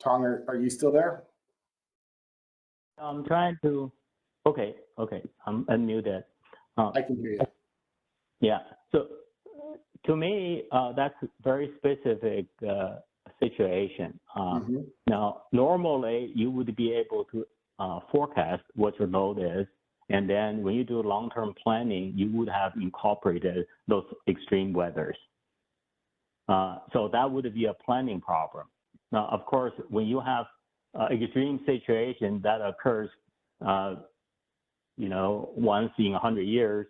Tong, are you still there? I'm trying to, okay, I'm unmuted. I can hear you. Yeah, so to me, that's a very specific situation. Now, normally you would be able to forecast what your load is, and then when you do long-term planning, you would have incorporated those extreme weathers. So that would be a planning problem. Now, of course, when you have extreme situation that occurs, once in 100 years,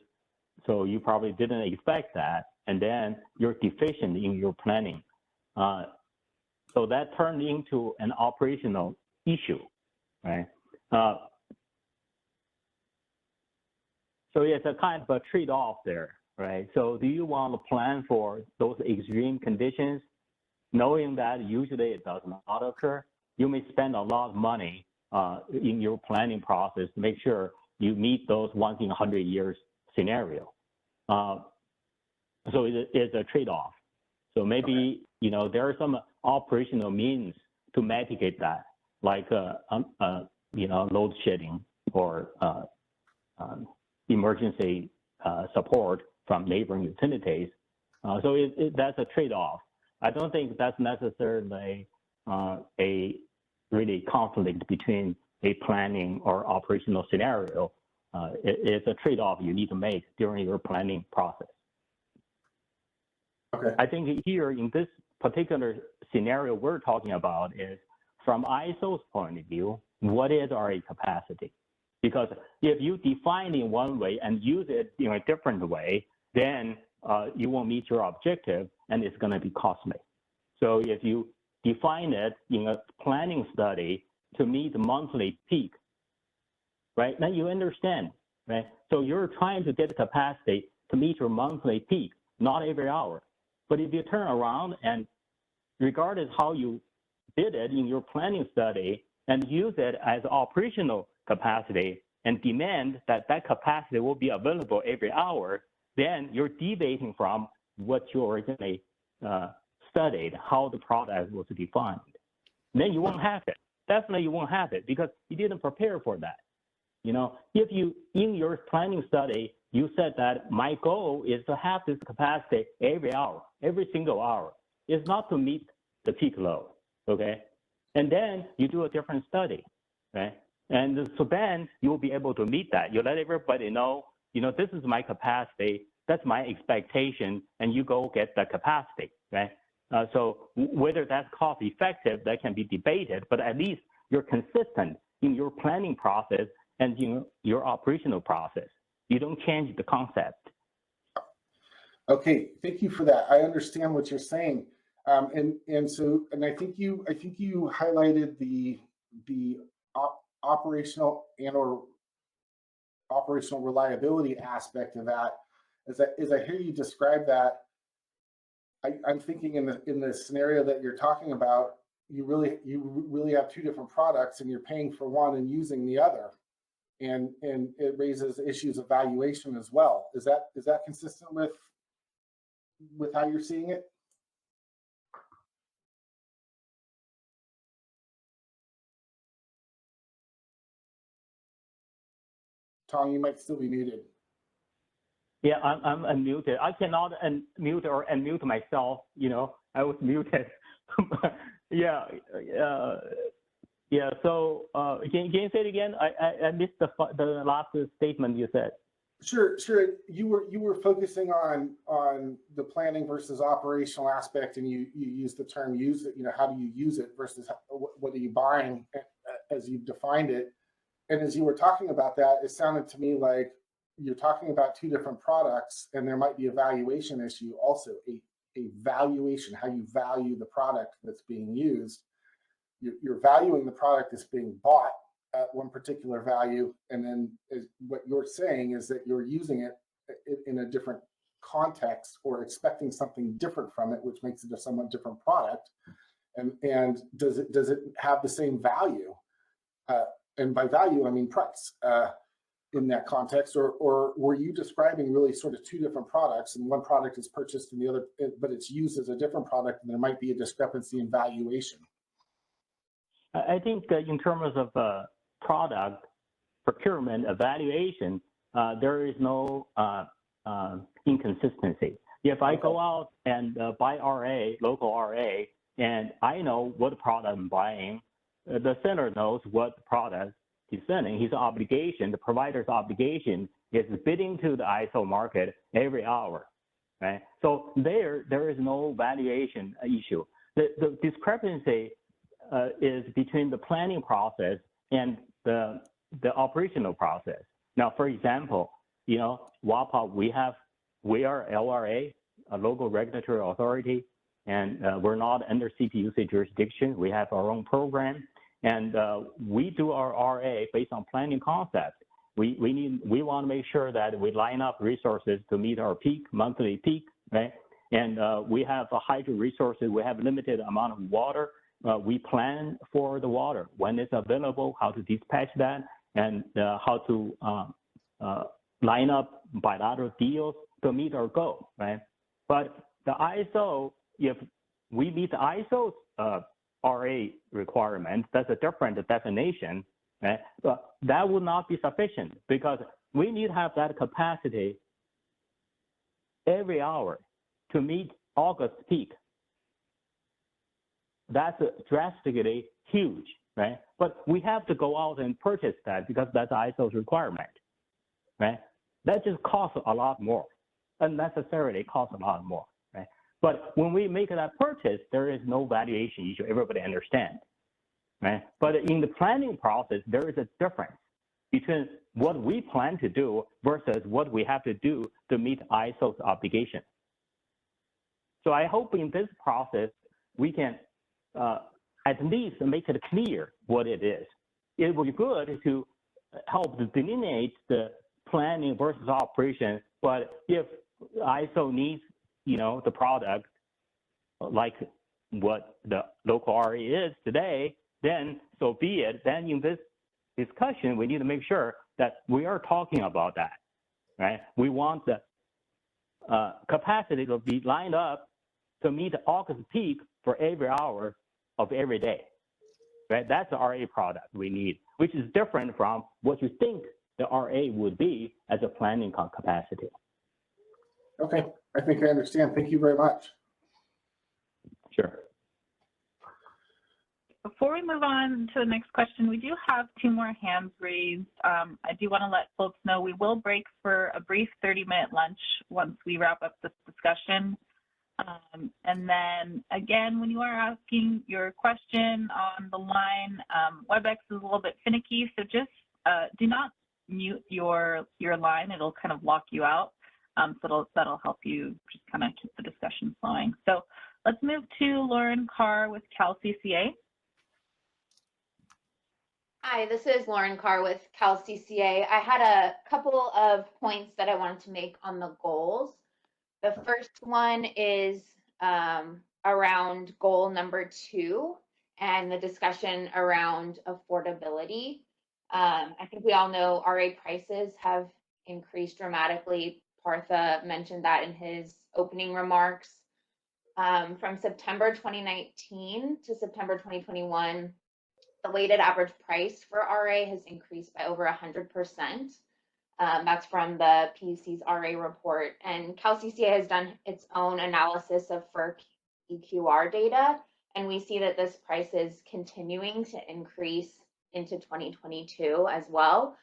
so you probably didn't expect that, and then you're deficient in your planning. So that turned into an operational issue, right? So it's a kind of a trade-off there, right? So do you want to plan for those extreme conditions, knowing that usually it does not occur? You may spend a lot of money in your planning process to make sure you meet those once in 100 years scenario. So it's a trade-off. So maybe, there are some operational means to mitigate that, like, load shedding or emergency support from neighboring utilities. So that's a trade-off. I don't think that's necessarily a really conflict between a planning or operational scenario. It's a trade-off you need to make during your planning process. Okay. I think here in this particular scenario we're talking about is, from ISO's point of view, what is RA capacity? Because if you define it in one way and use it in a different way, then you won't meet your objective and it's going to be costly. So if you define it in a planning study to meet the monthly peak, right, then you understand, right? So you're trying to get capacity to meet your monthly peak, not every hour. But if you turn around and regardless how you did it in your planning study and use it as operational capacity and demand that that capacity will be available every hour, then you're deviating from what you originally studied, how the product was defined. Then you won't have it. Definitely you won't have it because you didn't prepare for that. If you, in your planning study, you said that my goal is to have this capacity every hour, every single hour. It's not to meet the peak load, okay? And then you do a different study, right? And so then you'll be able to meet that. You let everybody know, this is my capacity, that's my expectation, and you go get the capacity, right? So whether that's cost effective, that can be debated, but at least you're consistent in your planning process and your operational process. You don't change the concept. Okay, thank you for that. I understand what you're saying, and I think you highlighted the operational and/or operational reliability aspect of that. As I hear you describe that, I'm thinking in the scenario that you're talking about, you really have two different products, and you're paying for one and using the other. And it raises issues of valuation as well. Is that consistent with how you're seeing it? Tom, you might still be muted. Yeah, I'm unmuted. I cannot unmute or unmute myself. You know, I was muted. Yeah, yeah. So can you say it again? I missed the last statement you said. Sure. You were focusing on the planning versus operational aspect, and you used the term use it. You know, how do you use it versus what are you buying as you've defined it. And as you were talking about that, it sounded to me like you're talking about two different products, and there might be a valuation issue also, a valuation, how you value the product that's being used. You're valuing the product that's being bought at one particular value, and then what you're saying is that you're using it in a different context or expecting something different from it, which makes it a somewhat different product. And does it have the same value? And by value, I mean price in that context, or were you describing really sort of two different products, and one product is purchased and the other, but it's used as a different product, and there might be a discrepancy in valuation? I think in terms of product procurement evaluation, there is no inconsistency. If I go out and buy RA, local RA, and I know what product I'm buying, the seller knows what product he's selling. His obligation, the provider's obligation, is bidding to the ISO market every hour, right? So there is no valuation issue. The discrepancy is between the planning process and the operational process. Now, for example, you know, WAPA, we are LRA, a local regulatory authority, and we're not under CPUC jurisdiction. We have our own program, and we do our RA based on planning concept. We want to make sure that we line up resources to meet our monthly peak, right? And we have hydro resources. We have limited amount of water. We plan for the water, when it's available, how to dispatch that, and how to line up bilateral deals to meet our goal, right? But the ISO, if we meet the ISO's RA requirement, that's a different definition, right? But that would not be sufficient, because we need to have that capacity every hour to meet August peak. That's drastically huge, right? But we have to go out and purchase that because that's ISO's requirement, right? That just costs a lot more, unnecessarily costs a lot more, right? But when we make that purchase, there is no valuation issue. Everybody understands, right? But in the planning process, there is a difference between what we plan to do versus what we have to do to meet ISO's obligation. So I hope in this process, we can at least make it clear what it is. It would be good to help to delineate the planning versus operation, but if ISO needs, you know, the product like what the local RE is today, then so be it. Then in this discussion, we need to make sure that we are talking about that, right? We want the capacity to be lined up to meet the August peak for every hour of every day, right? That's the RA product we need, which is different from what you think the RA would be as a planning capacity. Okay, I think I understand. Thank you very much. Sure. Before we move on to the next question, we do have two more hands raised. I do want to let folks know we will break for a brief 30-minute lunch once we wrap up this discussion. And then again, when you are asking your question on the line, WebEx is a little bit finicky, so just do not mute your line. It'll kind of lock you out. So that'll help you just kind of keep the discussion flowing. So let's move to Lauren Carr with Cal CCA. Hi, this is Lauren Carr with Cal CCA. I had a couple of points that I wanted to make on the goals. The first one is around goal number 2 and the discussion around affordability. I think we all know RA prices have increased dramatically. Partha mentioned that in his opening remarks. From September 2019 to September 2021, the weighted average price for RA has increased by over 100%. That's from the PUC's RA report. And CalCCA has done its own analysis of FERC EQR data, and we see that this price is continuing to increase into 2022 as well.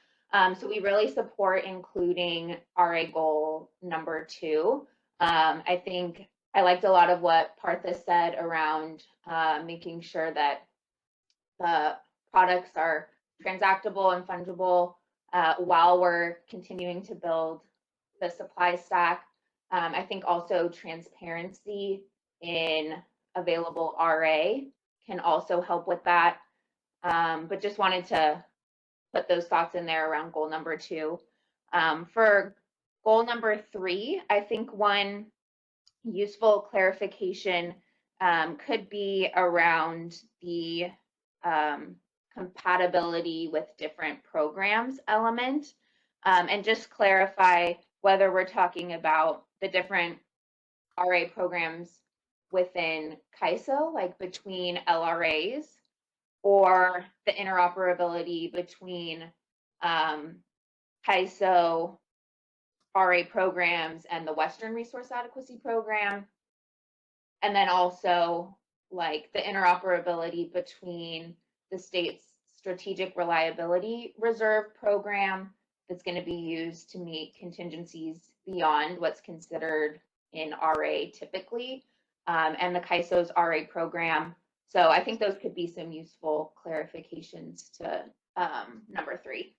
So we really support including RA goal number 2. I think I liked a lot of what Partha said around making sure that the products are transactable and fungible while we're continuing to build the supply stack. I think also transparency in available RA can also help with that. But just wanted to put those thoughts in there around goal number 2. For goal number 3, I think one useful clarification could be around the compatibility with different programs element, and just clarify whether we're talking about the different RA programs within CAISO, like between LRAs, or the interoperability between CAISO RA programs and the Western Resource Adequacy Program, and then also like the interoperability between the state's Strategic Reliability Reserve Program that's going to be used to meet contingencies beyond what's considered in RA typically, and the CAISO's RA program. So I think those could be some useful clarifications to number 3.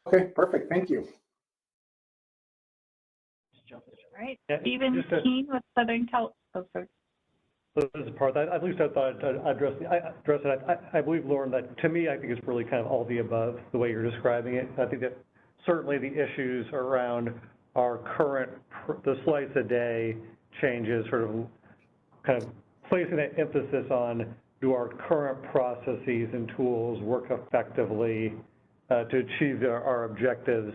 Okay, perfect. Thank you. All right, Yeah, Stephen Keen with Southern Cal. Oh, sorry. So this is part that at least I thought I'd address it. I believe, Lauren, that to me, I think it's really kind of all the above, the way you're describing it. I think that certainly the issues around our current, the slice a day changes sort of kind of placing an emphasis on do our current processes and tools work effectively to achieve our objectives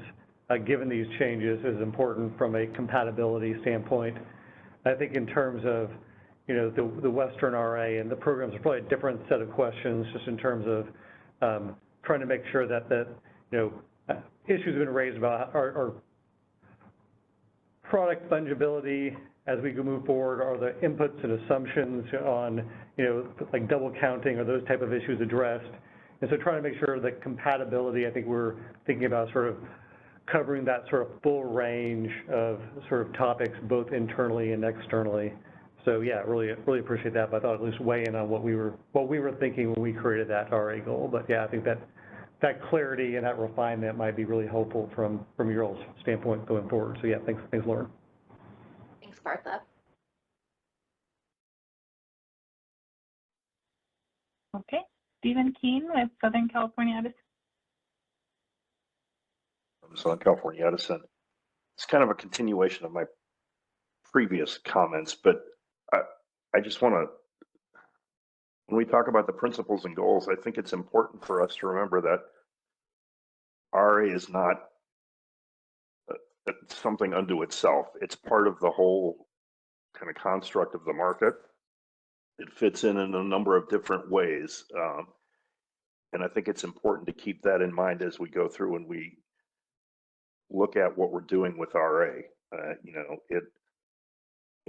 given these changes is important from a compatibility standpoint. I think in terms of the Western RA and the programs are probably a different set of questions just in terms of trying to make sure that issues have been raised about our product fungibility as we move forward, are the inputs and assumptions on, like double counting or those type of issues addressed. And so trying to make sure that compatibility, I think we're thinking about sort of covering that sort of full range of sort of topics, both internally and externally. So yeah, really appreciate that. But I thought at least weigh in on what we were thinking when we created that RA goal. But yeah, I think that clarity and that refinement might be really helpful from your all's standpoint going forward. So yeah, thanks, Lauren. Thanks, Partha. Okay, Stephen Keen with Southern California Edison. Southern California Edison. It's kind of a continuation of my previous comments, but I just want to, when we talk about the principles and goals, I think it's important for us to remember that RA is not something unto itself. It's part of the whole kind of construct of the market. It fits in a number of different ways. And I think it's important to keep that in mind as we go through and we look at what we're doing with RA.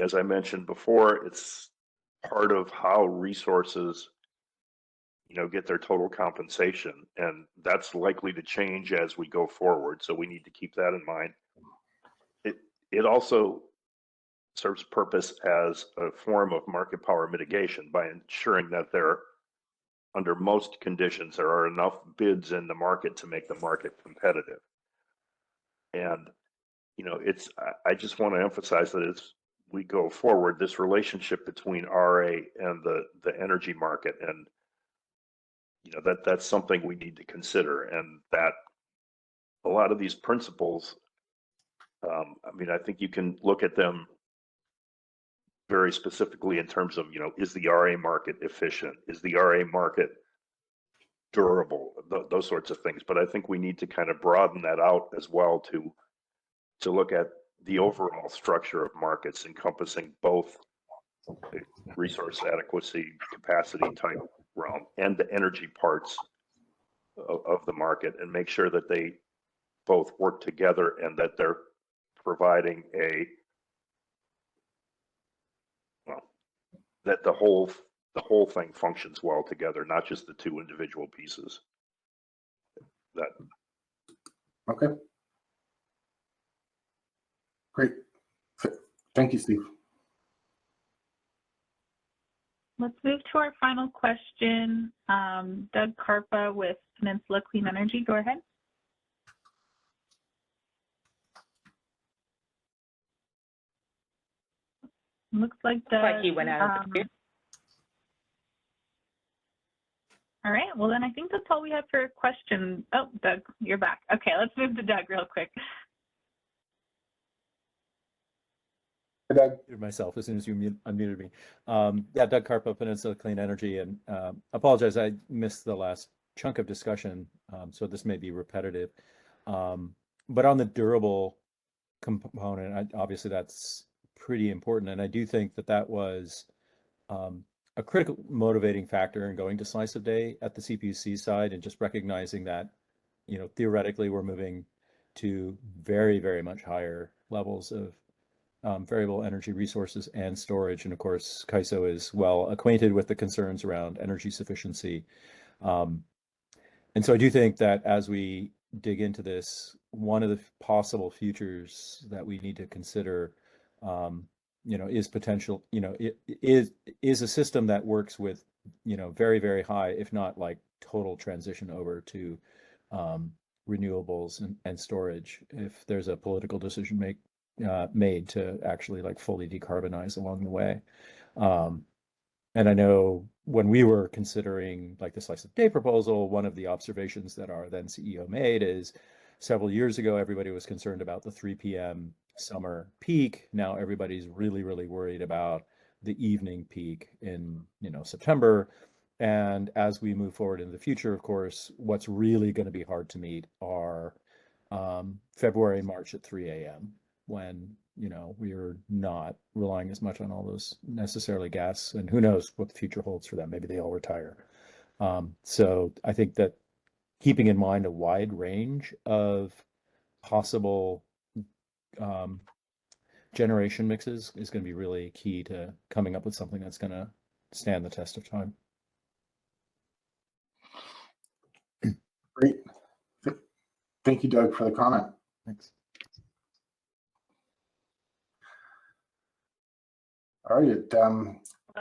As I mentioned before, it's part of how resources, get their total compensation, and that's likely to change as we go forward. So we need to keep that in mind. It also serves purpose as a form of market power mitigation by ensuring that under most conditions, there are enough bids in the market to make the market competitive. And, I just want to emphasize that as we go forward, this relationship between RA and the energy market, and, that's something we need to consider, and that a lot of these principles, I think you can look at them very specifically in terms of, is the RA market efficient? Is the RA market durable? Those sorts of things. But I think we need to kind of broaden that out as well to look at the overall structure of markets encompassing both the resource adequacy, capacity type realm and the energy parts of the market, and make sure that they both work together and that they're providing that the whole thing functions well together, not just the two individual pieces. Okay. Great. Thank you, Steve. Let's move to our final question. Doug Karpa with Peninsula Clean Energy, go ahead. Looks like Doug. Looks like he went out. All right, well then I think that's all we have for questions. Oh, Doug, you're back. Okay, let's move to Doug real quick. Doug. Myself as soon as you unmuted me. Yeah, Doug Karpa, Peninsula Clean Energy, and apologize, I missed the last chunk of discussion, so this may be repetitive. But on the durable component, obviously that's pretty important, and I do think that that was a critical motivating factor in going to slice of day at the CPUC side, and just recognizing that, you know, theoretically we're moving to very, very much higher levels of variable energy resources and storage. And of course, CAISO is well acquainted with the concerns around energy sufficiency. And so I do think that as we dig into this, one of the possible futures that we need to consider, you know, is potential, you know, it is a system that works with, you know, very, very high, if not like total transition over to renewables and storage, if there's a political decision made to actually like fully decarbonize along the way. And I know when we were considering like the slice of day proposal, one of the observations that our then CEO made is several years ago, everybody was concerned about the 3 p.m. summer peak. Now everybody's really, really worried about the evening peak in, you know, September. And as we move forward in the future, of course, what's really going to be hard to meet are February and March at 3 a.m. when, you know, we're not relying as much on all those necessarily gas, and who knows what the future holds for them. Maybe they all retire. So I think that keeping in mind a wide range of possible generation mixes is going to be really key to coming up with something that's going to stand the test of time. Great. Thank you, Doug, for the comment. Thanks. All right, it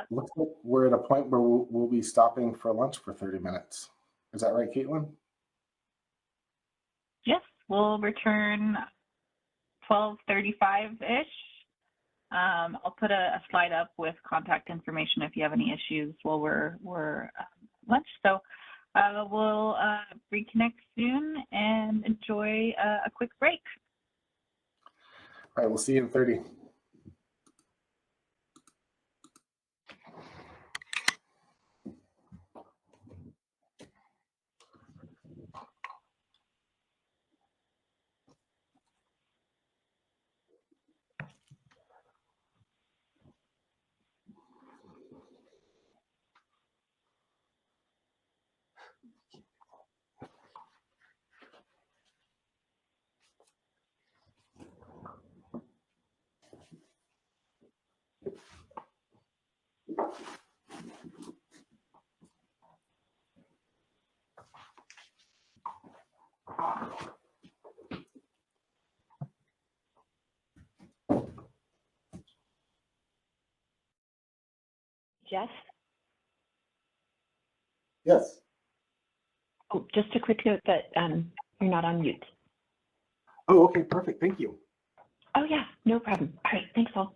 looks like we're at a point where we'll be stopping for lunch for 30 minutes. Is that right, Caitlin? Yes, we'll return 12:35-ish. I'll put a slide up with contact information if you have any issues while we're at lunch. So we'll reconnect soon and enjoy a quick break. All right, we'll see you in 30. Jeff? Yes. Oh, just a quick note that you're not on mute. Oh, okay, perfect. Thank you. Oh, yeah, no problem. All right, thanks all.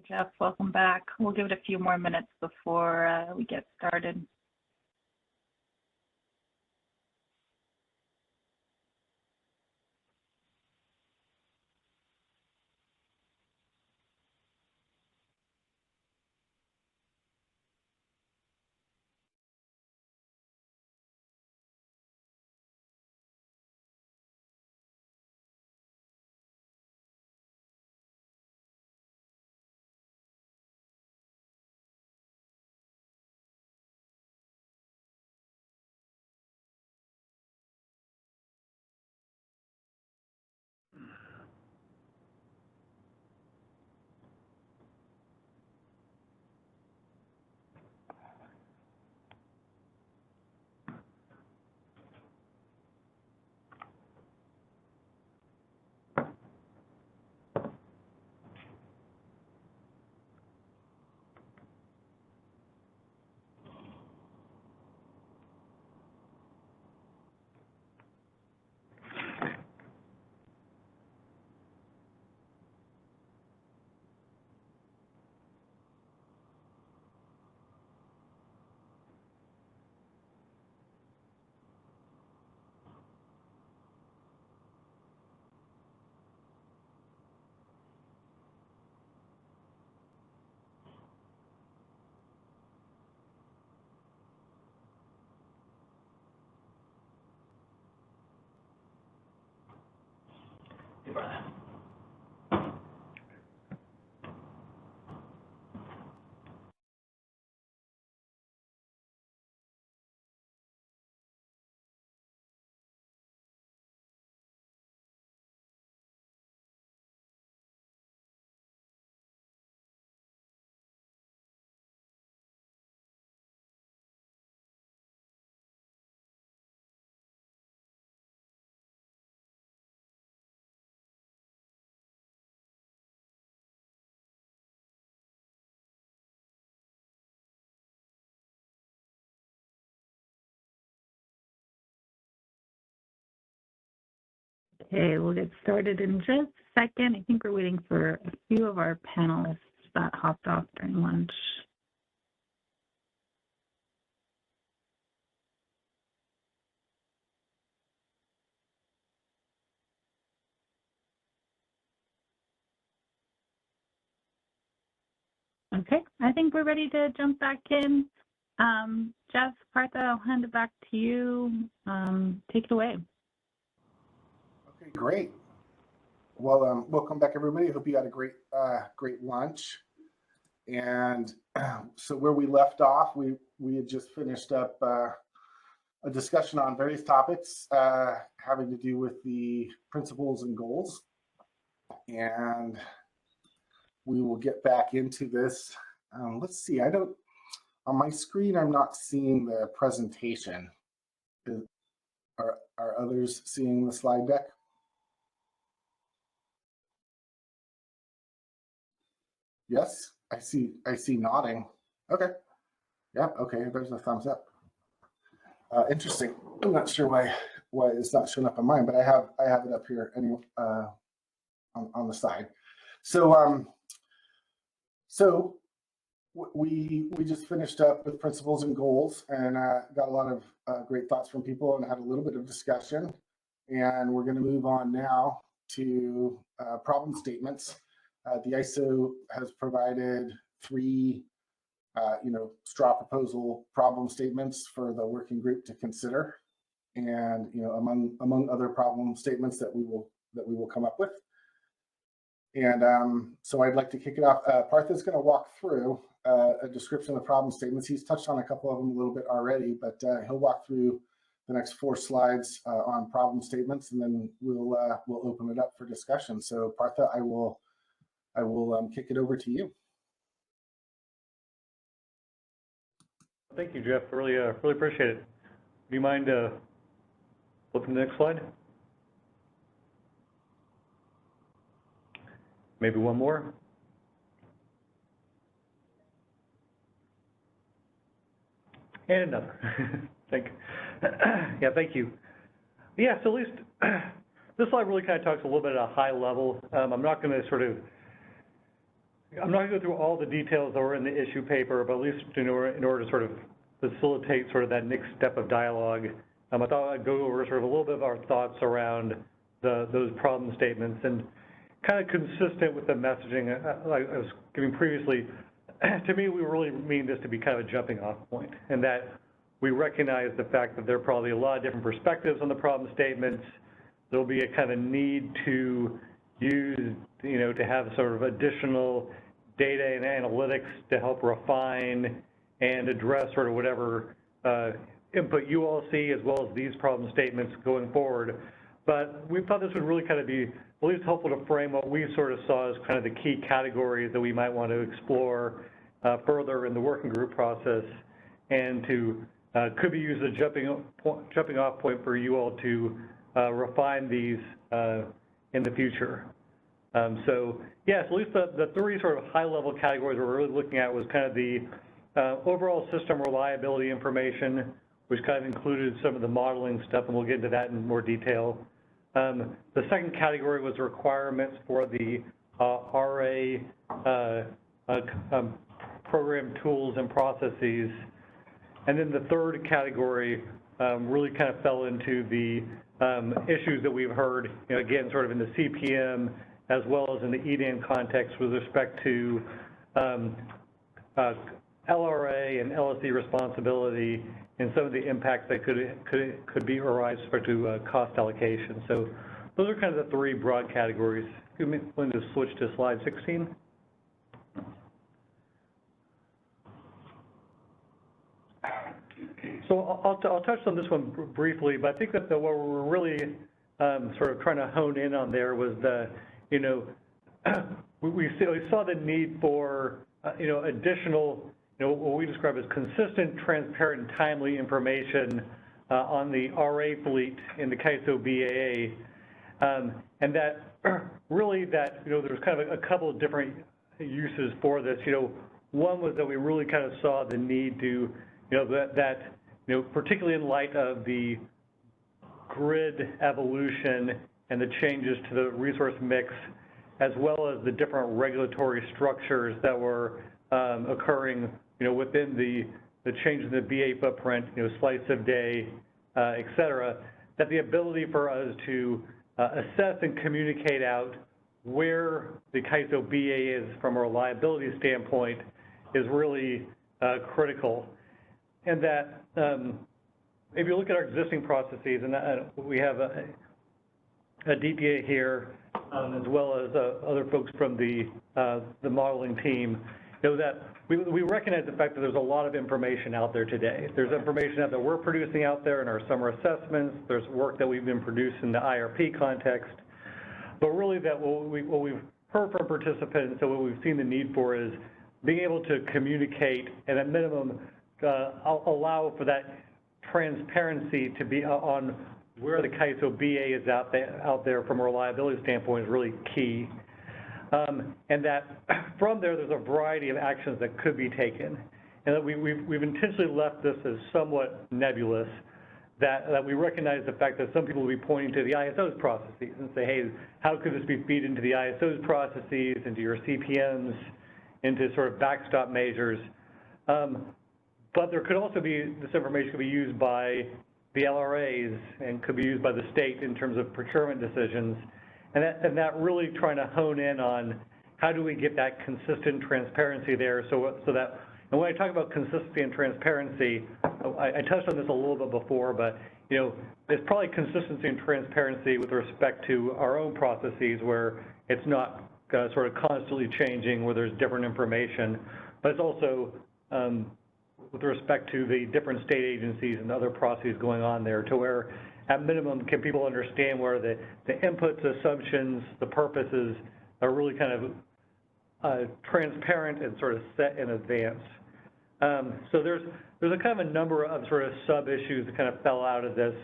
Jeff. Welcome back. We'll give it a few more minutes before we get started. Okay, we'll get started in just a second. I think we're waiting for a few of our panelists that hopped off during lunch. Okay, I think we're ready to jump back in. Jeff, Partha, I'll hand it back to you. Take it away. Okay, great. Well, welcome back, everybody. Hope you had a great lunch. And so where we left off, we had just finished up a discussion on various topics having to do with the principles and goals. And we will get back into this. Let's see, on my screen, I'm not seeing the presentation. Are others seeing the slide deck? Yes, I see nodding. Okay. Yeah, okay, there's a thumbs up. Interesting. I'm not sure why it's not showing up on mine, but I have it up here anyway, on the side. So we just finished up with principles and goals, and got a lot of great thoughts from people, and had a little bit of discussion. And we're going to move on now to problem statements. The ISO has provided 3 straw proposal problem statements for the working group to consider, and among other problem statements that we will come up with. And so I'd like to kick it off. Partha's going to walk through a description of the problem statements. He's touched on a couple of them a little bit already, but he'll walk through the next 4 slides on problem statements, and then we'll open it up for discussion. So Partha, I will kick it over to you. Thank you, Jeff. Really appreciate it. Do you mind flipping the next slide? Maybe one more. And another. Thank you. Yeah, so at least this slide really kind of talks a little bit at a high level. I'm not going to sort of I'm not going to go through all the details that were in the issue paper, but at least in order to sort of facilitate sort of that next step of dialogue, I thought I'd go over sort of a little bit of our thoughts around those problem statements, and kind of consistent with the messaging I was giving previously. To me, we really mean this to be kind of a jumping off point, and that we recognize the fact that there are probably a lot of different perspectives on the problem statements. There'll be a kind of need to use, to have sort of additional data and analytics to help refine and address sort of whatever input you all see, as well as these problem statements going forward. But we thought this would really kind of be at least helpful to frame what we sort of saw as kind of the key categories that we might want to explore further in the working group process, and to could be used as a jumping off point for you all to refine these in the future. So yes, at least the three sort of high-level categories we're really looking at was kind of the overall system reliability information, which kind of included some of the modeling stuff, and we'll get into that in more detail. The second category was requirements for the RA program tools and processes. And then the third category really kind of fell into the issues that we've heard, again, sort of in the CPM, as well as in the EDAN context with respect to LRA and LSE responsibility, and some of the impacts that could be arise with respect to cost allocation. So those are kind of the three broad categories. You want to switch to slide 16? So I'll touch on this one briefly, but I think that what we're really sort of trying to hone in on there was the, we saw the need for, additional, what we describe as consistent, transparent, and timely information on the RA fleet in the CAISO BAA, and that really that, there's kind of a couple of different uses for this. One was that we really kind of saw the need to, particularly in light of the grid evolution and the changes to the resource mix, as well as the different regulatory structures that were occurring, within the change in the BA footprint, slice of day, et cetera, that the ability for us to assess and communicate out where the CAISO BA is from a reliability standpoint is really critical. And that if you look at our existing processes, and we have a DPA here, as well as other folks from the modeling team, that we recognize the fact that there's a lot of information out there today. There's information that we're producing out there in our summer assessments. There's work that we've been producing in the IRP context. But really that what we've heard from participants and what we've seen the need for is being able to communicate and at minimum allow for that transparency to be on where the CAISO BA is out there from a reliability standpoint is really key. And that from there's a variety of actions that could be taken. And that we've intentionally left this as somewhat nebulous, that we recognize the fact that some people will be pointing to the ISO's processes and say, hey, how could this be feed into the ISO's processes, into your CPMs, into sort of backstop measures. But there could also be, this information could be used by the LRAs and could be used by the state in terms of procurement decisions. And that really trying to hone in on how do we get that consistent transparency there so that, and when I talk about consistency and transparency, I touched on this a little bit before, but there's probably consistency and transparency with respect to our own processes where it's not sort of constantly changing, where there's different information, but it's also with respect to the different state agencies and other processes going on there, to where at minimum can people understand where the inputs, assumptions, the purposes are really kind of transparent and sort of set in advance. So there's a kind of a number of sort of sub-issues that kind of fell out of this.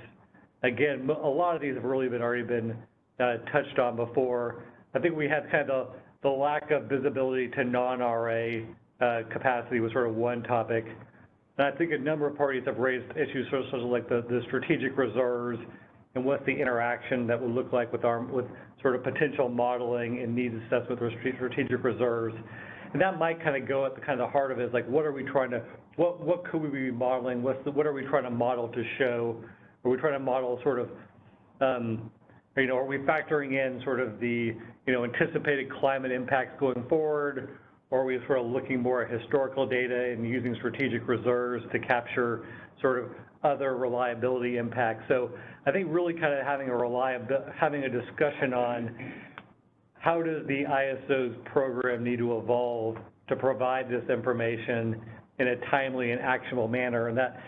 Again, a lot of these have really already been touched on before. I think we had kind of the lack of visibility to non-RA capacity was sort of one topic. And I think a number of parties have raised issues such as like the strategic reserves and what the interaction that would look like with sort of potential modeling and needs assessment with strategic reserves. and that might kind of go at the kind of the heart of it, is like, what are we trying to, what could we be modeling? What are we trying to model to show? Are we trying to model sort of, you know, are we factoring in sort of the, you know, anticipated climate impacts going forward? Or are we sort of looking more at historical data and using strategic reserves to capture sort of other reliability impacts? So I think really kind of having a discussion on how does the ISO's program need to evolve to provide this information in a timely and actionable manner, and that,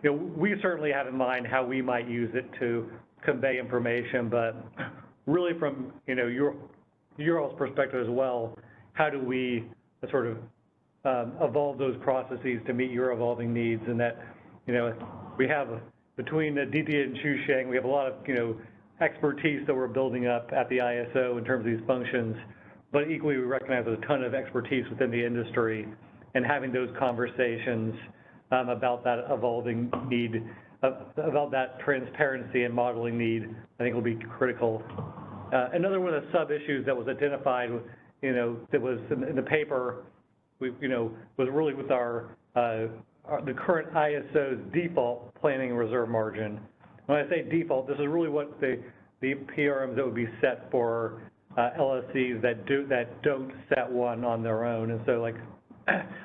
you know, we certainly have in mind how we might use it to convey information, but really from, you know, your all's perspective as well, how do we sort of evolve those processes to meet your evolving needs? And that, you know, we have, between the DTA and Chusheng, we have a lot of, you know, expertise that we're building up at the ISO in terms of these functions, but equally we recognize there's a ton of expertise within the industry, and having those conversations about that evolving need, about that transparency and modeling need, I think will be critical. Another one of the sub-issues that was identified, you know, that was in the paper, you know, was really with the current ISO's default planning reserve margin. When I say default, this is really what the PRMs that would be set for LSCs that don't set one on their own. And so, like,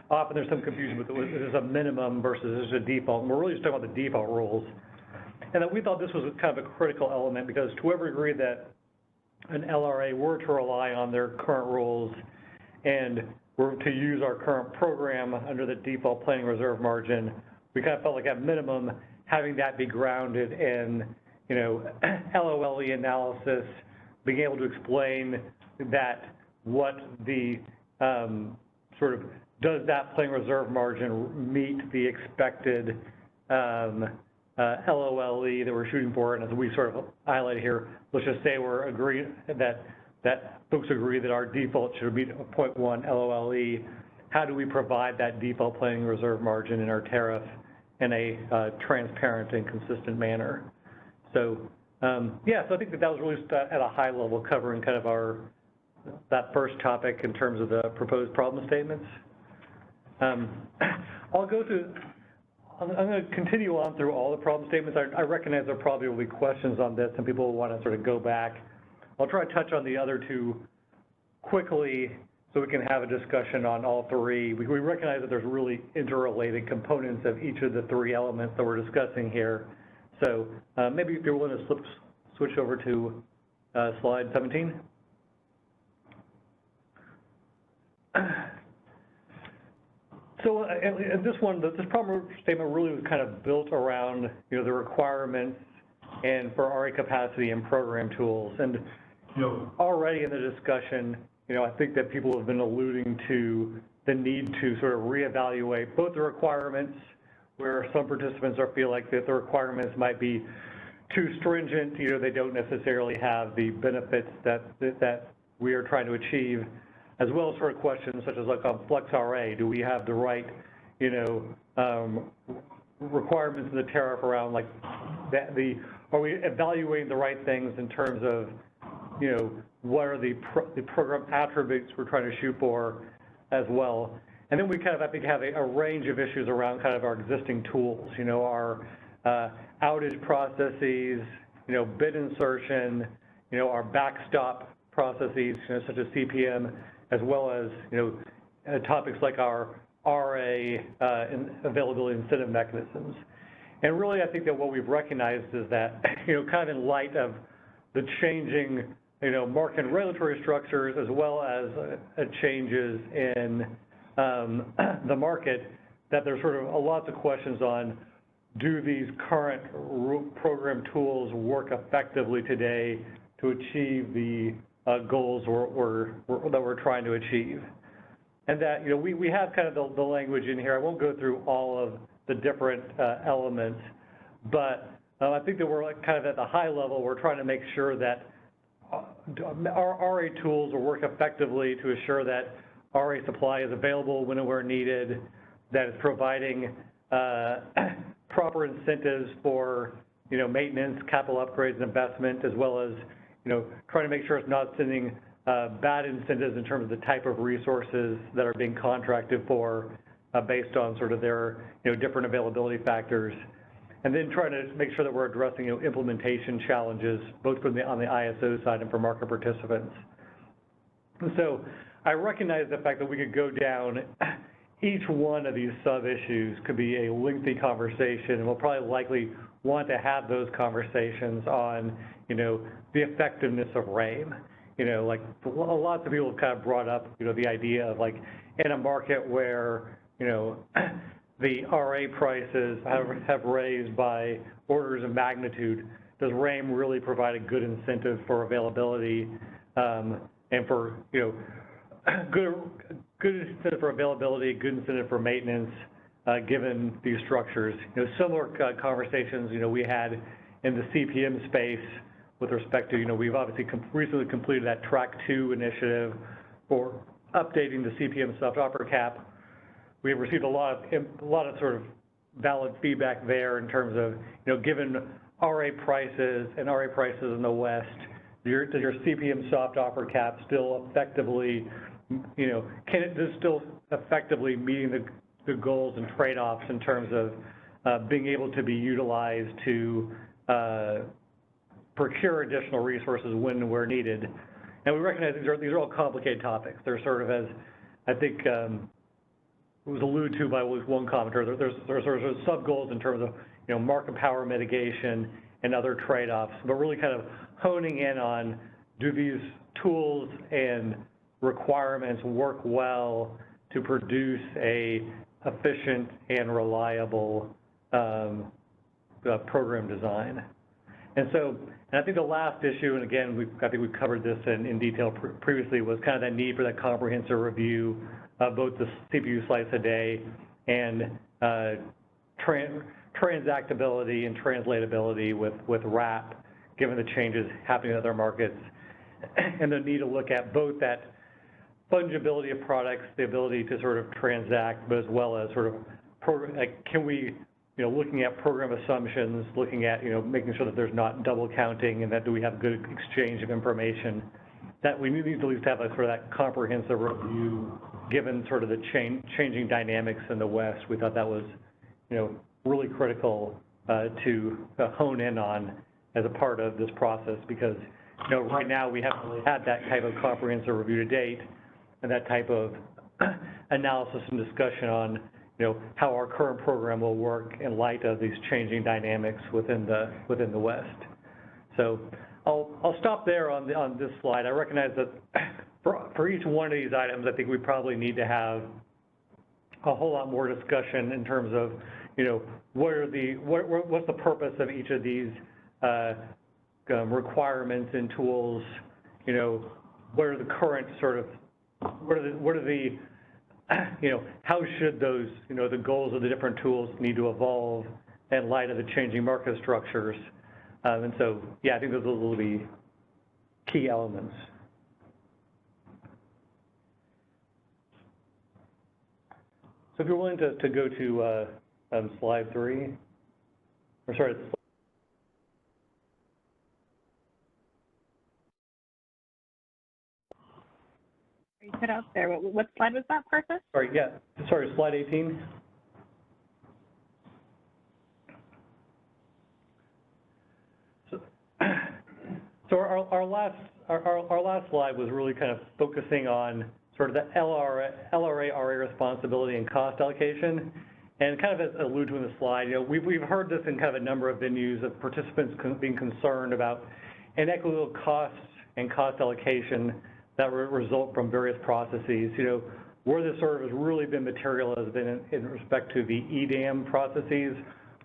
often there's some confusion with there's a minimum versus there's a default. And we're really just talking about the default rules. And that we thought this was kind of a critical element, because to whoever agreed that an LRA were to rely on their current rules and were to use our current program under the default planning reserve margin, we kind of felt like at minimum having that be grounded in, you know, LOLE analysis, being able to explain that what the sort of, does that planning reserve margin meet the expected LOLE that we're shooting for? And as we sort of highlighted here, let's just say we're agreeing that folks agree that our default should be 0.1 LOLE. How do we provide that default planning reserve margin in our tariff in a transparent and consistent manner? So, yeah, so I think that was really at a high level covering kind of that first topic in terms of the proposed problem statements. I'll go through, I'm going to continue on through all the problem statements. I recognize there probably will be questions on this and people will want to sort of go back. I'll try to touch on the other two quickly so we can have a discussion on all three. We recognize that there's really interrelated components of each of the three elements that we're discussing here. So maybe if you're willing to switch over to slide 17. So this problem statement really was kind of built around, you know, the requirements and for RA capacity and program tools. And, you know, already in the discussion, you know, I think that people have been alluding to the need to sort of reevaluate both the requirements, where some participants feel like that the requirements might be too stringent, you know, they don't necessarily have the benefits that we are trying to achieve, as well as sort of questions such as like on Flex RA, do we have the right, you know, requirements in the tariff around like are we evaluating the right things in terms of, you know, what are the program attributes we're trying to shoot for as well. And then we kind of, I think, have a range of issues around kind of our existing tools, you know, our outage processes, you know, bid insertion, you know, our backstop processes, you know, such as CPM, as well as, you know, topics like our RA availability incentive mechanisms. And really, I think that what we've recognized is that, you know, kind of in light of the changing, you know, market and regulatory structures, as well as changes in the market, that there's sort of lots of questions on, do these current program tools work effectively today to achieve the goals that we're trying to achieve? And that, you know, we have kind of the language in here. I won't go through all of the different elements, but I think that we're like kind of at the high level, we're trying to make sure that our RA tools will work effectively to assure that RA supply is available when and where needed, that it's providing proper incentives for, you know, maintenance, capital upgrades, and investment, as well as, you know, trying to make sure it's not sending bad incentives in terms of the type of resources that are being contracted for based on sort of their, different availability factors. And then trying to make sure that we're addressing, implementation challenges, both from on the ISO side and for market participants. And so I recognize the fact that we could go down each one of these sub-issues could be a lengthy conversation, and we'll probably likely want to have those conversations on, the effectiveness of RAIM. Like lots of people have kind of brought up, the idea of like in a market where, the RA prices have raised by orders of magnitude, does RAIM really provide a good incentive for availability and for, good incentive for availability, good incentive for maintenance, given these structures. Similar conversations, we had in the CPM space with respect to, we've obviously recently completed that Track 2 initiative for updating the CPM soft offer cap. We've received a lot of sort of valid feedback there in terms of, given RA prices and RA prices in the West, does your CPM soft offer cap still effectively, can it still effectively meeting the goals and trade-offs in terms of being able to be utilized to procure additional resources when and where needed. And we recognize these are all complicated topics. They're sort of, as I think it was alluded to by one commenter, there's sort of sub-goals in terms of, market power mitigation and other trade-offs, but really kind of honing in on, do these tools and requirements work well to produce a efficient and reliable program design. And I think the last issue, and again, I think we've covered this in detail previously, was kind of that need for that comprehensive review of both the CPU slice a day and transactability and translatability with RAP, given the changes happening in other markets, and the need to look at both that fungibility of products, the ability to sort of transact, but as well as sort of, can we, looking at program assumptions, looking at, making sure that there's not double counting and that do we have good exchange of information, that we need to at least have a sort of that comprehensive review given sort of the changing dynamics in the West. We thought that was, really critical to hone in on as a part of this process because, right now we haven't really had that type of comprehensive review to date and that type of analysis and discussion on, how our current program will work in light of these changing dynamics within the West. So I'll stop there on this slide. I recognize that for each one of these items, I think we probably need to have a whole lot more discussion in terms of, what's the purpose of each of these requirements and tools, what are the current sort of, what are the how should those, the goals of the different tools need to evolve in light of the changing market structures. And so, yeah, I think those will be key elements. So if you're willing to go to slide 3, or sorry, Are you cut out there? What slide was that, Parsa? Sorry, yeah, sorry, slide 18. So our last slide was really kind of focusing on sort of the LRA-RA responsibility and cost allocation. And kind of as alluded to in the slide, we've heard this in kind of a number of venues of participants being concerned about inequitable costs and cost allocation that result from various processes. Where this sort of has really been material has been in respect to the EDAM processes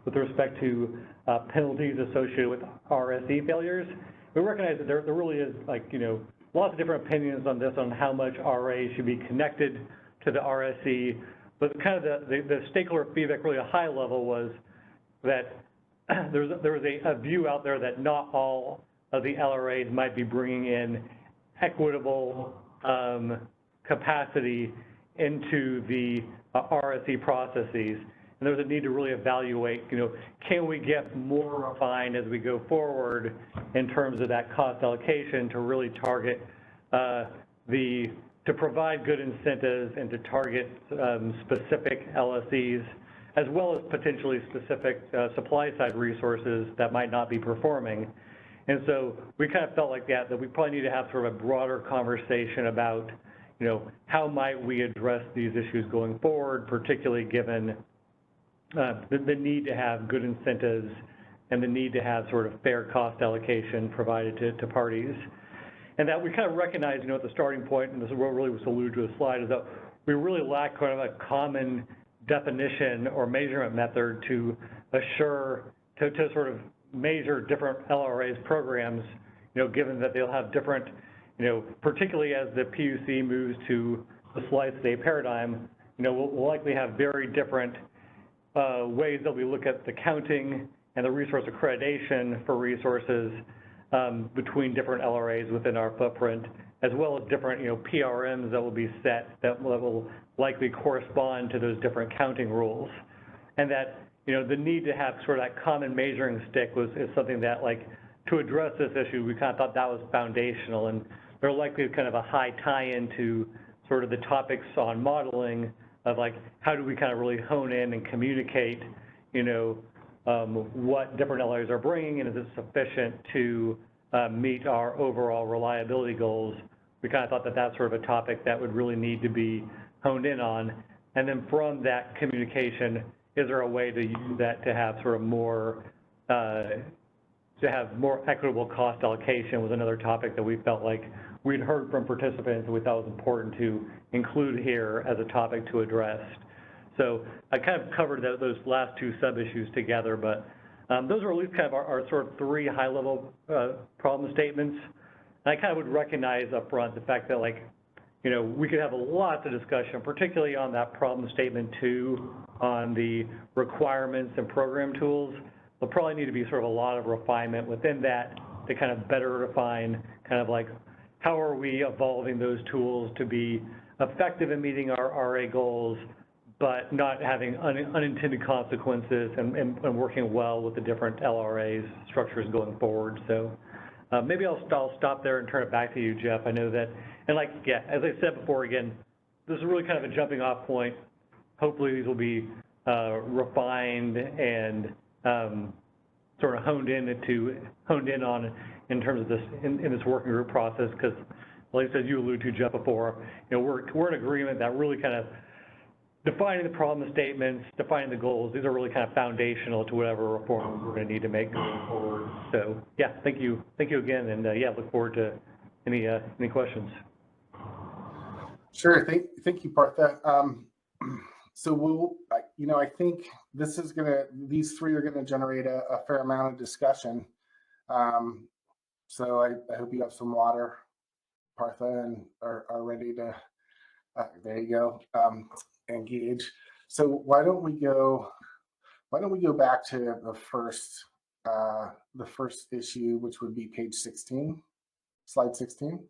with respect to penalties associated with RSE failures. We recognize that there really is lots of different opinions on this, on how much RA should be connected to the RSE, but kind of the stakeholder feedback really a high level was that there was a view out there that not all of the LRAs might be bringing in equitable capacity into the RSE processes. And there's a need to really evaluate, can we get more refined as we go forward in terms of that cost allocation to really target to provide good incentives and to target specific LSEs, as well as potentially specific supply side resources that might not be performing. And so we kind of felt like that we probably need to have sort of a broader conversation about, how might we address these issues going forward, particularly given the need to have good incentives and the need to have sort of fair cost allocation provided to parties. And that we kind of recognize, at the starting point, and this is what really was alluded to in the slide, is that we really lack kind of a common definition or measurement method to assure, to sort of measure different LRAs programs, given that they'll have different, particularly as the PUC moves to the slice day paradigm, we'll likely have very different ways that we look at the counting and the resource accreditation for resources between different LRAs within our footprint, as well as different, PRMs that will be set that will likely correspond to those different counting rules. And that, the need to have sort of that common measuring stick is something that, to address this issue, we kind of thought that was foundational, and there likely kind of a high tie-in to sort of the topics on modeling of how do we kind of really hone in and communicate, what different LRAs are bringing, and is it sufficient to meet our overall reliability goals. We kind of thought that that's sort of a topic that would really need to be honed in on. And then from that communication, is there a way to use that to have sort of more, to have more equitable cost allocation was another topic that we felt like we'd heard from participants and we thought was important to include here as a topic to address. So I kind of covered those last two sub-issues together, but those are at least kind of our sort of three high-level problem statements. And I kind of would recognize up front the fact that, we could have a lot of discussion, particularly on that problem statement 2, on the requirements and program tools. There'll probably need to be sort of a lot of refinement within that to kind of better define kind of how are we evolving those tools to be effective in meeting our RA goals, but not having unintended consequences and working well with the different LRAs structures going forward. So maybe I'll stop there and turn it back to you, Jeff. I know that, and as I said before, again, this is really kind of a jumping off point. Hopefully these will be refined and sort of honed in on in terms of this, in this working group process, because like I said, you alluded to, Jeff, before, we're in agreement that really kind of defining the problem statements, defining the goals, these are really kind of foundational to whatever reforms we're going to need to make going forward. So yeah, thank you again, and yeah, look forward to any questions. Sure, thank you, Partha. So we'll, I think these three are gonna generate a fair amount of discussion. So I hope you have some water, Partha, and are ready to, there you go, engage. So why don't we go back to the first issue, which would be page 16, slide 16.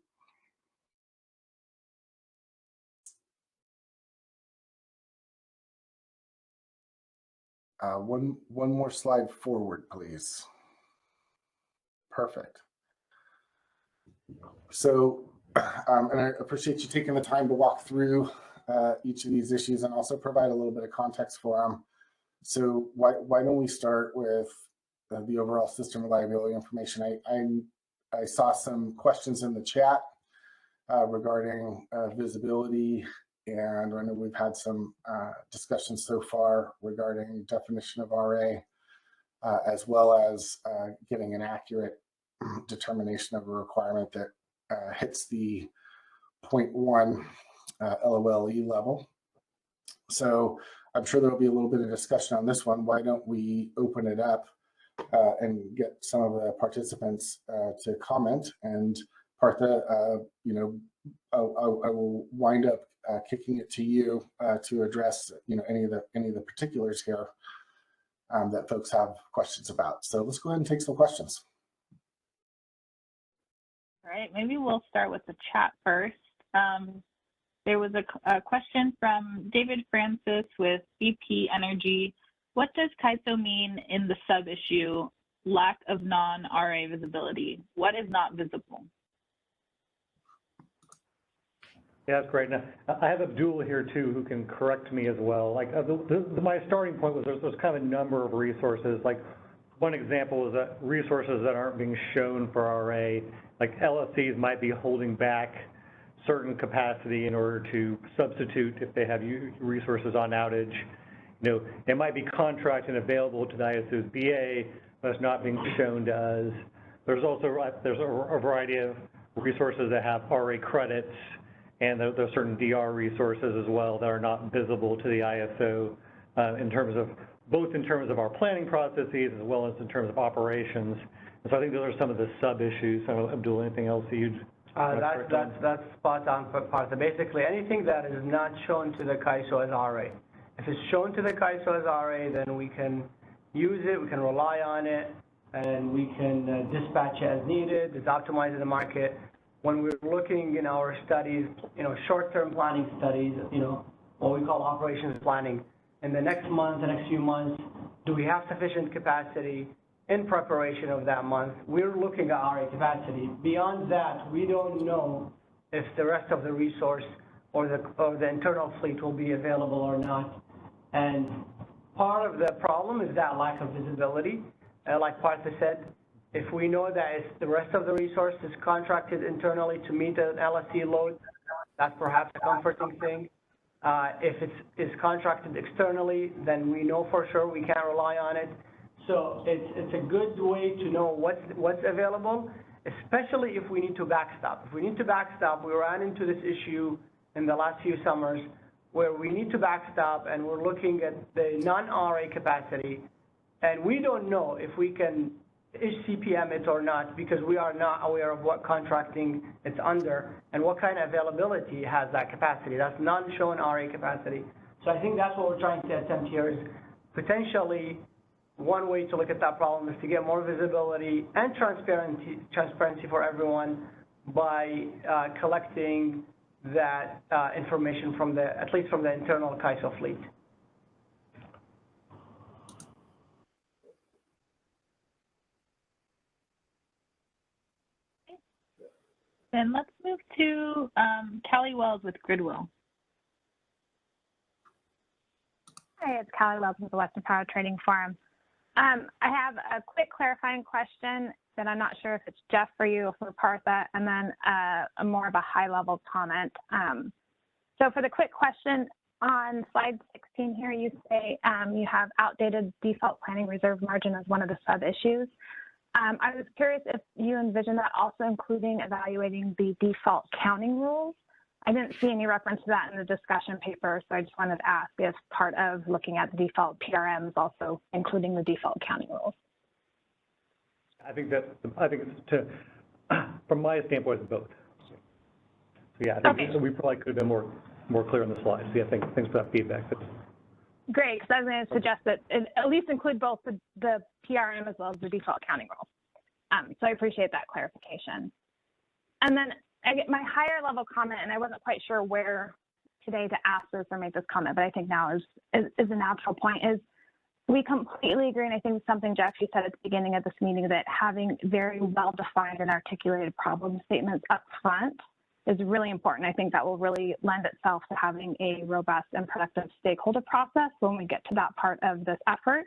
One more slide forward, please. Perfect. So, and I appreciate you taking the time to walk through each of these issues and also provide a little bit of context for them. So why don't we start with the overall system reliability information? I saw some questions in the chat regarding visibility, and I know we've had some discussions so far regarding definition of RA, as well as getting an accurate determination of a requirement that hits the 0.1 LOLE level. So I'm sure there'll be a little bit of discussion on this one. Why don't we open it up and get some of the participants to comment? And Partha, I will wind up kicking it to you to address any of the particulars here that folks have questions about. So let's go ahead and take some questions. All right, maybe we'll start with the chat first. There was a question from David Francis with BP Energy. What does CAISO mean in the sub-issue, lack of non-RA visibility? What is not visible? Yeah, that's great. Now, I have Abdul here too, who can correct me as well. Like my starting point was there's kind of a number of resources. Like one example is that resources that aren't being shown for RA, like LSCs might be holding back certain capacity in order to substitute if they have resources on outage. You know, it might be contracted and available to the ISO's BA, but it's not being shown to us. There's also a variety of resources that have RA credits, and there's certain DR resources as well that are not visible to the ISO in terms of our planning processes as well as in terms of operations. And so I think those are some of the sub-issues. So Abdul, anything else that you'd that's spot on, Partha. Basically, anything that is not shown to the CAISO as RA. If it's shown to the CAISO as RA, then we can use it, we can rely on it, and we can dispatch it as needed. It's optimized in the market. When we're looking in our studies, short-term planning studies, what we call operations planning, in the next month, the next few months, do we have sufficient capacity in preparation of that month? We're looking at RA capacity. Beyond that, we don't know if the rest of the resource or the internal fleet will be available or not. And part of the problem is that lack of visibility. Like Partha said, if we know that the rest of the resource is contracted internally to meet an LSC load, that's perhaps a comforting thing. If it's contracted externally, then we know for sure we can't rely on it. So it's a good way to know what's available, especially if we need to backstop. If we need to backstop, we ran into this issue in the last few summers where we need to backstop and we're looking at the non-RA capacity, and we don't know if we can CPM it or not because we are not aware of what contracting it's under and what kind of availability has that capacity. That's non-shown RA capacity. So I think that's what we're trying to attempt here is potentially one way to look at that problem is to get more visibility and transparency for everyone by collecting that information from at least from the internal CAISO fleet. And let's move to Callie Wells with Gridwill. Hi, it's Callie Wells with the Western Power Trading Forum. I have a quick clarifying question that I'm not sure if it's Jeff for you or for Partha, and then a more of a high-level comment. So for the quick question, on slide 16 here, you say you have outdated default planning reserve margin as one of the sub-issues. I was curious if you envision that also including evaluating the default counting rules. I didn't see any reference to that in the discussion paper, so I just wanted to ask if part of looking at the default PRMs also including the default counting rules. I think it's from my standpoint, it's both. So yeah, I think we probably could have been more clear on the slides. So yeah, thanks for that feedback. Great, because I was going to suggest that it at least include both the PRM as well as the default counting rules. So I appreciate that clarification. And then I get my higher level comment, and I wasn't quite sure where today to ask this or make this comment, but I think now is a natural point, is we completely agree, and I think something Jeff, you said at the beginning of this meeting, that having very well-defined and articulated problem statements up front is really important. I think that will really lend itself to having a robust and productive stakeholder process when we get to that part of this effort.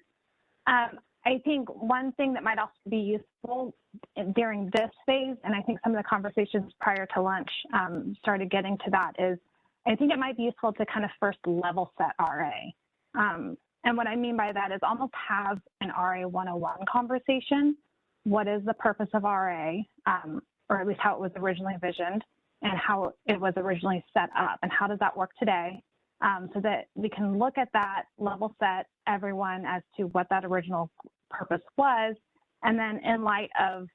I think one thing that might also be useful during this phase, and I think some of the conversations prior to lunch started getting to that, is I think it might be useful to kind of first level set RA. And what I mean by that is almost have an RA 101 conversation. What is the purpose of RA, or at least how it was originally envisioned, and how it was originally set up, and how does that work today, so that we can look at that, level set everyone as to what that original purpose was, and then in light of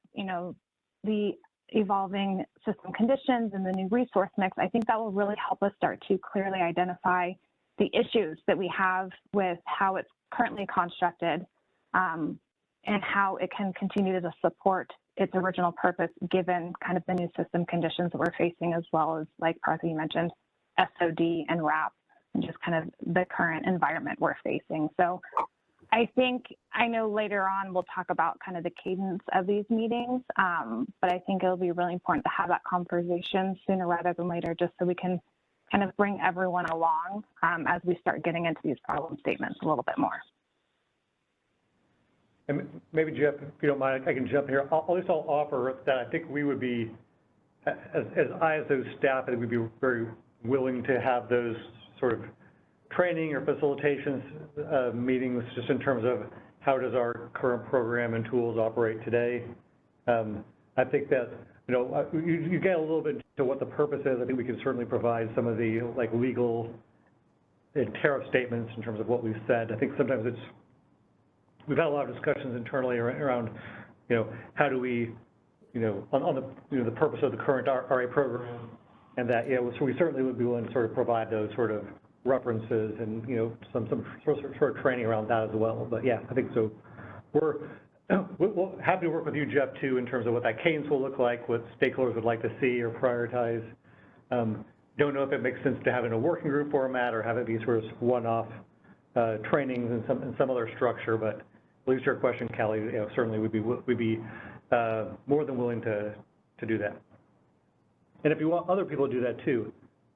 the evolving system conditions and the new resource mix, I think that will really help us start to clearly identify the issues that we have with how it's currently constructed, and how it can continue to support its original purpose given kind of the new system conditions that we're facing, as well as, like Partha, you mentioned, SOD and RAP, and just kind of the current environment we're facing. So I know later on we'll talk about kind of the cadence of these meetings, but I think it'll be really important to have that conversation sooner rather than later, just so we can kind of bring everyone along as we start getting into these problem statements a little bit more. And maybe Jeff, if you don't mind, I can jump here. At least I'll offer that I think we would be, as ISO staff, I think we'd be very willing to have those sort of training or facilitations meetings just in terms of how does our current program and tools operate today. I think that, you get a little bit to what the purpose is. I think we can certainly provide some of the like legal and tariff statements in terms of what we've said. I think sometimes we've had a lot of discussions internally around, how do we, on the, the purpose of the current RA program, and that, so we certainly would be willing to sort of provide those sort of references and, some sort of training around that as well. But yeah, I think so. We're happy to work with you, Jeff, too, in terms of what that cadence will look like, what stakeholders would like to see or prioritize. Don't know if it makes sense to have in a working group format or have it be sort of one-off trainings and some other structure, but at least your question, Callie, certainly we'd be more than willing to do that. And if you want other people to do that too,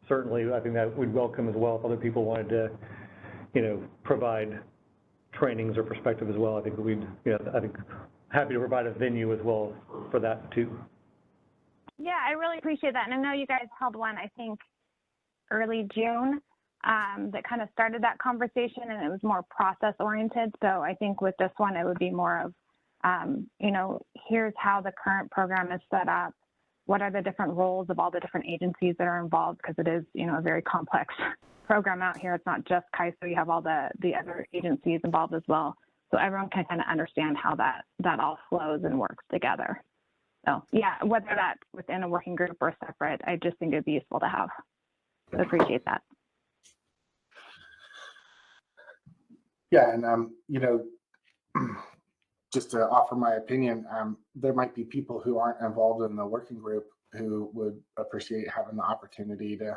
certainly I think that we'd welcome as well if other people wanted to, provide trainings or perspective as well. I think we'd, I think happy to provide a venue as well for that too. Yeah, I really appreciate that. And I know you guys held one, I think, early June that kind of started that conversation, and it was more process oriented. So I think with this one, it would be more of, here's how the current program is set up. What are the different roles of all the different agencies that are involved? Because it is, a very complex program out here. It's not just CAISO. You have all the other agencies involved as well. So everyone can kind of understand how that all flows and works together. So yeah, whether that's within a working group or separate, I just think it'd be useful to have. I appreciate that. Yeah, and just to offer my opinion, there might be people who aren't involved in the working group who would appreciate having the opportunity to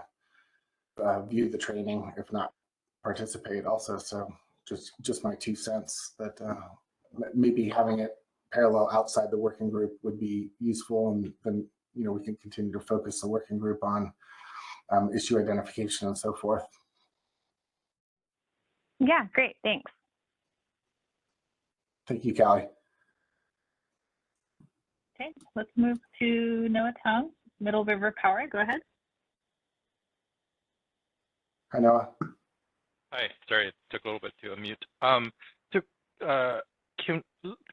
view the training, if not participate also. So just my 2 cents that maybe having it parallel outside the working group would be useful, and then we can continue to focus the working group on issue identification and so forth. Yeah, great, thanks. Thank you, Callie. Okay, let's move to Noah Towns, Middle River Power. Go ahead. Hi, Noah. Hi, sorry, it took a little bit to unmute.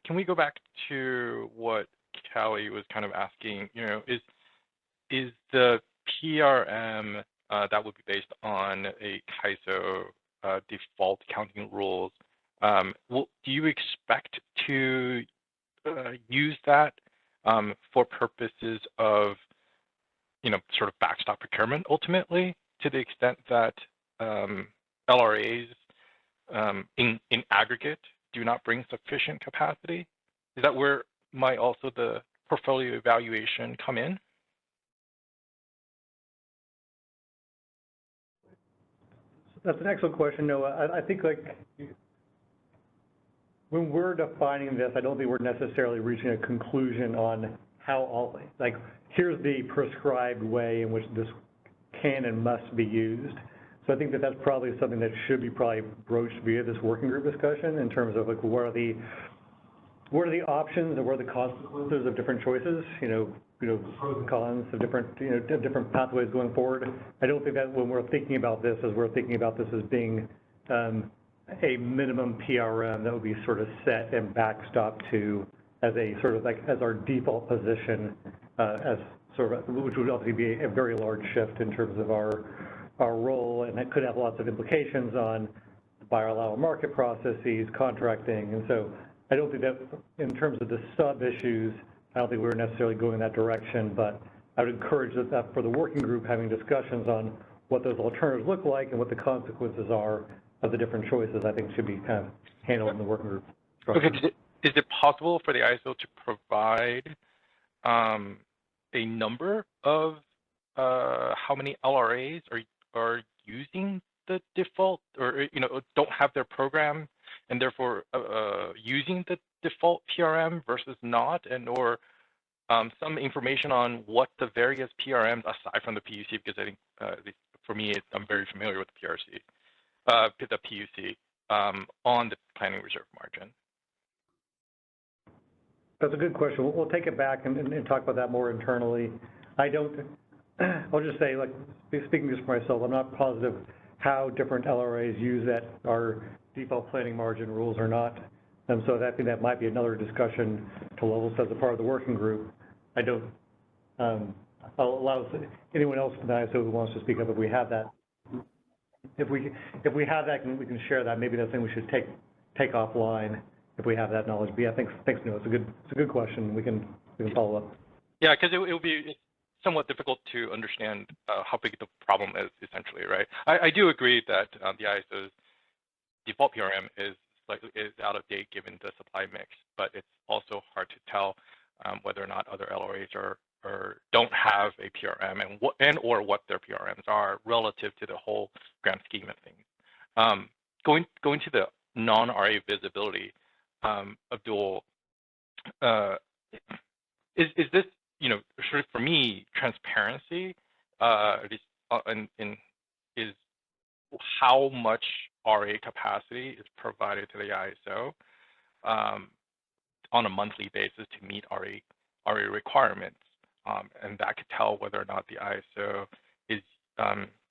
Can we go back to what Callie was kind of asking? Is the PRM that would be based on a CAISO default accounting rules? Do you expect to use that for purposes of, sort of backstop procurement ultimately, to the extent that LRAs in aggregate do not bring sufficient capacity? Is that where might also the portfolio evaluation come in? That's an excellent question, Noah. I think when we're defining this, I don't think we're necessarily reaching a conclusion on how here's the prescribed way in which this can and must be used. So I think that's probably something that should be broached via this working group discussion in terms of what are the options and what are the consequences of different choices, pros and cons of different pathways going forward. I don't think that when we're thinking about this, we're thinking about this as being a minimum PRM that would be sort of set and backstopped to as a sort of as our default position, which would obviously be a very large shift in terms of our role, and that could have lots of implications on buyer allowable market processes, contracting, and so I don't think that in terms of the sub issues, I don't think we're necessarily going in that direction, but I would encourage that for the working group, having discussions on what those alternatives look like and what the consequences are of the different choices, I think should be kind of handled in the working group structure. Okay, is it possible for the ISO to provide a number of how many LRAs are using the default, or don't have their program and therefore using the default PRM versus not, or some information on what the various PRMs aside from the PUC, because I think for me, I'm very familiar with the PRC, the PUC on the planning reserve margin. That's a good question. We'll take it back and talk about that more internally. I'll just say, like, speaking just for myself, I'm not positive how different LRAs use our default planning margin rules or not. And so I think that might be another discussion to level set as a part of the working group. I'll allow anyone else from the ISO who wants to speak up if we have that. If we have that, we can share that. Maybe that's something we should take offline if we have that knowledge. But yeah, thanks, Noah. It's a good question. We can follow up. Yeah, because it will be somewhat difficult to understand how big the problem is, essentially, right? I do agree that the ISO's default PRM is out of date given the supply mix, but it's also hard to tell whether or not other LRAs don't have a PRM or what their PRMs are relative to the whole grand scheme of things. Going to the non-RA visibility, Abdul, is this, sort of for me, transparency is how much RA capacity is provided to the ISO on a monthly basis to meet RA requirements. And that could tell whether or not the ISO is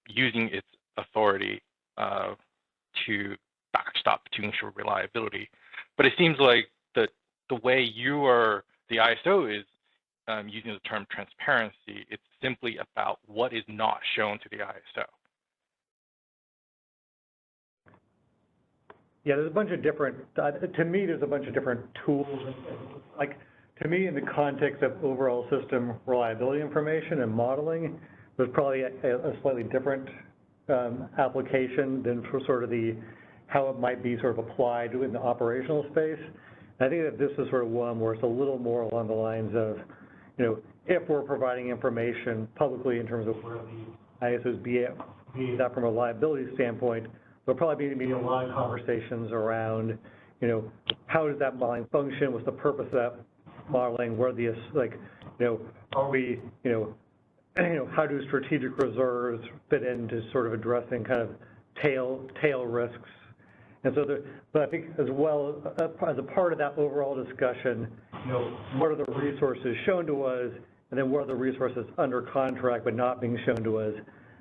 using its authority to backstop to ensure reliability. But it seems like the way the ISO is using the term transparency, it's simply about what is not shown to the ISO. Yeah, there's a bunch of different, to me, there's a bunch of different tools. Like, to me, in the context of overall system reliability information and modeling, there's probably a slightly different application than for sort of how it might be sort of applied in the operational space. I think that this is sort of one where it's a little more along the lines of, if we're providing information publicly in terms of where the ISOs be that from a reliability standpoint, there'll probably be a lot of conversations around, how does that modeling function? What's the purpose of that modeling? Where are we, how do strategic reserves fit into sort of addressing kind of tail risks? And so, but I think as well, as a part of that overall discussion, what are the resources shown to us, and then what are the resources under contract but not being shown to us?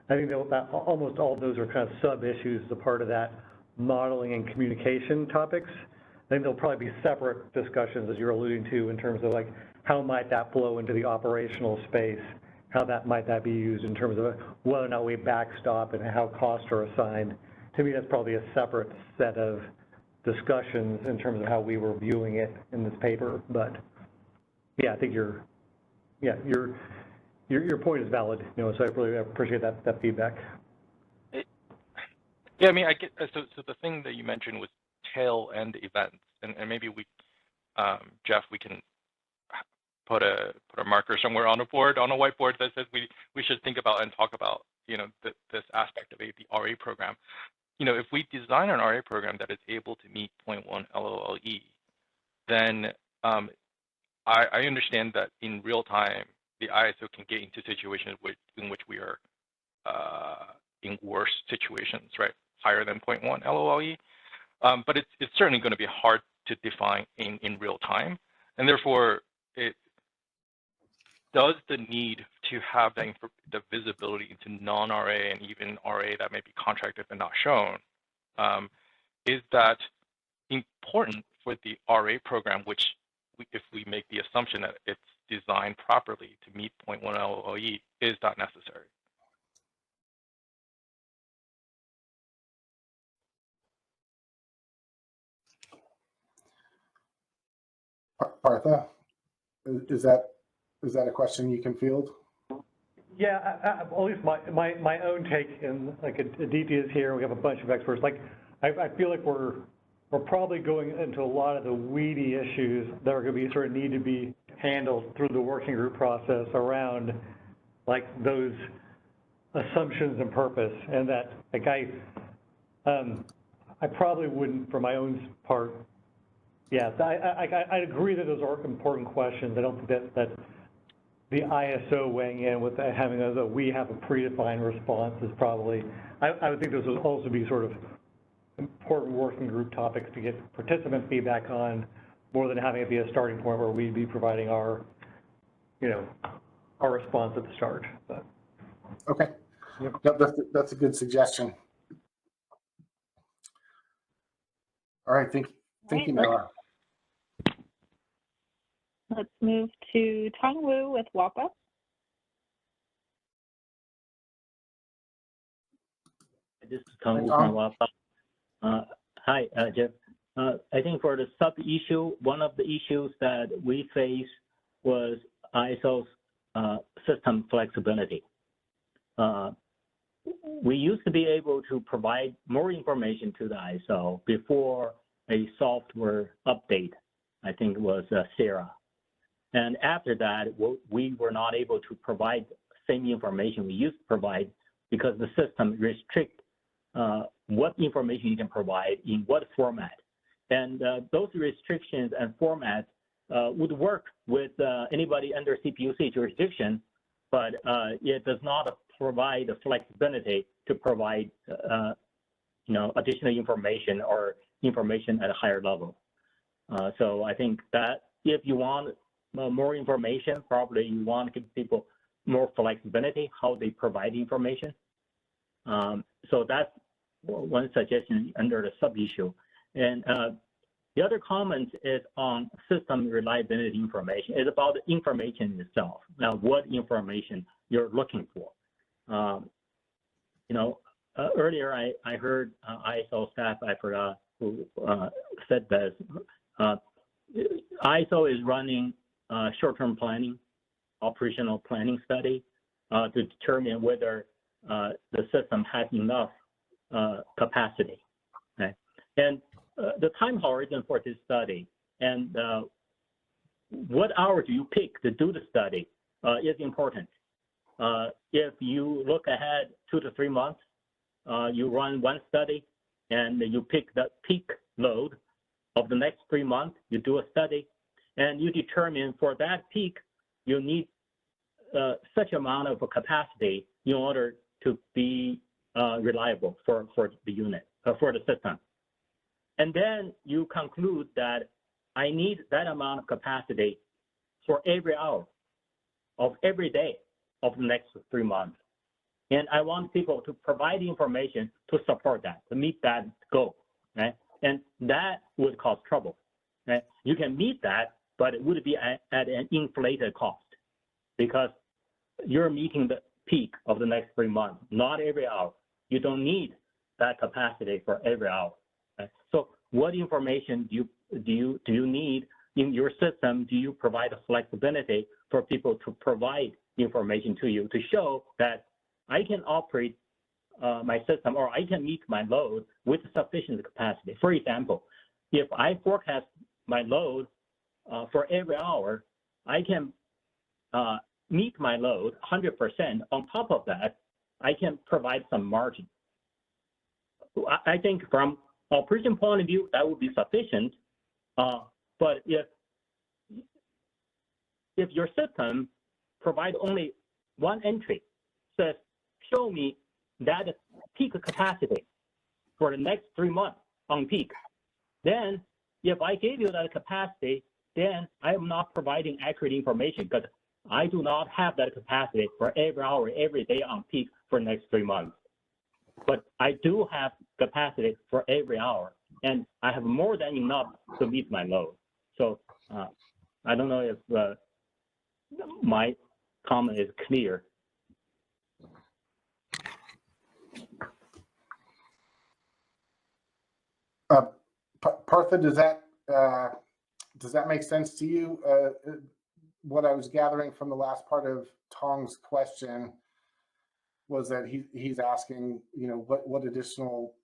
I think that almost all of those are kind of sub-issues as a part of that modeling and communication topics. I think there'll probably be separate discussions, as you're alluding to, in terms of like, how might that flow into the operational space? How might that be used in terms of whether or not we backstop and how costs are assigned? To me, that's probably a separate set of discussions in terms of how we were viewing it in this paper. But yeah, I think your point is valid, so I really appreciate that feedback. Yeah, I mean, I get so the thing that you mentioned was tail end events, and maybe Jeff, we can put a marker somewhere on a whiteboard that says we should think about and talk about this aspect of the RA program. If we design an RA program that is able to meet 0.1 LOLE, then I understand that in real time the ISO can get into situations in which we are in worse situations, right? Higher than 0.1 LOLE. But it's certainly going to be hard to define in real time. And therefore, does the need to have the visibility into non-RA and even RA that may be contracted but not shown, is that important for the RA program, which if we make the assumption that it's designed properly to meet 0.1 LOE, is that necessary? Partha, is that a question you can field? Yeah, at least my own take, and like Aditi is here, we have a bunch of experts. Like, I feel like we're probably going into a lot of the weedy issues that are going to be sort of need to be handled through the working group process around like those assumptions and purpose, and that like I probably wouldn't, for my own part. Yeah, I agree that those are important questions. I don't think that the ISO weighing in with having we have a predefined response is probably, I would think those would also be sort of important working group topics to get participant feedback on, more than having it be a starting point where we'd be providing our, our response at the start. But. Okay, yep, that's a good suggestion. All right, thank you, Noah. Let's move to Tong Wu with WAPA. This is Tong Wu from WAPA. Hi, Jeff. I think for the sub-issue, one of the issues that we faced was ISO's system flexibility. We used to be able to provide more information to the ISO before a software update. I think it was Sarah. And after that, we were not able to provide the same information we used to provide because the system restricts what information you can provide in what format. And those restrictions and formats would work with anybody under CPUC jurisdiction, but it does not provide the flexibility to provide additional information or information at a higher level. So I think that if you want more information, probably you want to give people more flexibility how they provide information. So that's one suggestion under the sub-issue. And the other comment is on system reliability information. It's about the information itself. Now, what information you're looking for. Earlier I heard ISO staff, I forgot who said this. ISO is running short-term planning, operational planning study to determine whether the system has enough capacity. Okay? And the time horizon for this study and what hour do you pick to do the study is important. If you look ahead 2 to 3 months, you run one study and you pick the peak load of the next 3 months, you do a study, and you determine for that peak, you need such amount of capacity in order to be reliable for the unit, for the system. And then you conclude that I need that amount of capacity for every hour of every day of the next 3 months. And I want people to provide information to support that, to meet that goal, right? And that would cause trouble, right? You can meet that, but it would be at an inflated cost because you're meeting the peak of the next 3 months, not every hour. You don't need that capacity for every hour. Right? So what information do you need in your system? Do you provide a flexibility for people to provide information to you to show that I can operate my system or I can meet my load with sufficient capacity? For example, if I forecast my load for every hour, I can meet my load 100%. On top of that, I can provide some margin. I think from operation point of view, that would be sufficient. But if your system provides only one entry, says, show me that peak capacity for the next 3 months on peak, then if I gave you that capacity, then I am not providing accurate information because I do not have that capacity for every hour, every day on peak for the next 3 months. But I do have capacity for every hour, and I have more than enough to meet my load. So I don't know if my comment is clear. Partha, does that make sense to you? What I was gathering from the last part of Tong's question was that he's asking, what additional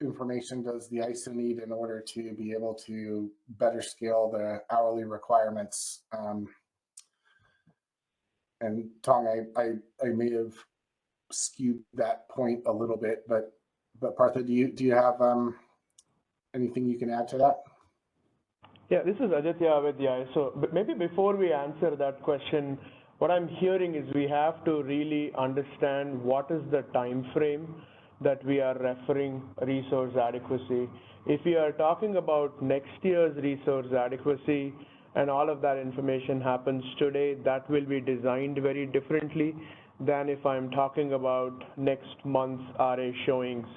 information does the ISO need in order to be able to better scale the hourly requirements? And Tong, I may have skewed that point a little bit, but Partha, do you have anything you can add to that? Yeah, this is Aditya with the ISO. But maybe before we answer that question, what I'm hearing is we have to really understand what is the time frame that we are referring resource adequacy. If we are talking about next year's resource adequacy and all of that information happens today, that will be designed very differently than if I'm talking about next month's RA showings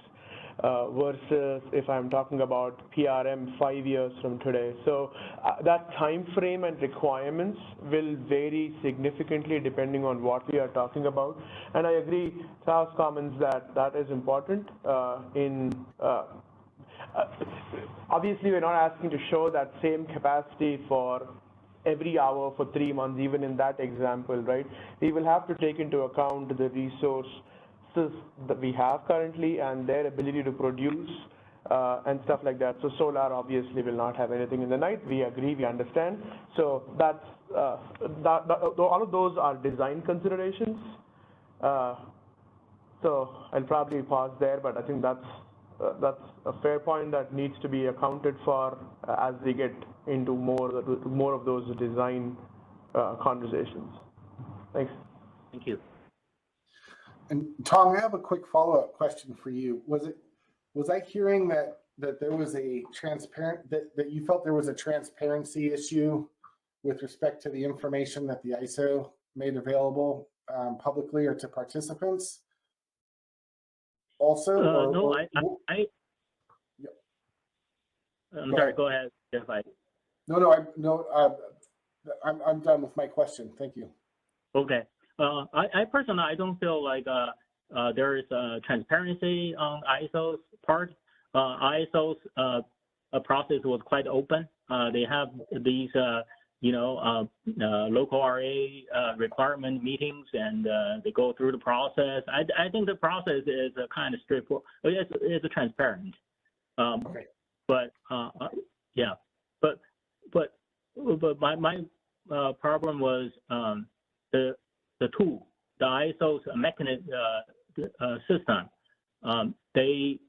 versus if I'm talking about PRM 5 years from today. So that time frame and requirements will vary significantly depending on what we are talking about. And I agree, Charles' comments that that is important. Obviously, we're not asking to show that same capacity for every hour for 3 months, even in that example, right? We will have to take into account the resources that we have currently and their ability to produce and stuff like that. So solar obviously will not have anything in the night. We agree, we understand. So that's all of those are design considerations. So I'll probably pause there, but I think that's a fair point that needs to be accounted for as we get into more of those design conversations. Thanks. Thank you. And Tom, I have a quick follow-up question for you. Was I hearing that there was a that you felt there was a transparency issue with respect to the information that the ISO made available publicly or to participants? Also, no, I'm sorry. Go ahead, Jeff. I'm done with my question. Thank you. Okay. I personally, I don't feel like there is transparency on ISO's part. ISO's process was quite open. They have these, local RA requirement meetings, and they go through the process. I think the process is kind of straightforward. It's transparent. Okay. But yeah, but my problem was the tool, the ISO's mechanism system. They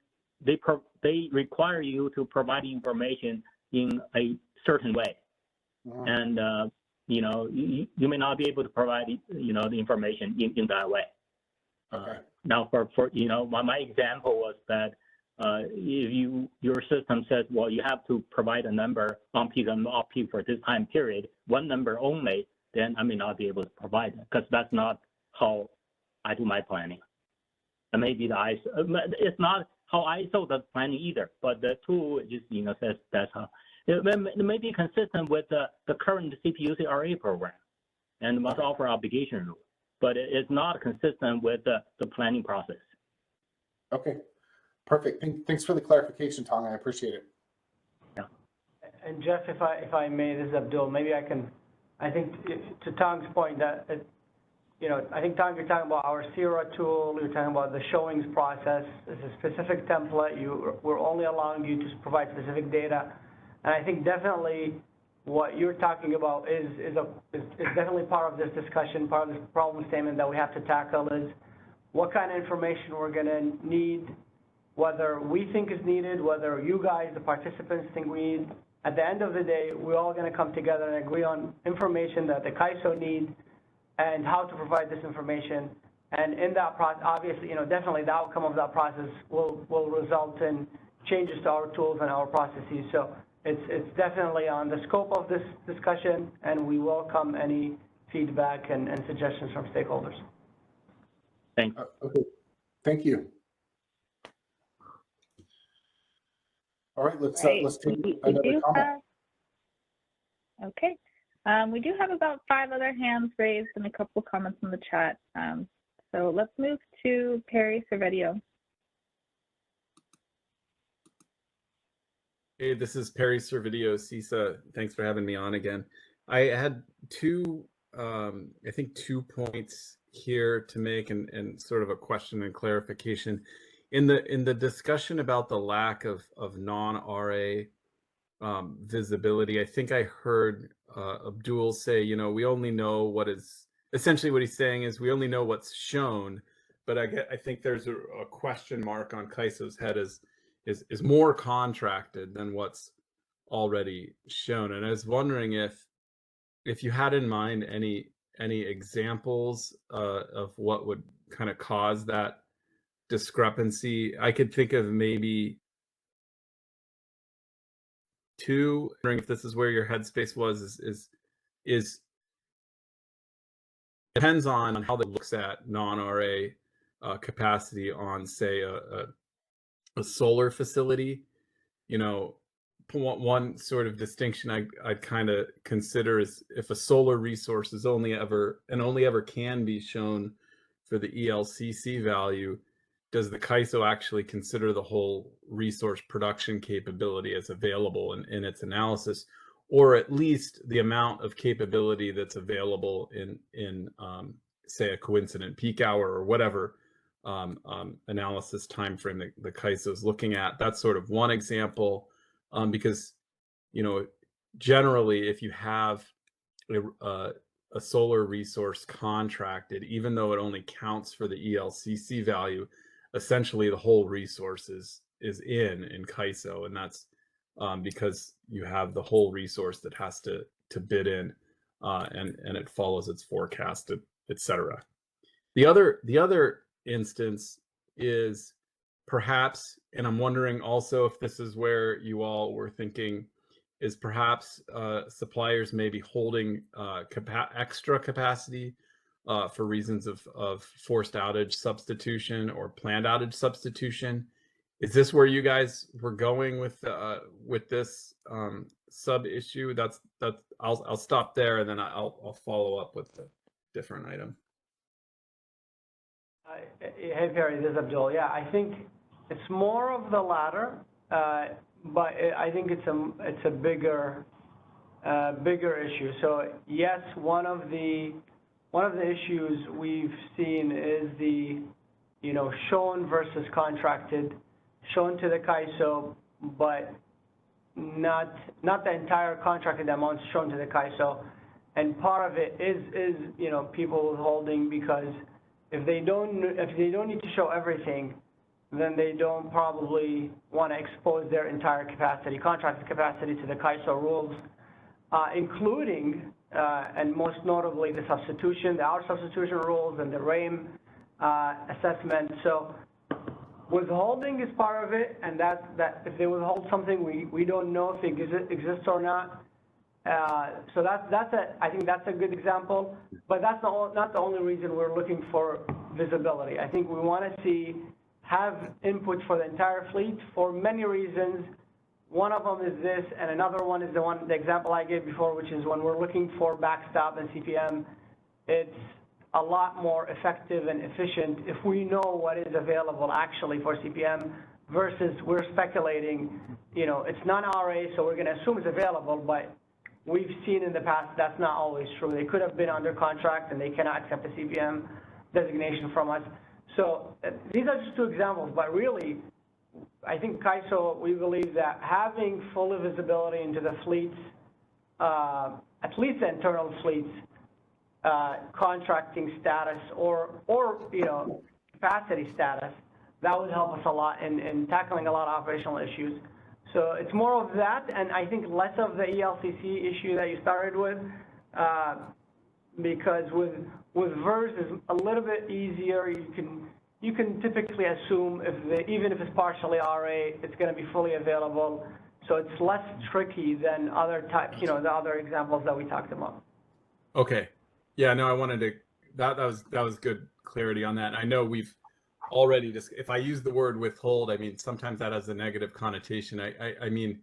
require you to provide information in a certain way, and you may not be able to provide the information in that way. Okay. Now for my example was that if your system says, well, you have to provide a number on peak and off peak for this time period, one number only, then I may not be able to provide it because that's not how I do my planning. And maybe the ISO, it's not how ISO does planning either, but the tool just says that's how. It may be consistent with the current CPUC RA program and must offer obligation rule, but it's not consistent with the planning process. Okay, perfect. Thanks for the clarification, Tong. I appreciate it. Yeah. And Jeff, if I may, this is Abdul. Maybe I think to Tong's point that, I think Tong, you're talking about our CIRA tool, you're talking about the showings process. It's a specific template. We're only allowing you to provide specific data. And I think definitely what you're talking about is definitely part of this discussion, part of this problem statement that we have to tackle is what kind of information we're going to need, whether we think is needed, whether you guys, the participants, think we need. At the end of the day, we're all going to come together and agree on information that the CAISO needs and how to provide this information. And in that process, obviously, definitely the outcome of that process will result in changes to our tools and our processes. So it's definitely on the scope of this discussion, and we welcome any feedback and suggestions from stakeholders. Thanks. Okay, thank you. All right, let's take another comment. Okay. We do have about 5 other hands raised and a couple of comments in the chat. So let's move to Perry Servedio. Hey, this is Perry Servedio, CISA. Thanks for having me on again. I had I think 2 points here to make and sort of a question and clarification. In the discussion about the lack of non-RA visibility, I think I heard Abdul say, we only know what is, essentially what he's saying is we only know what's shown, but I think there's a question mark on CAISO's head is more contracted than what's already shown. And I was wondering if you had in mind any any examples of what would kind of cause that discrepancy? I could think of maybe two. Wondering if this is where your headspace was. Is depends on how it looks at non-RA capacity on, say, a solar facility. You know, one sort of distinction I'd kind of consider is if a solar resource is only ever can be shown for the ELCC value, does the CAISO actually consider the whole resource production capability as available in its analysis, or at least the amount of capability that's available in say a coincident peak hour or whatever analysis time frame the CAISO is looking at? That's sort of one example, because, you know, generally if you have a solar resource contracted, even though it counts counts for the ELCC value, essentially the whole resource is in CAISO, and that's because you have the whole resource that has to bid in, and it follows its forecast, etc. The other instance is perhaps, and I'm wondering also if this is where you all were thinking, is perhaps suppliers may be holding extra capacity for reasons of forced outage substitution or planned outage substitution. Is this where you guys were going with this sub issue? That's I'll stop there, and then I'll follow up with a different item. Hey Perry, this is Abdul. Yeah, I think it's more of the latter, but I think it's a bigger issue. So yes, one of the issues we've seen is the, you know, shown versus contracted, shown to the CAISO, but not the entire contracted amount shown to the CAISO. And part of it is you know, people withholding because if they don't need to show everything, then they don't probably want to expose their entire capacity, contracted capacity, to the CAISO rules, including and most notably the substitution, the hour substitution rules, and the RAIM assessment. So withholding is part of it, and that if they withhold something, we don't know if it exists or not. So I think that's a good example, but that's not the only reason we're looking for visibility. I think we want to have input for the entire fleet for many reasons. One of them is this, and another one is the example I gave before, which is when we're looking for backstop and CPM, it's a lot more effective and efficient if we know what is available actually for CPM versus we're speculating. You know, it's non-RA, so we're going to assume it's available, but we've seen in the past that's not always true. They could have been under contract and they cannot accept a CPM designation from us. So these are just two examples, but really, I think CAISO, we believe that having full visibility into the fleets, at least the internal fleets, contracting status or you know, capacity status, that would help us a lot in tackling a lot of operational issues. So it's more of that, and I think less of the ELCC issue that you started with, because with VERS is a little bit easier. You can typically assume even if it's partially RA, it's going to be fully available. So it's less tricky than other types, you know, the other examples that we talked about. Okay. Yeah, no, I wanted to, that was good clarity on that. I know we've already just, if I use the word withhold, I mean, sometimes that has a negative connotation. I mean,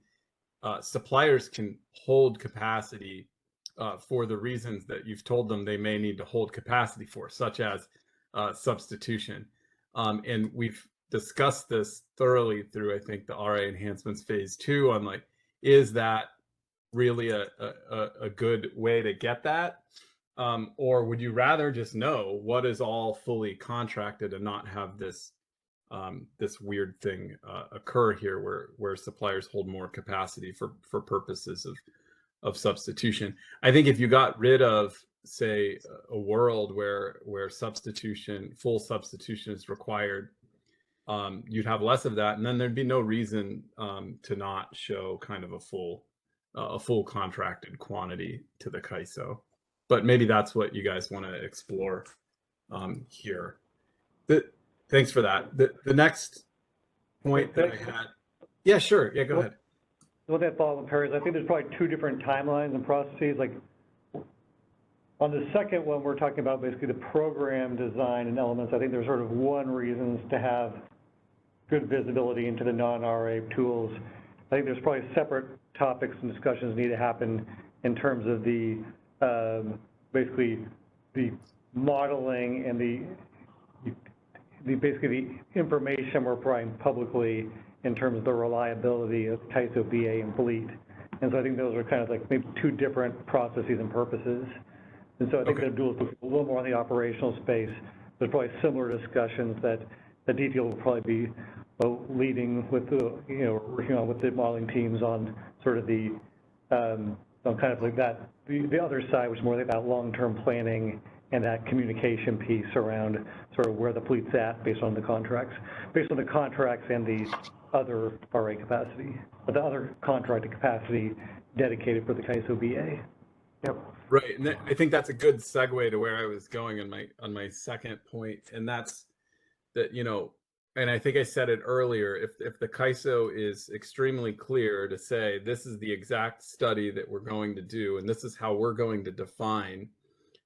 suppliers can hold capacity for the reasons that you've told them they may need to hold capacity for, such as substitution. And we've discussed this thoroughly through, I think, the RA enhancements phase 2 on like, is that really a good way to get that? Or would you rather just know what is all fully contracted and not have this this weird thing occur here where suppliers hold more capacity for purposes of substitution? I think if you got rid of, say, a world where full substitution is required, you'd have less of that, and then there'd be no reason to not show kind of a full contracted quantity to the CAISO. but maybe that's what you guys want to explore here. Thanks for that. The next point that I had. Yeah, sure. Yeah, go ahead. With that follow-up, Perry, I think there's probably two different timelines and processes. Like on the second one, we're talking about basically the program design and elements. I think there's sort of one reasons to have good visibility into the non-RA tools. I think there's probably separate topics and discussions need to happen in terms of the basically the modeling and basically the information we're providing publicly in terms of the reliability of CAISO, BA, and fleet. And so I think those are kind of like maybe two different processes and purposes. And so I think they'll do a little more on the operational space. There's probably similar discussions that the detail will probably be leading with the, working on with the modeling teams on sort of the, on kind of like that, the other side, which is more like that long-term planning and that communication piece around sort of where the fleet's at based on the contracts and the other RA capacity, but the other contracted capacity dedicated for the CAISO BA. Yep. Right, and I think that's a good segue to where I was going on my second point, and that's that, and I think I said it earlier, if the CAISO is extremely clear to say this is the exact study that we're going to do, and this is how we're going to define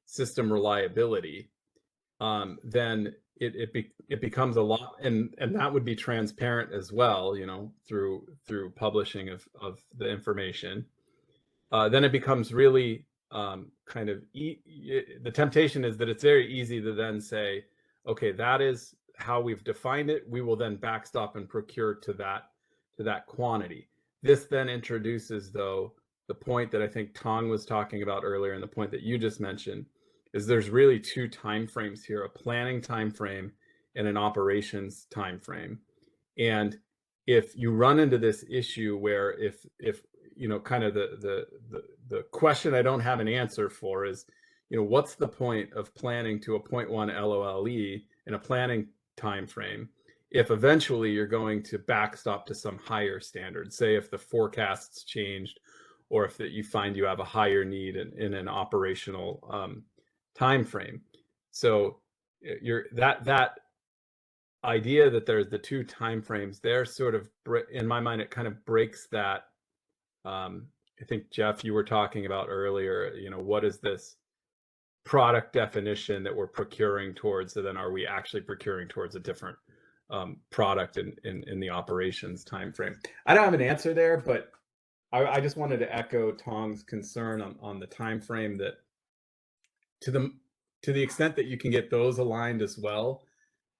system reliability, then it becomes a lot, and that would be transparent as well, through publishing of the information. Then it becomes really kind of the temptation is that it's very easy to then say, okay, that is how we've defined it. We will then backstop and procure to that quantity. This then introduces, though, the point that I think Tong was talking about earlier, and the point that you just mentioned, is there's really two time frames here: a planning time frame and an operations time frame. And if you run into this issue where if kind of the question I don't have an answer for is, what's the point of planning to a 0.1 LOLE in a planning time frame if eventually you're going to backstop to some higher standard, say if the forecasts changed or if you find you have a higher need in an operational time frame. So that idea that there's the two time frames there, sort of, in my mind, it kind of breaks that. I think, Jeff, you were talking about earlier, what is this product definition that we're procuring towards? So then are we actually procuring towards a different product in the operations time frame? I don't have an answer there, but I just wanted to echo Tong's concern on the time frame, that to the extent that you can get those aligned as well,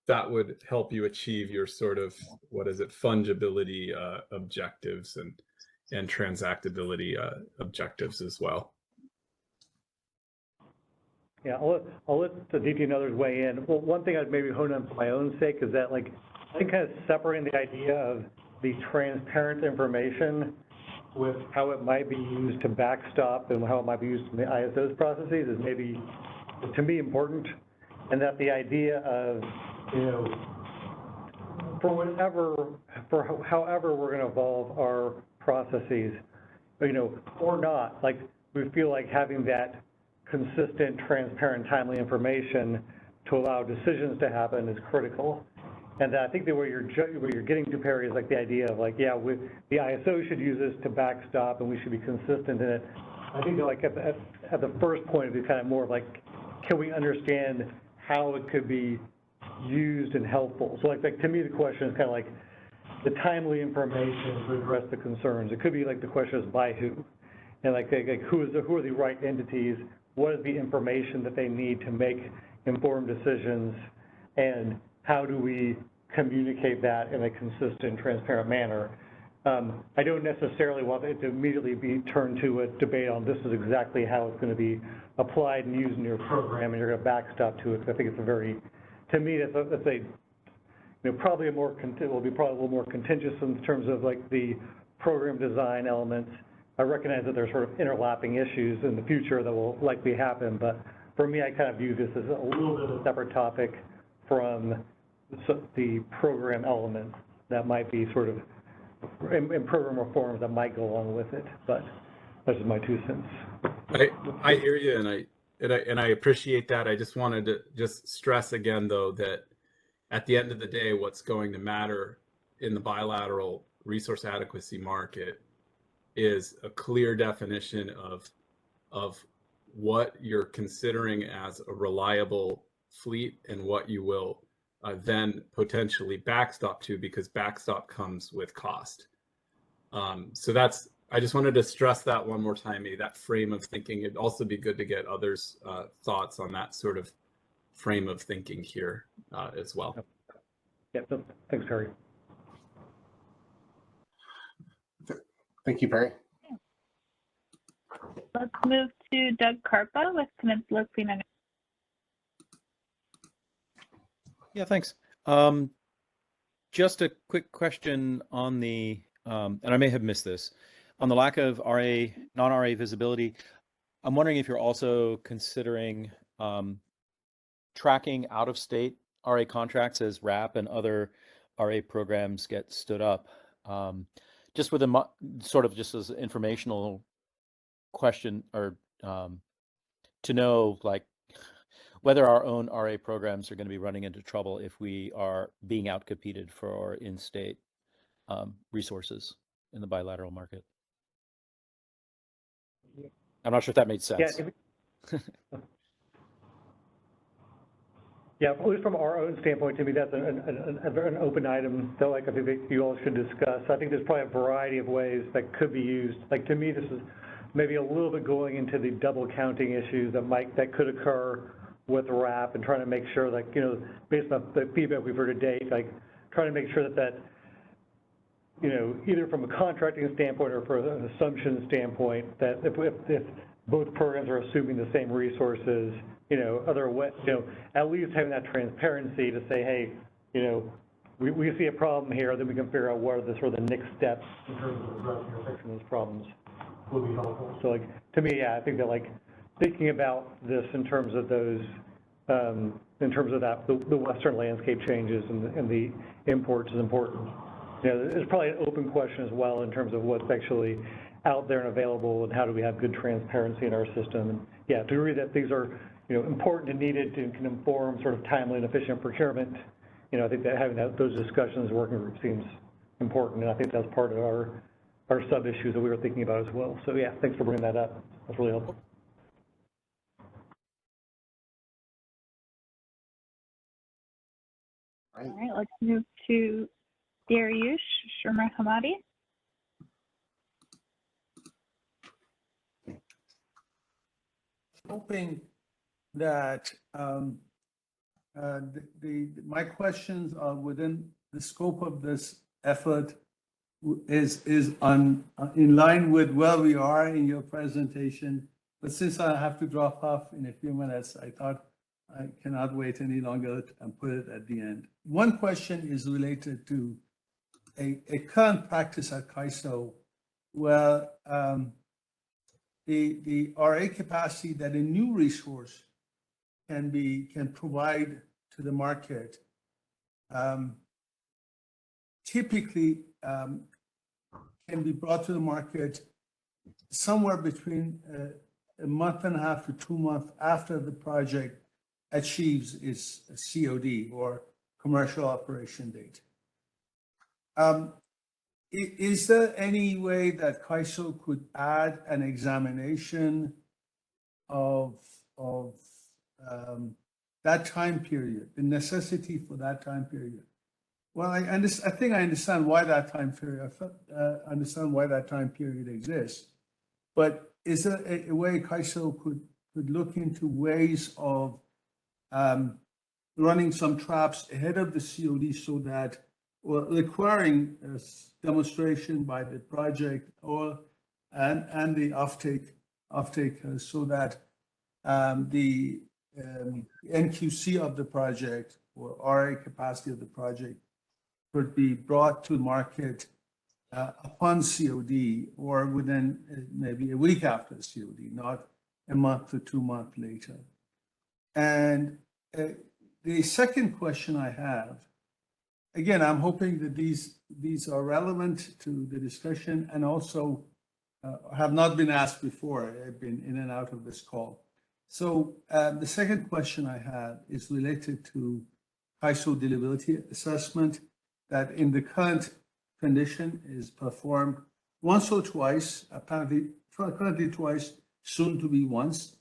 that would help you achieve your sort of, fungibility objectives and transactability objectives as well. Yeah, I'll let the DP and others weigh in. Well, one thing I'd maybe hone on for my own sake is that, like, I think kind of separating the idea of the transparent information with how it might be used to backstop and how it might be used in the ISO's processes is maybe, to me, important. And that the idea of, for however we're going to evolve our processes, or not, like, we feel like having that consistent, transparent, timely information to allow decisions to happen is critical. And I think that where you're getting to, Perry, is like the idea of like, yeah, the ISO should use this to backstop and we should be consistent in it. I think that, like, at the first point, it'd be kind of more of like, can we understand how it could be used and helpful? So like to me, the question is kind of like the timely information to address the concerns. It could be like the question is by who, and like who are the right entities? What is the information that they need to make informed decisions, and how do we communicate that in a consistent, transparent manner? I don't necessarily want it to immediately be turned to a debate on this is exactly how it's going to be applied and used in your program, and you're going to backstop to it. I think it's to me, that's probably will be probably a little more contentious in terms of like the program design elements. I recognize that there's sort of interlapping issues in the future that will likely happen, but for me, I kind of view this as a little bit of a separate topic from the program elements that might be sort of in program reforms that might go along with it. But that's just my 2 cents. I hear you, and I appreciate that. I just wanted to just stress again, though, that at the end of the day, what's going to matter in the bilateral resource adequacy market is a clear definition of what you're considering as a reliable fleet and what you will then potentially backstop to, because backstop comes with cost. So that's, I just wanted to stress that one more time, maybe that frame of thinking. It'd also be good to get others' thoughts on that sort of frame of thinking here as well. Yeah, thanks, Perry. Thank you, Perry. Let's move to Doug Karpa with Peninsula Clean Energy. Yeah, thanks. Just a quick question on the, and I may have missed this, on the lack of non-RA visibility. I'm wondering if you're also considering tracking out-of-state RA contracts as RAP and other RA programs get stood up. Just with a sort of just as an informational question, or to know like whether our own RA programs are going to be running into trouble if we are being outcompeted for in-state resources in the bilateral market. I'm not sure if that made sense. Yeah, at least from our own standpoint, to me, that's an open item that like I think you all should discuss. I think there's probably a variety of ways that could be used. Like to me, this is maybe a little bit going into the double counting issues that could occur with RAP, and trying to make sure, like, you know, based on the feedback we've heard to date, like trying to make sure that you know, either from a contracting standpoint or from an assumption standpoint, that if both programs are assuming the same resources, you know, at least having that transparency to say, hey, you know, we see a problem here, then we can figure out what are the sort of the next steps in terms of addressing or fixing those problems would be helpful. So, like, to me, yeah, I think that, like, thinking about this in terms of those, in terms of that, the Western landscape changes and the imports is important. You know, there's probably an open question as well in terms of what's actually out there and available, and how do we have good transparency in our system. And yeah, to agree that these are, you know, important and needed and can inform sort of timely and efficient procurement. You know, I think that having those discussions working group seems important, and I think that's part of our sub issues that we were thinking about as well. So yeah, thanks for bringing that up. That's really helpful. All right, let's move to Dariush Sharma-Hamadi. Hoping that my questions are within the scope of this effort is in line with where we are in your presentation. But since I have to drop off in a few minutes, I thought I cannot wait any longer and put it at the end. One question is related to a current practice at CAISO where the RA capacity that a new resource can provide to the market typically can be brought to the market somewhere between a month and a half to 2 months after the project achieves its COD, or commercial operation date. Is there any way that CAISO could add an examination of that time period, the necessity for that time period? Well, I think I understand why that time period. I understand why that time period exists, but is there a way CAISO could look into ways of running some traps ahead of the COD, so that, or requiring a demonstration by the project and the offtake, so that the NQC of the project, or RA capacity of the project, could be brought to market upon COD, or within maybe a week after COD, not a month to 2 months later. And the second question I have, again, I'm hoping that these are relevant to the discussion, and also have not been asked before. I've been in and out of this call. So the second question I have is related to ISO deliverability assessment that in the current condition is performed once or twice, apparently currently twice, soon to be once,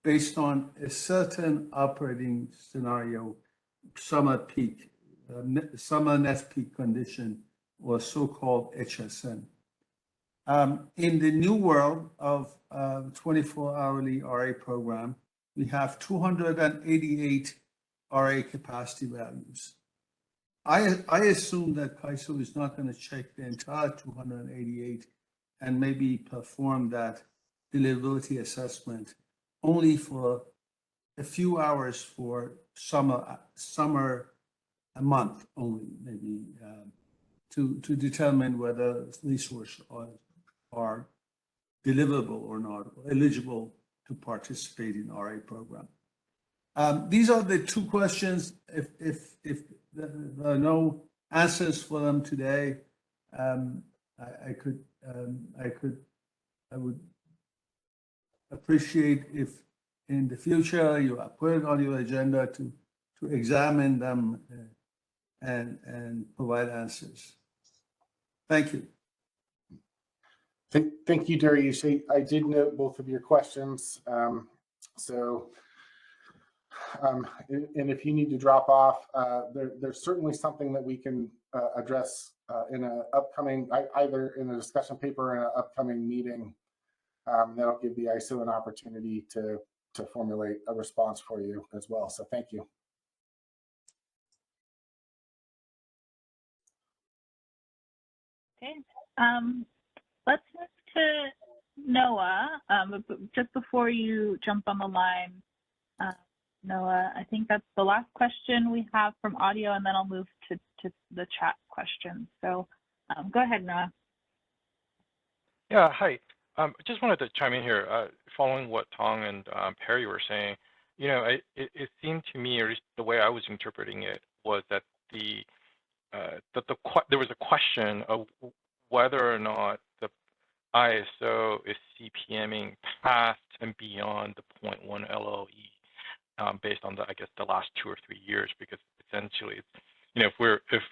based on a certain operating scenario, summer peak, summer net peak condition, or so-called HSN. In the new world of 24-hourly RA program, we have 288 RA capacity values. I assume that CAISO is not going to check the entire 288 and maybe perform that deliverability assessment only for a few hours for summer a month only, maybe to determine whether resources are deliverable or not, or eligible to participate in RA program. These are the two questions. If there are no answers for them today, I would appreciate if in the future you put it on your agenda to examine them and provide answers. Thank you. Thank you, Darius. I did note both of your questions. And if you need to drop off, there's certainly something that we can address in an upcoming, either in a discussion paper or in an upcoming meeting. That'll give the ISO an opportunity to formulate a response for you as well. So thank you. Okay. Let's move to Noah. Just before you jump on the line, Noah, I think that's the last question we have from audio, and then I'll move to the chat questions. So go ahead, Noah. Yeah, hi. Just wanted to chime in here, following what Tong and Perry were saying. You know, it seemed to me, or at least the way I was interpreting it, was that there was a question of whether or not the ISO is CPMing past and beyond the 0.1 LLE based on I guess the last 2 or 3 years, because essentially, you know, if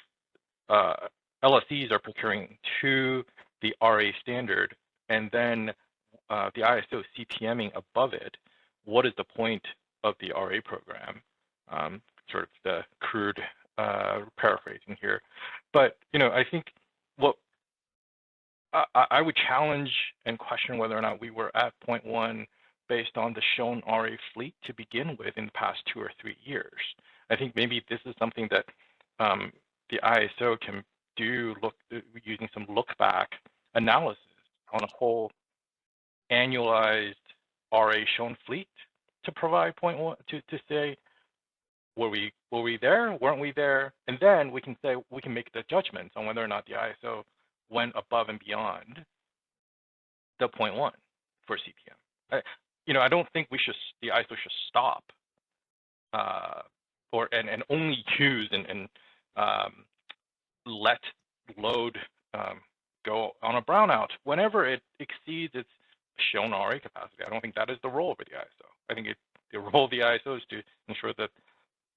LSEs are procuring to the RA standard and then the ISO is CPMing above it, what is the point of the RA program? Sort of the crude paraphrasing here, but you know, I think what I would challenge and question whether or not we were at 0.1 based on the shown RA fleet to begin with in the past 2 or 3 years. I think maybe this is something that the ISO can do using some look back analysis on a whole annualized RA shown fleet to provide 0.1 to say, were we there? Weren't we there? And then we can make the judgments on whether or not the ISO went above and beyond the 0.1 for CPM. You know, I don't think the ISO should stop and only use and let load go on a brownout whenever it exceeds its shown RA capacity. I don't think that is the role of the ISO. I think the role of the ISO is to ensure that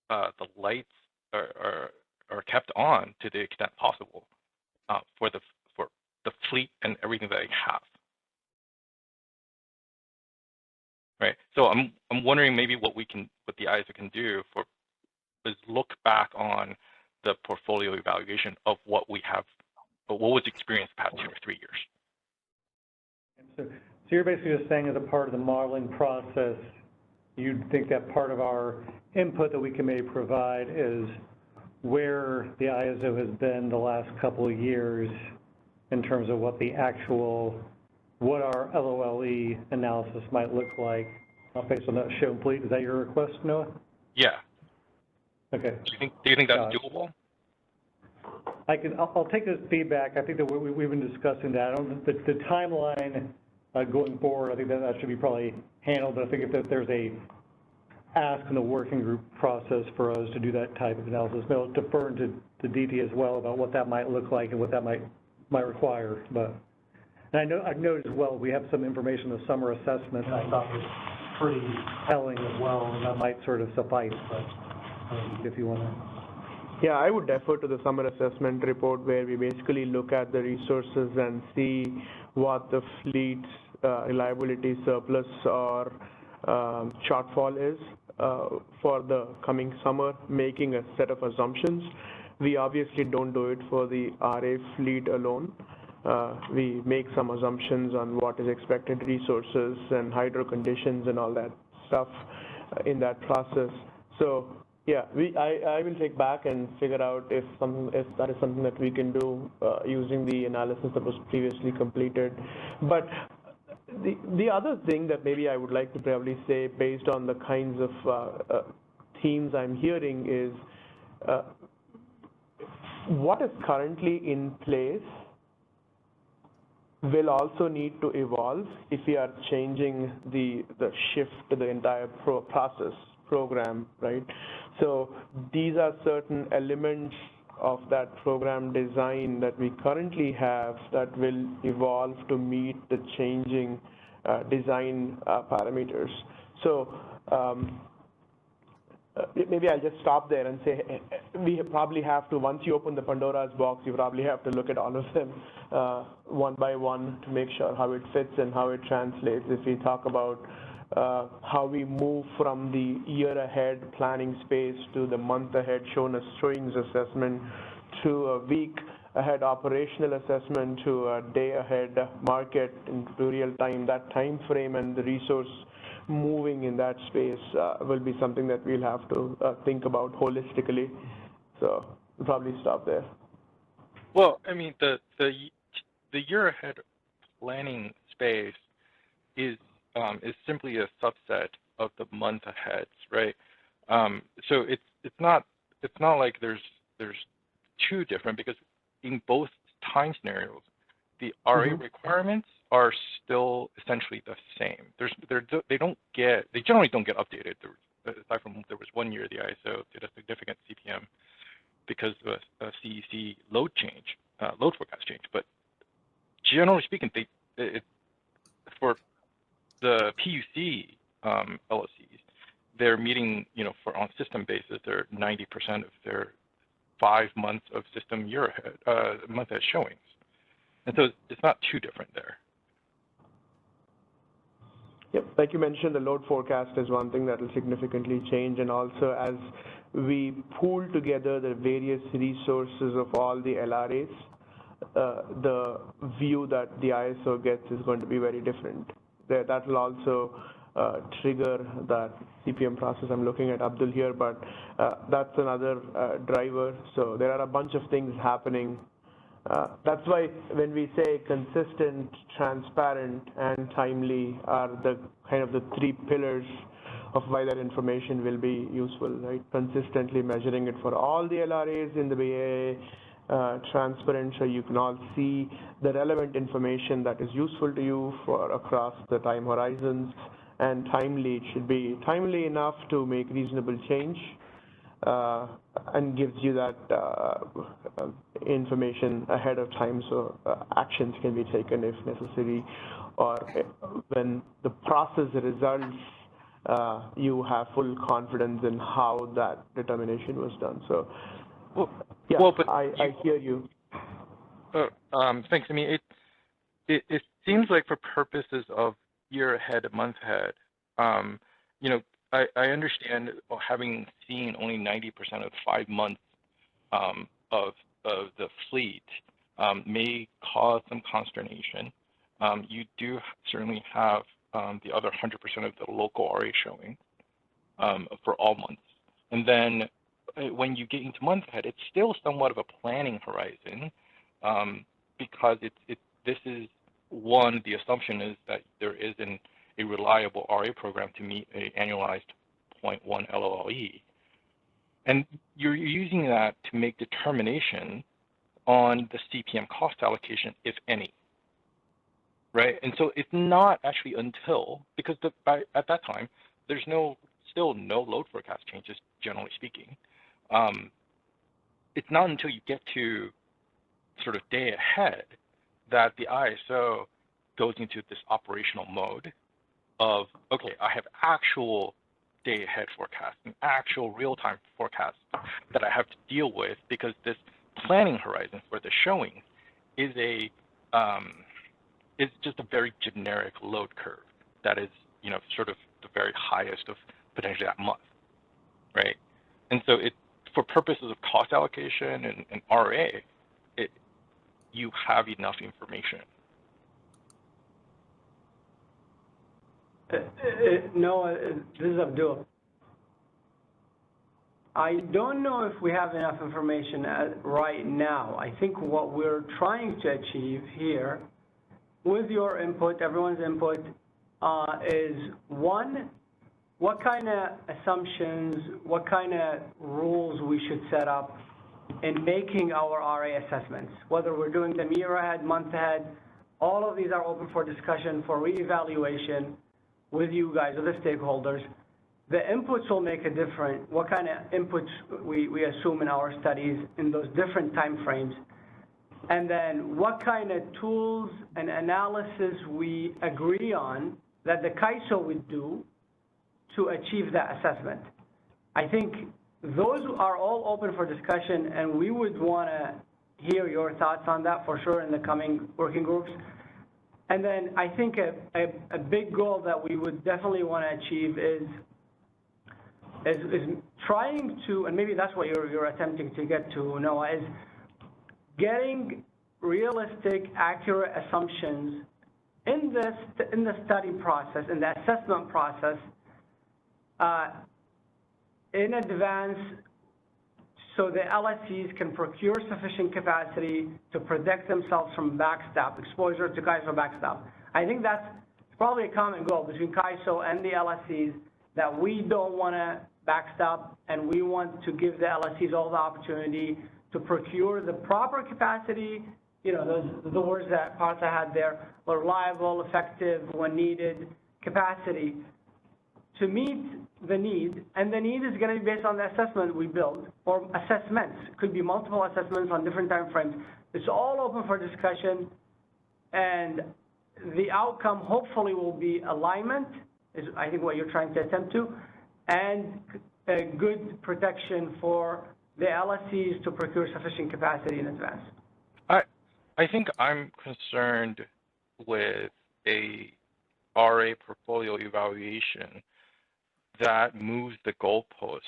the lights are kept on to the extent possible for the fleet and everything that they have. Right. So I'm wondering maybe what the ISO can do is look back on the portfolio evaluation of what we have, but what was experienced the past 2 or 3 years. So you're basically just saying as a part of the modeling process, you'd think that part of our input that we can maybe provide is where the ISO has been the last couple of years in terms of what our LOLE analysis might look like based on that shown fleet. Is that your request, Noah? Yeah. Okay. Do you think that's doable? I'll take this feedback. I think that we've been discussing that. The timeline going forward, I think that should be probably handled. But I think if there's a ask in the working group process for us to do that type of analysis, they'll defer to DT as well about what that might look like and what that might require. But and I noticed as well we have some information, the summer assessment. I thought was pretty telling as well, and that might sort of suffice, but if you want to. Yeah, I would defer to the summer assessment report where we basically look at the resources and see what the fleet's reliability surplus or shortfall is for the coming summer, making a set of assumptions. We obviously don't do it for the RA fleet alone. We make some assumptions on what is expected resources and hydro conditions and all that stuff in that process. So yeah, I will take back and figure out if that is something that we can do using the analysis that was previously completed. But the other thing that maybe I would like to probably say, based on the kinds of themes I'm hearing, is what is currently in place will also need to evolve if we are changing the shift to the entire program, right? So these are certain elements of that program design that we currently have that will evolve to meet the changing design parameters. So maybe I'll just stop there and say we probably have to, once you open the Pandora's box, you probably have to look at all of them one by one to make sure how it fits and how it translates. If we talk about how we move from the year ahead planning space to the month ahead showings assessment to a week ahead operational assessment to a day ahead market into real time, that time frame and the resource moving in that space will be something that we'll have to think about holistically. So we'll probably stop there. Well, I mean, the year ahead planning space is simply a subset of the month ahead, right? So it's not like there's two different, because in both time scenarios, the RA requirements are still essentially the same. They generally don't get updated. Aside from there was 1 year the ISO did a significant CPM because of a CEC load forecast change. But generally speaking, for the PUC LOCs, they're meeting, for on system basis, they're 90% of their 5 months of system year ahead, month ahead showings. And so it's not too different there. Yep, like you mentioned, the load forecast is one thing that will significantly change, and also as we pool together the various resources of all the LRAs, the view that the ISO gets is going to be very different. That will also trigger that CPM process. I'm looking at Abdul here, but that's another driver. So there are a bunch of things happening. That's why when we say consistent, transparent, and timely are the kind of the 3 pillars of why that information will be useful, right? Consistently measuring it for all the LRAs in the BAA, transparent so you can all see the relevant information that is useful to you for across the time horizons, and timely. It should be timely enough to make reasonable change and gives you that information ahead of time so actions can be taken if necessary, or when the process results, you have full confidence in how that determination was done. So, yeah, I hear you. Thanks. I mean, it seems like for purposes of year ahead, month ahead, I understand having seen only 90% of 5 months of the fleet may cause some consternation. You do certainly have the other 100% of the local RA showing for all months. And then when you get into month ahead, it's still somewhat of a planning horizon because this is one, the assumption is that there isn't a reliable RA program to meet an annualized 0.1 LOLE. And you're using that to make determination on the CPM cost allocation, if any, right? And so it's not actually until, because at that time, there's still no load forecast changes, generally speaking. It's not until you get to sort of day ahead that the ISO goes into this operational mode of, okay, I have actual day ahead forecast and actual real-time forecast that I have to deal with, because this planning horizon for the showing is is just a very generic load curve that is, sort of the very highest of potentially that month, right? And so for purposes of cost allocation and RA, you have enough information. No, this is Abdul. I don't know if we have enough information right now. I think what we're trying to achieve here, with your input, everyone's input, is one, what kind of assumptions, what kind of rules we should set up in making our RA assessments, whether we're doing them year ahead, month ahead. All of these are open for discussion, for reevaluation with you guys, with the stakeholders. The inputs will make a difference, what kind of inputs we assume in our studies in those different time frames. And then what kind of tools and analysis we agree on that the CAISO would do to achieve that assessment. I think those are all open for discussion, and we would want to hear your thoughts on that for sure in the coming working groups. And then I think a big goal that we would definitely want to achieve is trying to, and maybe that's what you're attempting to get to, Noah, is getting realistic, accurate assumptions in the study process, in the assessment process, in advance, so the LSCs can procure sufficient capacity to protect themselves from backstop, exposure to CAISO backstop. I think that's probably a common goal between CAISO and the LSCs, that we don't want to backstop, and we want to give the LSCs all the opportunity to procure the proper capacity, the words that Partha had there, reliable, effective, when needed capacity to meet the need. And the need is going to be based on the assessment we build, or assessments. It could be multiple assessments on different time frames. It's all open for discussion, and the outcome hopefully will be alignment, is I think what you're trying to attempt to, and a good protection for the LSCs to procure sufficient capacity in advance. I think I'm concerned with a RA portfolio evaluation that moves the goalpost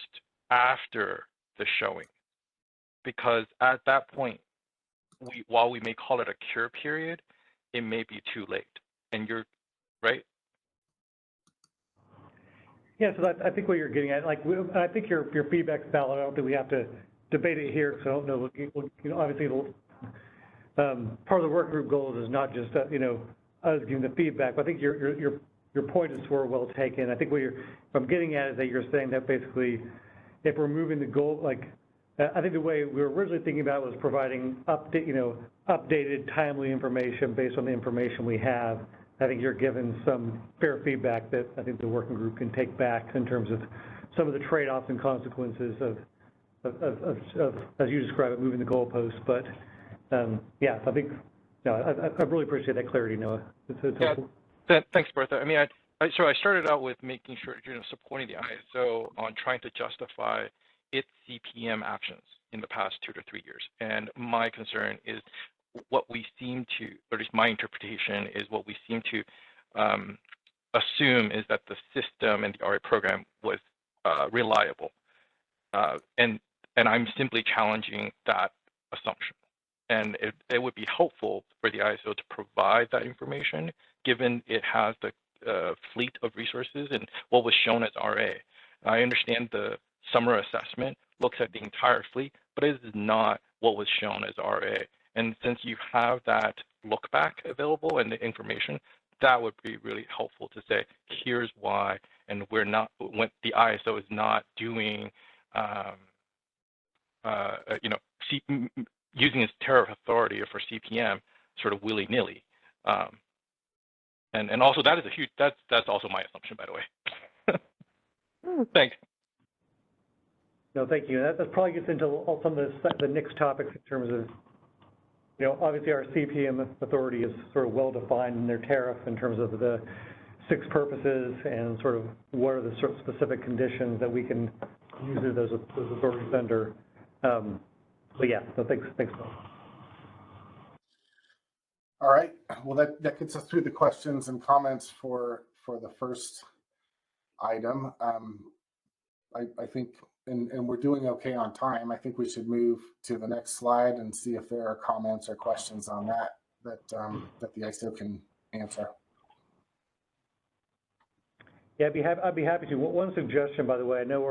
after the showing, because at that point, while we may call it a cure period, it may be too late. And you're right. Yeah, so I think what you're getting at, I think your feedback's valid. I don't think we have to debate it here, because I don't know. Obviously, part of the work group goals is not just us giving the feedback. But I think your point is well taken. I think what I'm getting at is that you're saying that basically, if we're moving the goal, I think the way we were originally thinking about it was providing updated, timely information based on the information we have. I think you're given some fair feedback that I think the working group can take back in terms of some of the trade-offs and consequences of as you describe it, moving the goalposts. But yeah, I think I really appreciate that clarity, Noah. It's helpful. Thanks, Bertha. I mean, so I started out with making sure supporting the ISO on trying to justify its CPM actions in the past 2 to 3 years, and my concern is what we seem to, or at least my interpretation is what we seem to assume is that the system and the RA program was reliable, and I'm simply challenging that assumption. And it would be helpful for the ISO to provide that information, given it has the fleet of resources and what was shown as RA. I understand the summer assessment looks at the entire fleet, but it is not what was shown as RA. And since you have that look back available and the information, that would be really helpful to say, here's why, and we're not, when the ISO is not doing, using its tariff authority for CPM sort of willy-nilly. And also that is a huge, that's also my assumption, by the way. Thanks. No, thank you. That probably gets into some of the next topics in terms of, obviously our CPM authority is sort of well-defined in their tariff in terms of the 6 purposes and sort of what are the sort of specific conditions that we can use it as authority vendor. But yeah, so thanks. All right, well, that gets us through the questions and comments for the first item. I think, and we're doing okay on time. I think we should move to the next slide and see if there are comments or questions on that the ISO can answer. Yeah, I'd be happy to. One suggestion, by the way, I know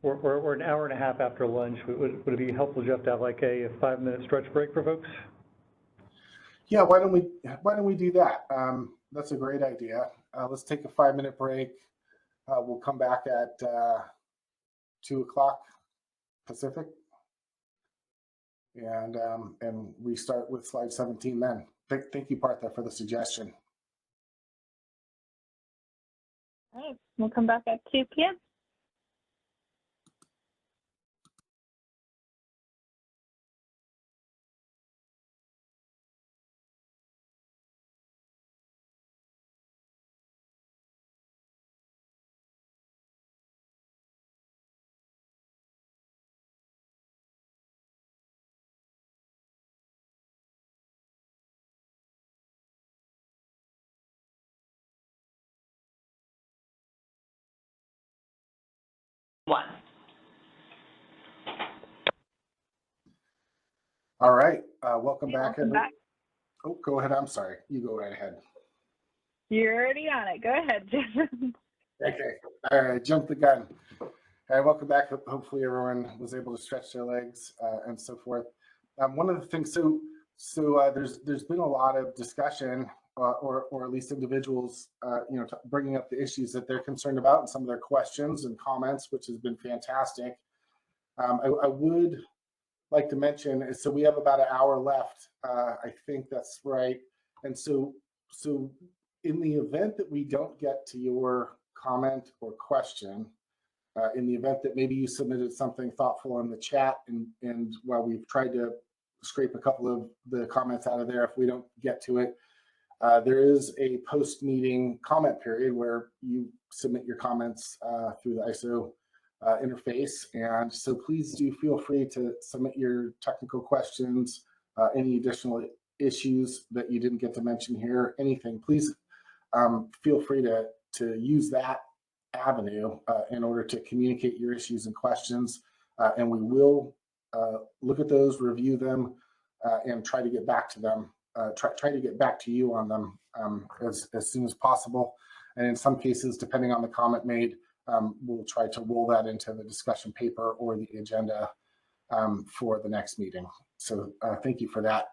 we're an hour and a half after lunch. Would it be helpful, Jeff, to have like a 5-minute stretch break for folks? Yeah, why don't we do that? That's a great idea. Let's take a 5-minute break. We'll come back at 2 o'clock Pacific, and restart with slide 17 then. Thank you, Partha, for the suggestion. All right, we'll come back at 2 p.m. One. All right, welcome back. Welcome back. Oh, go ahead. I'm sorry. You go right ahead. You're already on it. Go ahead, Jeff. Okay. All right. Jump the gun. All right. Welcome back. Hopefully everyone was able to stretch their legs and so forth. One of the things, there's been a lot of discussion, or at least individuals, bringing up the issues that they're concerned about and some of their questions and comments, which has been fantastic. I would like to mention, so we have about an hour left. I think that's right. And so in the event that we don't get to your comment or question, in the event that maybe you submitted something thoughtful in the chat, and while we've tried to scrape a couple of the comments out of there, if we don't get to it, there is a post-meeting comment period where you submit your comments through the ISO interface. And so please do feel free to submit your technical questions, any additional issues that you didn't get to mention here, anything. Please feel free to use that avenue in order to communicate your issues and questions. And we will look at those, review them, and try to get back to them, try to get back to you on them as soon as possible. And in some cases, depending on the comment made, we'll try to roll that into the discussion paper or the agenda for the next meeting. So thank you for that.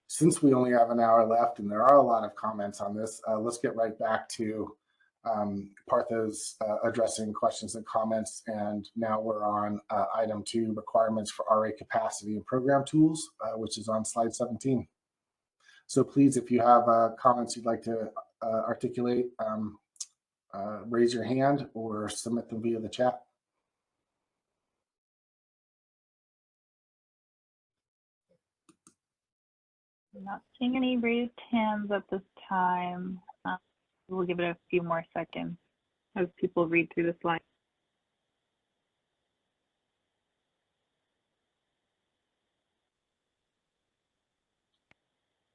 Since we only have an hour left and there are a lot of comments on this, let's get right back to Partha's addressing questions and comments. And now we're on item 2, requirements for RA capacity and program tools, which is on slide 17. So please, if you have comments you'd like to articulate, raise your hand or submit them via the chat. I'm not seeing any raised hands at this time. We'll give it a few more seconds as people read through the slide.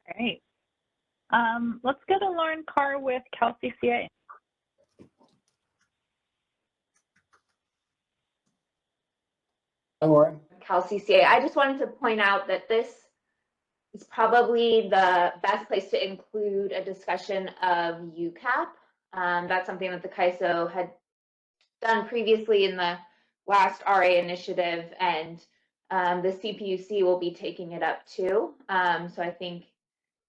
All right. Let's go to Lauren Carr with CalCCA. Hi, Lauren. CalCCA. I just wanted to point out that this is probably the best place to include a discussion of UCAP. That's something that the CAISO had done previously in the last RA initiative, and the CPUC will be taking it up too. So I think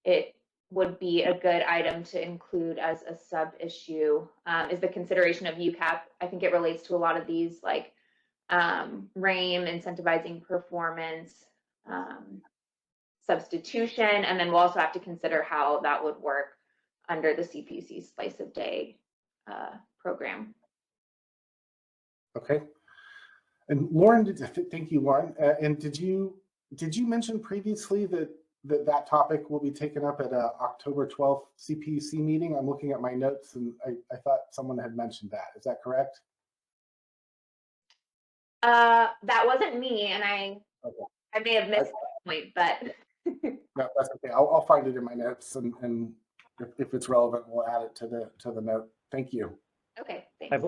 it would be a good item to include as a sub-issue, is the consideration of UCAP. I think it relates to a lot of these, like RAIM, incentivizing performance, substitution, and then we'll also have to consider how that would work under the CPUC Slice of Day program. Okay. And Lauren, thank you, Lauren. And did you mention previously that that topic will be taken up at a October 12th CPUC meeting. I'm looking at my notes and I thought someone had mentioned that. Is that correct? That wasn't me, and I may have missed that point, but No, that's okay. I'll find it in my notes, and if it's relevant, we'll add it to the note. Thank you. Okay, thanks.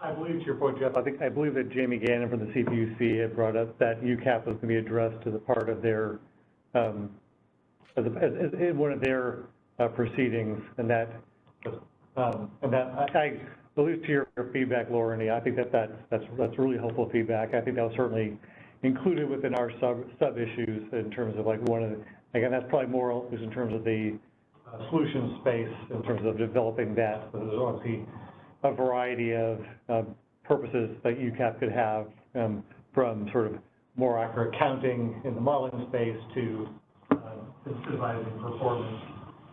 I believe to your point, Jeff, I believe that Jamie Gannon from the CPUC had brought up that UCAP was going to be addressed as a part of their, in one of their proceedings, and that I believe to your feedback, Lauren, I think that's really helpful feedback. I think that was certainly included within our sub issues in terms of like one of the, again, that's probably more is in terms of the solution space in terms of developing that. But there's obviously a variety of purposes that UCAP could have, from sort of more accurate counting in the modeling space to incentivizing performance.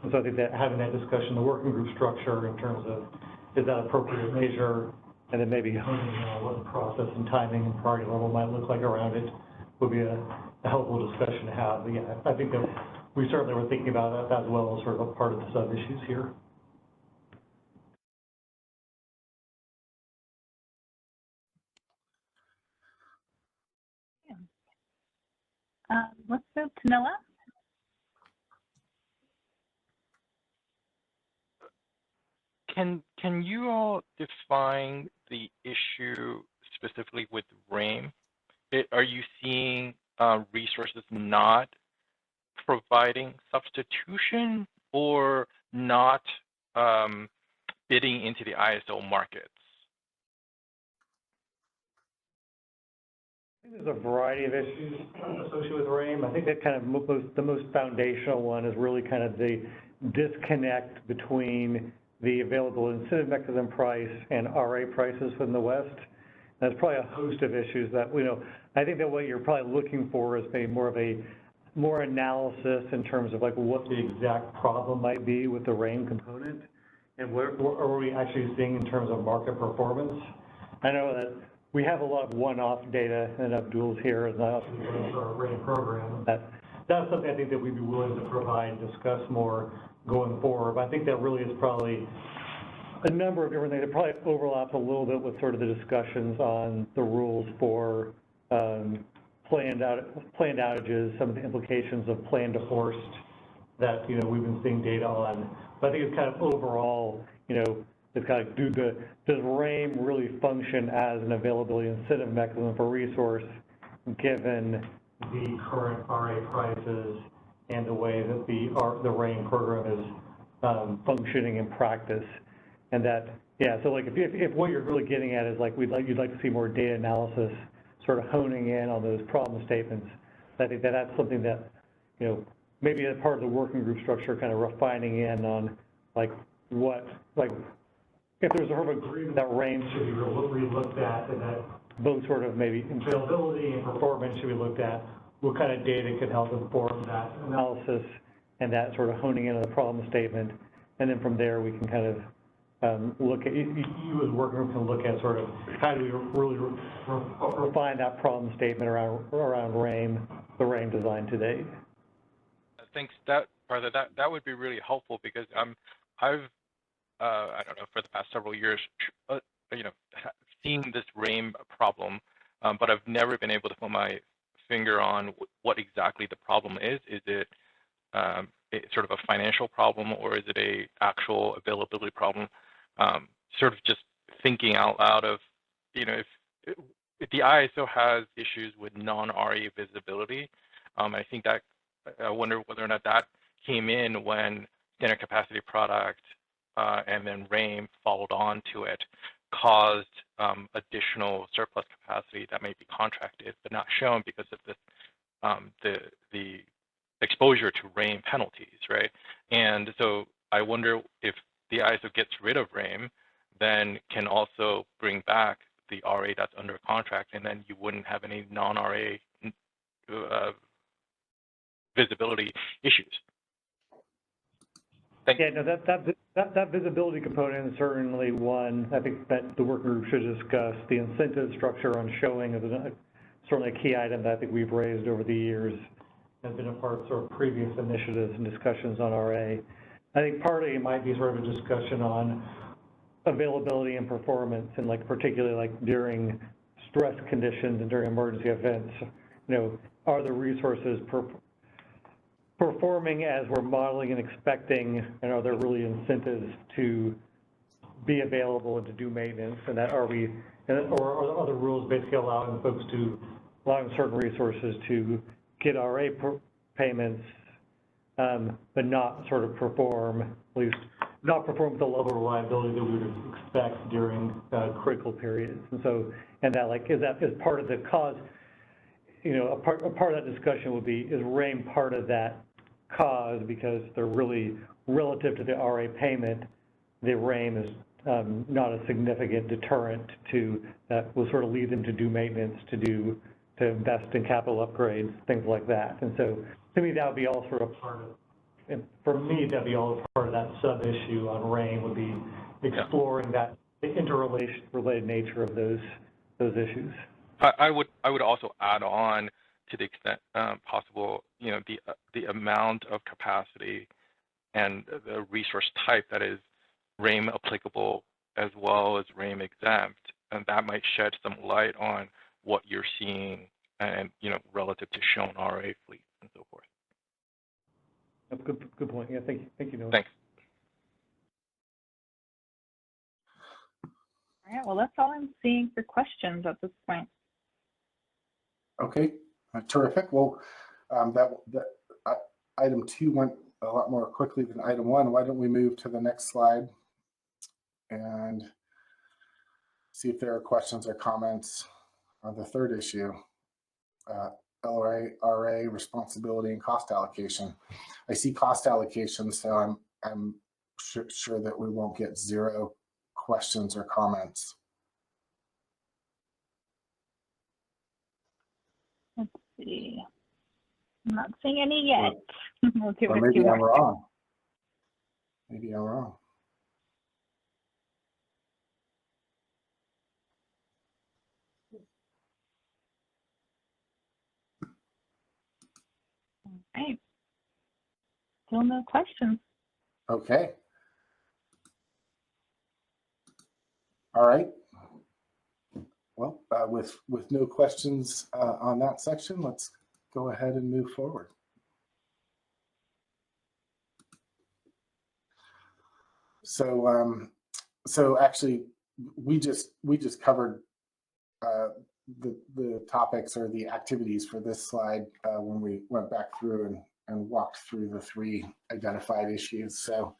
And so I think that having that discussion, the working group structure in terms of is that appropriate measure, and then maybe honing in on what the process and timing and priority level might look like around it would be a helpful discussion to have. But yeah, I think that we certainly were thinking about that as well as sort of a part of the sub issues here. Let's move to Noah. Can you all define the issue specifically with RAIM? Are you seeing resources not providing substitution or not bidding into the ISO markets? I think there's a variety of issues associated with RAIM. I think that kind of the most foundational one is really kind of the disconnect between the available incentive mechanism price and RA prices from the West. That's probably a host of issues that, I think that what you're probably looking for is maybe more analysis in terms of like what the exact problem might be with the RAIM component and what are we actually seeing in terms of market performance. I know that we have a lot of one-off data, and Abdul's here and also our RAIM program. That's something I think that we'd be willing to provide and discuss more going forward. But I think that really is probably a number of different things. It probably overlaps a little bit with sort of the discussions on the rules for planned outages, some of the implications of planned to forced that we've been seeing data on. But I think it's kind of overall, it's kind of does RAIM really function as an availability incentive mechanism for resource given the current RA prices and the way that the RAIM program is functioning in practice. And that, yeah, so like if what you're really getting at is like you'd like to see more data analysis sort of honing in on those problem statements, I think that that's something that, maybe as part of the working group structure, kind of refining in on if there's a sort of agreement that RAIM should be re-looked at and that both sort of maybe availability and performance should be looked at, what kind of data could help inform that analysis and that sort of honing in on the problem statement. And then from there, we can kind of look at, you as a working group can look at sort of how do we really refine that problem statement around RAIM, the RAIM design today. Thanks. That would be really helpful because I've I don't know, for the past several years, seen this RAIM problem, but I've never been able to put my finger on what exactly the problem is. Is it sort of a financial problem or is it a actual availability problem? Sort of just thinking out loud of, if the ISO has issues with non-RA visibility, I think that I wonder whether or not that came in when standard capacity product and then RAIM followed on to it, caused additional surplus capacity that may be contracted but not shown because of the exposure to RAIM penalties, right? And so I wonder if the ISO gets rid of RAIM, then can also bring back the RA that's under contract, and then you wouldn't have any non-RA visibility issues. Yeah, no, that visibility component is certainly one. I think that the work group should discuss. The incentive structure on showing is certainly a key item that I think we've raised over the years has been a part of sort of previous initiatives and discussions on RA. I think partly it might be sort of a discussion on availability and performance, and like particularly like during stress conditions and during emergency events, are the resources performing as we're modeling and expecting, and are there really incentives to be available and to do maintenance, and that or are the rules basically allowing certain resources to get RA payments, but not sort of perform, at least not perform with the level of reliability that we would expect during critical periods. And that is part of the cause. A part of that discussion would be, is RAIN part of that cause, because they're really relative to the RA payment, the RAIN is not a significant deterrent to that will sort of lead them to do maintenance, to invest in capital upgrades, things like that. And so to me, that would be all sort of part of, and for me, that'd be all part of that sub-issue on RAIN, would be exploring that, the interrelated nature of those issues. I would also add on, to the extent possible, the amount of capacity and the resource type that is RAIN applicable as well as RAIN exempt, and that might shed some light on what you're seeing and relative to shown RA fleets and so forth. That's a good point. Yeah, thank you, Noah. Thanks. All right, well, that's all I'm seeing for questions at this point. Okay, terrific. Well, item 2 went a lot more quickly than item 1. Why don't we move to the next slide and see if there are questions or comments on the third issue, LRA, responsibility and cost allocation. I see cost allocation, so I'm sure that we won't get 0 questions or comments. Let's see. I'm not seeing any yet. We'll give it a Maybe few I'm more. wrong. Maybe I'm wrong. All right. Still no questions. Okay. All right. Well, with no questions on that section, let's go ahead and move forward. So actually, we just covered the topics or the activities for this slide when we went back through and walked through the 3 identified issues. So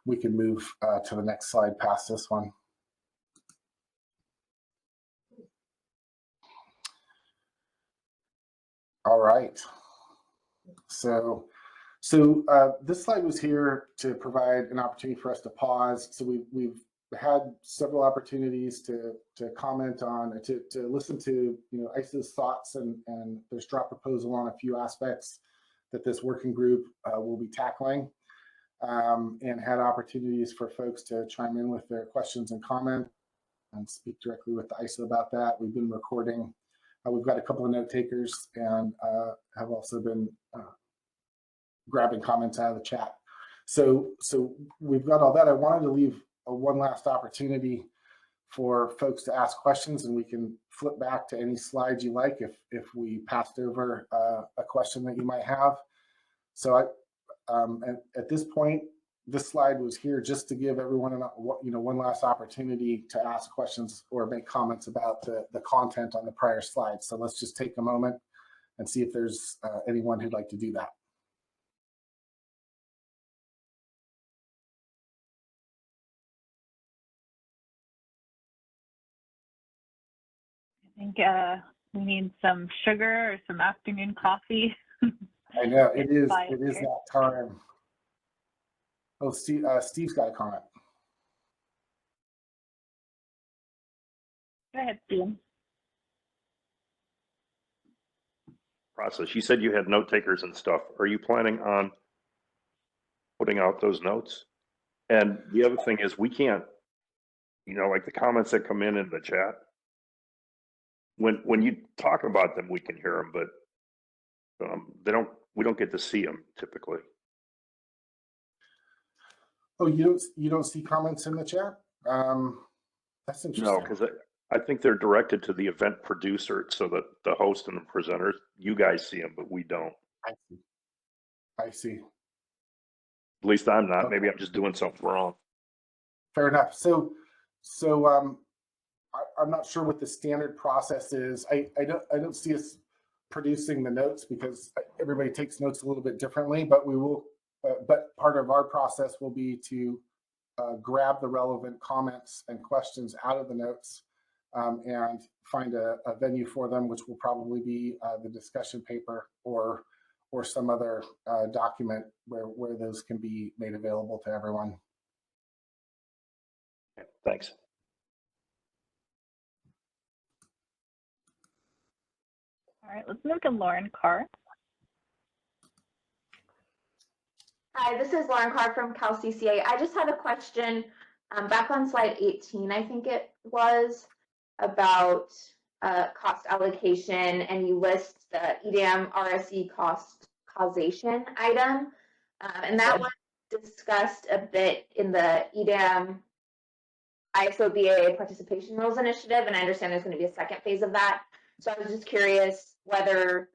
we can move to the next slide past this one. All right. So this slide was here to provide an opportunity for us to pause. So we've had several opportunities to comment on, to listen to ICE's thoughts and their straw proposal on a few aspects that this working group will be tackling, and had opportunities for folks to chime in with their questions and comments and speak directly with the ISO about that. We've been recording. We've got a couple of note takers and have also been grabbing comments out of the chat. So we've got all that. I wanted to leave one last opportunity for folks to ask questions, and we can flip back to any slides you like if we passed over a question that you might have. So at this point, this slide was here just to give everyone one last opportunity to ask questions or make comments about the content on the prior slides. So let's just take a moment and see if there's anyone who'd like to do that. I think we need some sugar or some afternoon coffee. I know it is that time. Oh, Steve's got a comment. Go ahead, Steve. Process. You said you had note takers and stuff. Are you planning on putting out those notes? And the other thing is, we can't, like the comments that come in the chat, when you talk about them, we can hear them, but they don't we don't get to see them typically. Oh, you don't see comments in the chat? That's interesting. No, because I think they're directed to the event producer, so that the host and the presenters, you guys see them, but we don't. I see. At least I'm not. Okay. Maybe I'm just doing something wrong. Fair enough. So I'm not sure what the standard process is. I don't see us producing the notes because everybody takes notes a little bit differently, but we will. But part of our process will be to grab the relevant comments and questions out of the notes and find a venue for them, which will probably be the discussion paper or some other document where those can be made available to everyone. Thanks. All right, let's move to Lauren Carr. Hi, this is Lauren Carr from Cal CCA. I just had a question back on slide 18, I think it was, about cost allocation, and you list the EDM RSE cost causation item. And that was discussed a bit in the EDM ISO/BAA participation rules initiative, and I understand there's going to be a second phase of that. So I was just curious whether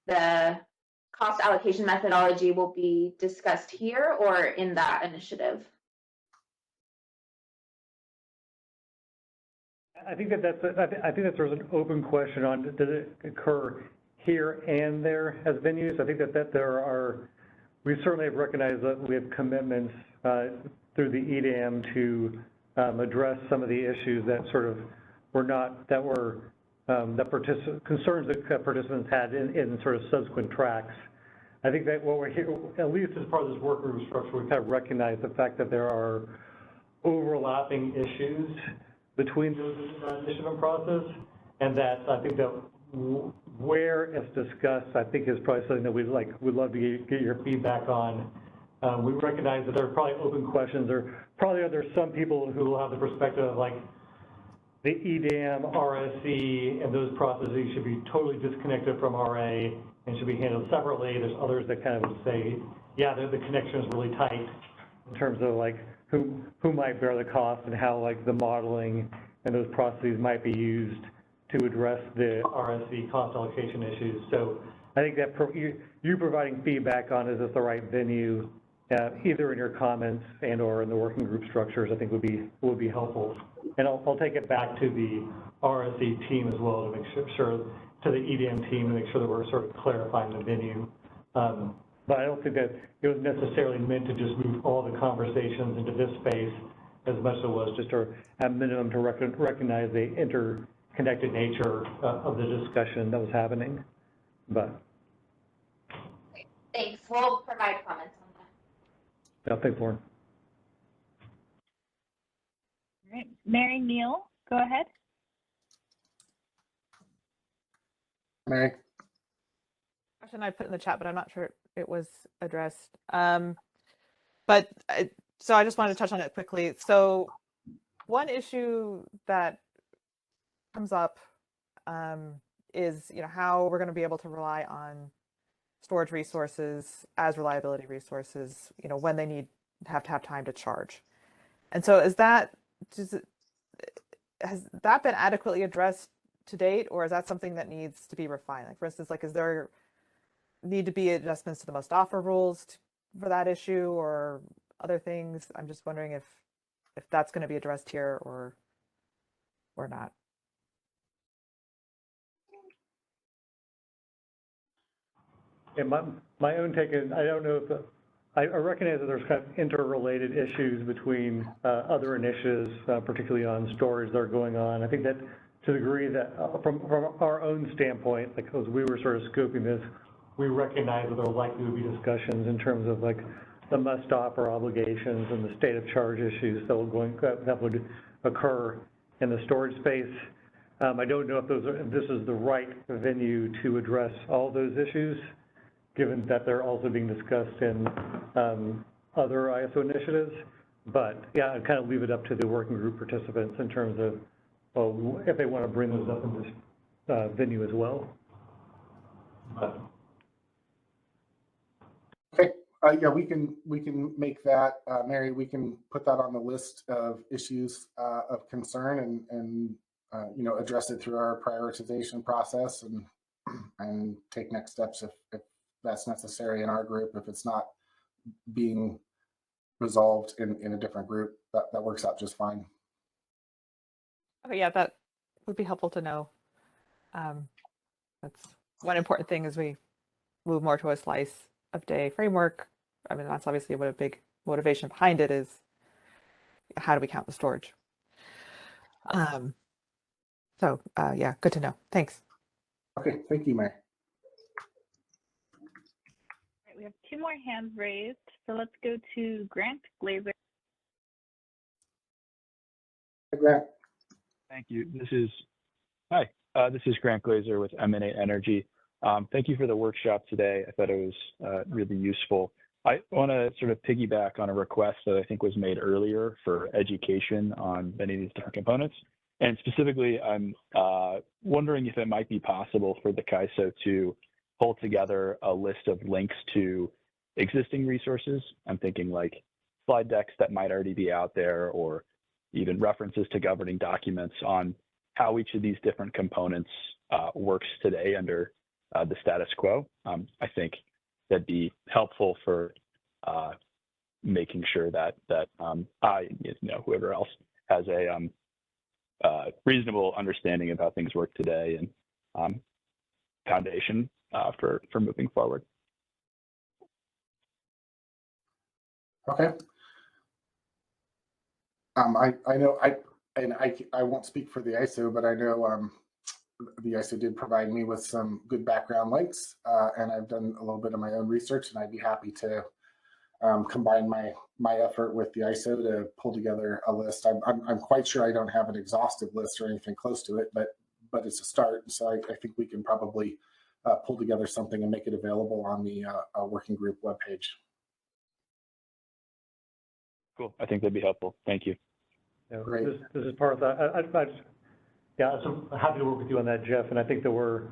the cost allocation methodology will be discussed here or in that initiative. I think that there's an open question on, does it occur here and there as venues? I think that there are, we certainly have recognized that we have commitments through the EDAM to address some of the issues that sort of were not, that were, concerns that participants had in sort of subsequent tracks. I think that what we're here, at least as part of this work group structure, we've kind of recognized the fact that there are overlapping issues between those initiative process, and that I think that where it's discussed, I think is probably something that we'd love to get your feedback on. We recognize that there are probably open questions, or probably there's some people who will have the perspective of like the EDAM, RSE, and those processes should be totally disconnected from RA and should be handled separately. There's others that kind of would say, yeah, the connection is really tight in terms of like who might bear the cost and how like the modeling and those processes might be used to address the RSE cost allocation issues. So I think that you providing feedback on is this the right venue, either in your comments and or in the working group structures, I think would be helpful. And I'll take it back to the RSE team as well to make sure to the EDM team to make sure that we're sort of clarifying the venue. But I don't think that it was necessarily meant to just move all the conversations into this space as much as it was just to, at minimum, to recognize the interconnected nature of the discussion that was happening. But thanks. We'll provide comments on that. yeah, thanks, Lauren. All right, Mary Neal, go ahead. Mary. Question I put in the chat, but I'm not sure it was addressed. So I just wanted to touch on it quickly. So one issue that comes up is, how we're going to be able to rely on storage resources as reliability resources, when they have to have time to charge. And so has that been adequately addressed to date, or is that something that needs to be refined? Like, for instance, is there need to be adjustments to the must offer rules for that issue or other things? I'm just wondering if that's going to be addressed here or not. And my own take is, I don't know if I recognize that there's kind of interrelated issues between other initiatives, particularly on storage that are going on. I think that to the degree that from our own standpoint, like as we were sort of scoping this, we recognize that there likely would be discussions in terms of like the must offer obligations and the state of charge issues that would occur in the storage space. I don't know if this is the right venue to address all those issues, given that they're also being discussed in other ISO initiatives. But yeah, I'd kind of leave it up to the working group participants in terms of if they want to bring those up in this venue as well. Yeah, we can make that, Mary. We can put that on the list of issues of concern and address it through our prioritization process and take next steps if that's necessary in our group. If it's not being resolved in a different group, that works out just fine. Okay, yeah, that would be helpful to know. That's one important thing as we move more to a slice of day framework. I mean, that's obviously what a big motivation behind it is. How do we count the storage? So yeah, good to know. Thanks. Okay, thank you, Mary. All right, we have 2 more hands raised. So let's go to Grant Glazer. Hey, Grant. Thank you. This is Grant Glazer with Emanate Energy. Thank you for the workshop today. I thought it was really useful. I want to sort of piggyback on a request that I think was made earlier for education on many of these different components. And specifically, I'm wondering if it might be possible for the CAISO to pull together a list of links to existing resources. I'm thinking like slide decks that might already be out there, or even references to governing documents on how each of these different components works today under the status quo. I think that'd be helpful for making sure that I, whoever else has a reasonable understanding of how things work today and foundation for moving forward. Okay. I know I won't speak for the ISO, but I know the ISO did provide me with some good background links, and I've done a little bit of my own research, and I'd be happy to combine my effort with the ISO to pull together a list. I'm quite sure I don't have an exhaustive list or anything close to it, but it's a start. So I think we can probably pull together something and make it available on the working group webpage. Cool. I think that'd be helpful. Thank you. Yeah, great. This is Parth. I'm happy to work with you on that, Jeff. And I think that we're,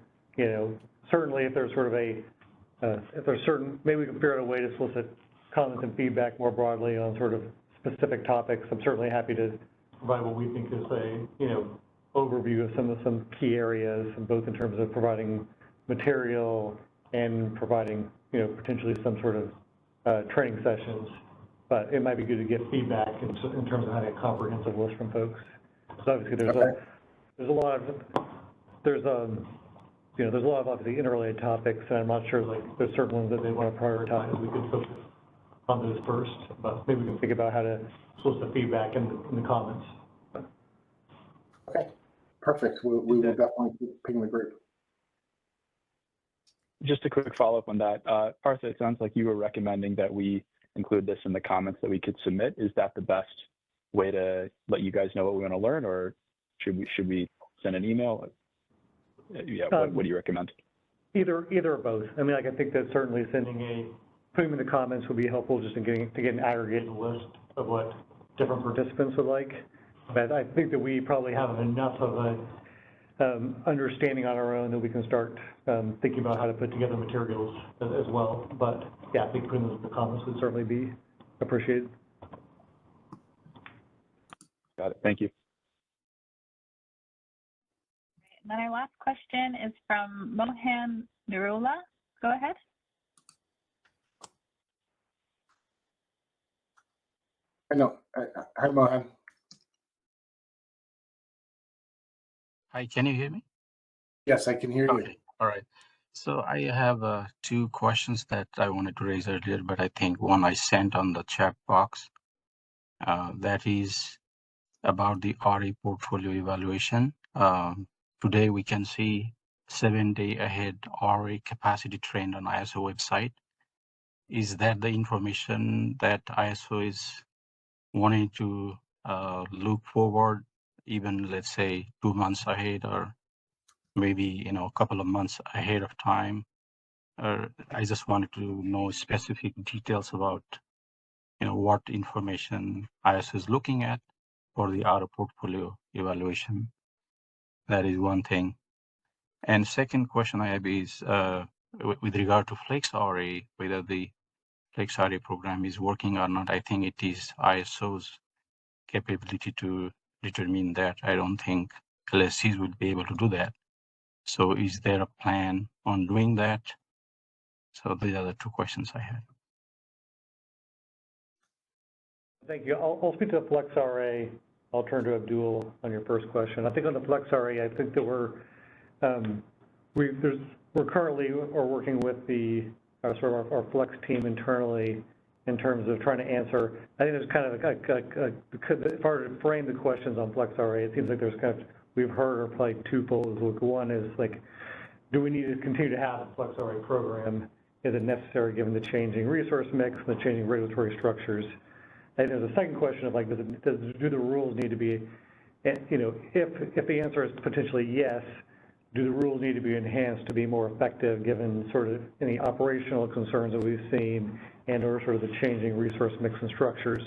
certainly if there's sort of maybe we can figure out a way to solicit comments and feedback more broadly on sort of specific topics. I'm certainly happy to provide what we think is a, overview of some key areas, and both in terms of providing material and providing, potentially some sort of training sessions. But it might be good to get feedback in terms of having a comprehensive list from folks. So obviously there's a lot of obviously interrelated topics, and I'm not sure there's certain ones that they want to prioritize. We could focus on those first, but maybe we can think about how to solicit feedback in the comments. Okay, perfect. We will definitely ping the group. Just a quick follow-up on that. Partha, it sounds like you were recommending that we include this in the comments that we could submit. Is that the best way to let you guys know what we want to learn, or should we send an email? Yeah, what do you recommend? Either or both. I mean, I think that certainly putting them in the comments would be helpful, just in to get an aggregated list of what different participants would like. But I think that we probably have enough of a understanding on our own that we can start thinking about how to put together materials as well. But yeah, I think putting those in the comments would certainly be appreciated. Got it. Thank you. And then our last question is from Mohan Nirula. Go ahead. Hi, Mohan. Hi, can you hear me? Yes, I can hear you. Okay, all right. So I have 2 questions that I wanted to raise earlier, but I think one I sent on the chat box. That is about the RA portfolio evaluation. Today we can see 7-day ahead RA capacity trend on ISO website. Is that the information that ISO is wanting to look forward, even let's say 2 months ahead, or maybe a couple of months ahead of time? Or I just wanted to know specific details about what information ISO is looking at for the RA portfolio evaluation. That is one thing. And second question I have is with regard to Flex RA, whether the Flex RA program is working or not. I think it is ISO's capability to determine that. I don't think LSCs would be able to do that. So is there a plan on doing that? So these are the two questions I had. Thank you. I'll speak to the Flex RA. I'll turn to Abdul on your first question. I think on the Flex RA, I think that we're currently working with our Flex team internally in terms of trying to answer. I think there's kind of if I were to frame the questions on Flex RA, it seems like there's kind of, we've heard are probably twofold. One is like, do we need to continue to have a Flex RA program? Is it necessary given the changing resource mix and the changing regulatory structures? And there's a second question of like, do the rules need to be, if the answer is potentially yes, do the rules need to be enhanced to be more effective given sort of any operational concerns that we've seen and or sort of the changing resource mix and structures?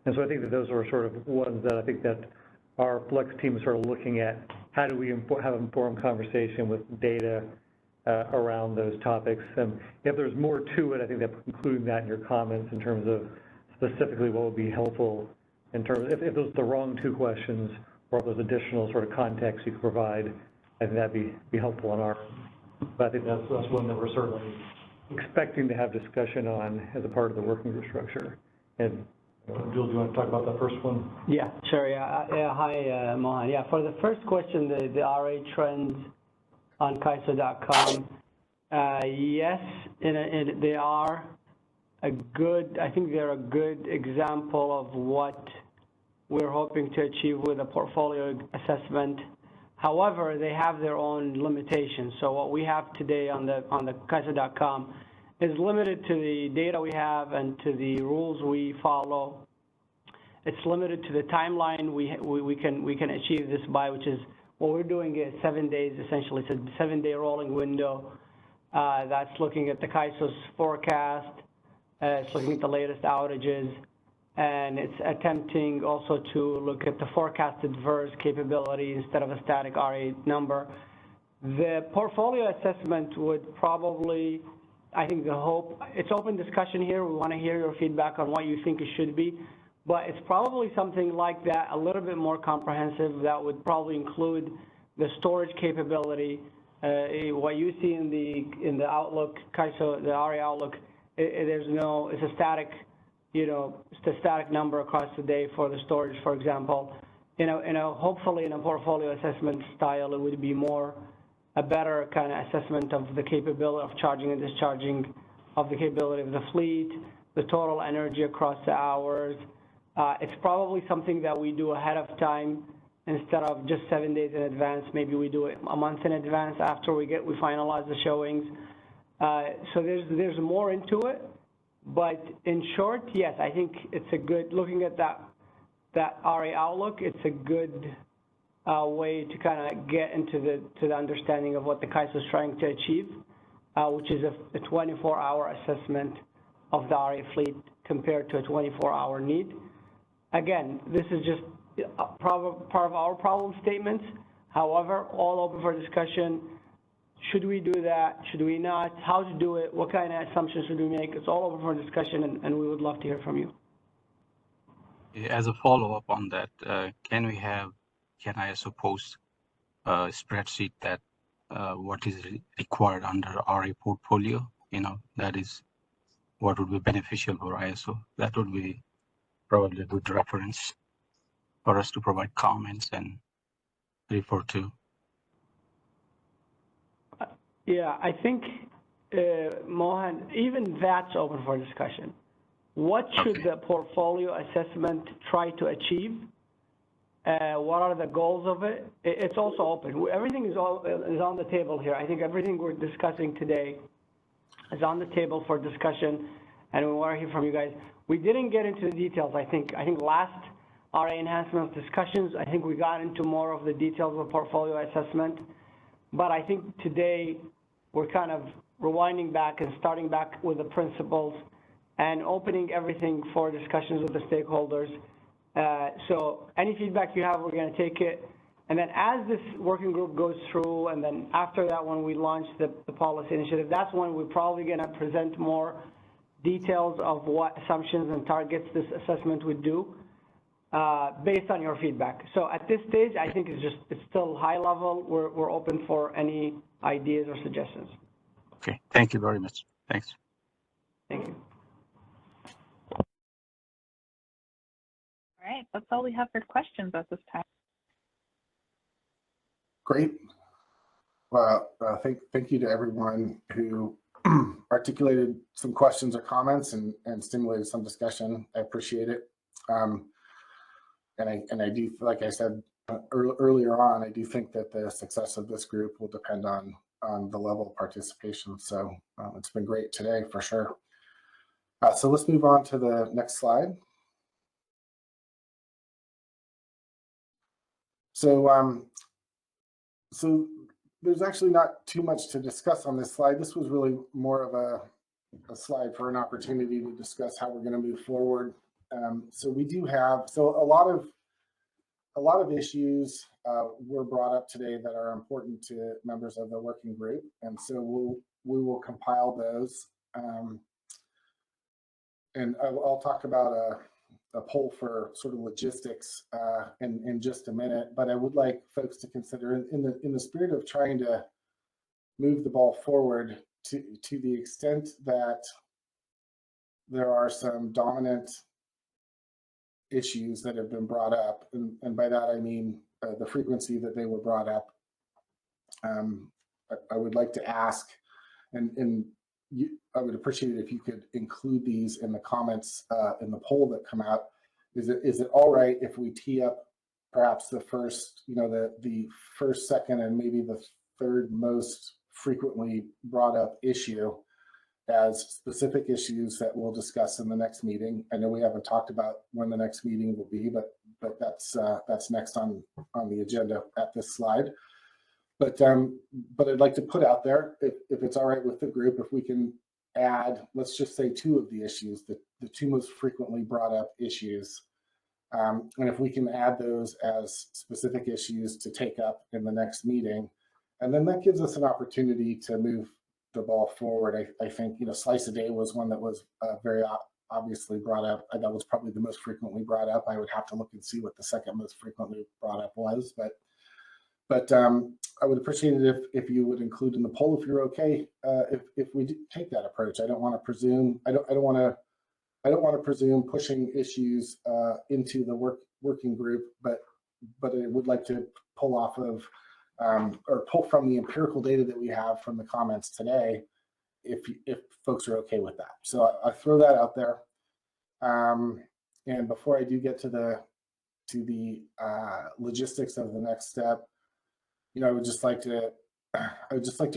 And so I think that those are sort of ones that I think that our Flex team is sort of looking at. How do we have an informed conversation with data around those topics? And if there's more to it, I think that including that in your comments in terms of specifically what would be helpful in terms of if those are the wrong two questions or if there's additional sort of context you could provide, I think that'd be helpful on our, but I think that's one that we're certainly expecting to have discussion on as a part of the working group structure. And Abdul, do you want to talk about that first one? Yeah, sure. Yeah. Hi, Mohan. Yeah, for the first question, the RA trends on KISO.com, yes, they are a good, I think they're a good example of what we're hoping to achieve with a portfolio assessment. However, they have their own limitations. So what we have today on the KISO.com is limited to the data we have and to the rules we follow. It's limited to the timeline we can achieve this by, which is what we're doing is 7 days, essentially. It's a 7-day rolling window. That's looking at the KISO's forecast. It's looking at the latest outages. And it's attempting also to look at the forecasted VERS capability instead of a static RA number. The portfolio assessment would probably, I think the hope, it's open discussion here. We want to hear your feedback on what you think it should be. But it's probably something like that, a little bit more comprehensive, that would probably include the storage capability. What you see in the Outlook, KISO, the RA Outlook, it's a static, it's a static number across the day for the storage, for example. Hopefully in a portfolio assessment style, it would be a better kind of assessment of the capability of charging and discharging, of the capability of the fleet, the total energy across the hours. It's probably something that we do ahead of time instead of just 7 days in advance. Maybe we do it a month in advance after we finalize the showings. So there's more into it. But in short, yes, I think it's a good, looking at that RA Outlook, it's a good way to kind of get into the understanding of what the KISO is trying to achieve, which is a 24-hour assessment of the RA fleet compared to a 24-hour need. Again, this is just part of our problem statements. However, all open for discussion. Should we do that? Should we not? How to do it? What kind of assumptions should we make? It's all open for discussion, and we would love to hear from you. As a follow-up on that, can I suppose a spreadsheet that what is required under RA portfolio? That is what would be beneficial for ISO. That would be probably a good reference for us to provide comments and refer to. Yeah, I think, Mohan, even that's open for discussion. What should the portfolio assessment try to achieve? What are the goals of it? It's also open. Everything is on the table here. I think everything we're discussing today is on the table for discussion, and we want to hear from you guys. We didn't get into the details. I think last RA enhancements discussions, I think we got into more of the details of portfolio assessment. But I think today we're kind of rewinding back and starting back with the principles and opening everything for discussions with the stakeholders. So any feedback you have, we're going to take it. And then as this working group goes through, and then after that, when we launch the policy initiative, that's when we're probably going to present more details of what assumptions and targets this assessment would do based on your feedback. So at this stage, I think it's still high level. We're open for any ideas or suggestions. Okay, thank you very much. Thanks. Thank you. All right, that's all we have for questions at this time. Great. Well, thank you to everyone who articulated some questions or comments and stimulated some discussion. I appreciate it. And I do, like I said earlier on, I do think that the success of this group will depend on the level of participation. So it's been great today for sure. So let's move on to the next slide. So so there's actually not too much to discuss on this slide. This was really more of a slide for an opportunity to discuss how we're going to move forward. So we do have, so a lot of issues were brought up today that are important to members of the working group, and so we will compile those. And I'll talk about a poll for sort of logistics in just a minute, but I would like folks to consider in the spirit of trying to move the ball forward to the extent that there are some dominant issues that have been brought up, and by that I mean the frequency that they were brought up. I would like to ask, and I would appreciate it if you could include these in the comments in the poll that come out. Is it all right if we tee up perhaps the first, the first, second, and maybe the third most frequently brought up issue as specific issues that we'll discuss in the next meeting? I know we haven't talked about when the next meeting will be, but that's next on the agenda at this slide. But I'd like to put out there, if it's all right with the group, if we can add, let's just say 2 of the issues, the 2 most frequently brought up issues, and if we can add those as specific issues to take up in the next meeting, and then that gives us an opportunity to move the ball forward. I think, slice a day was one that was very obviously brought up. That was probably the most frequently brought up. I would have to look and see what the second most frequently brought up was, but I would appreciate it if you would include in the poll, if you're okay, if we do take that approach. I don't want to presume. I don't want to presume pushing issues into the working group, but I would like to pull off of or pull from the empirical data that we have from the comments today, if folks are okay with that. So I throw that out there. And before I do get to the logistics of the next step, I would just like to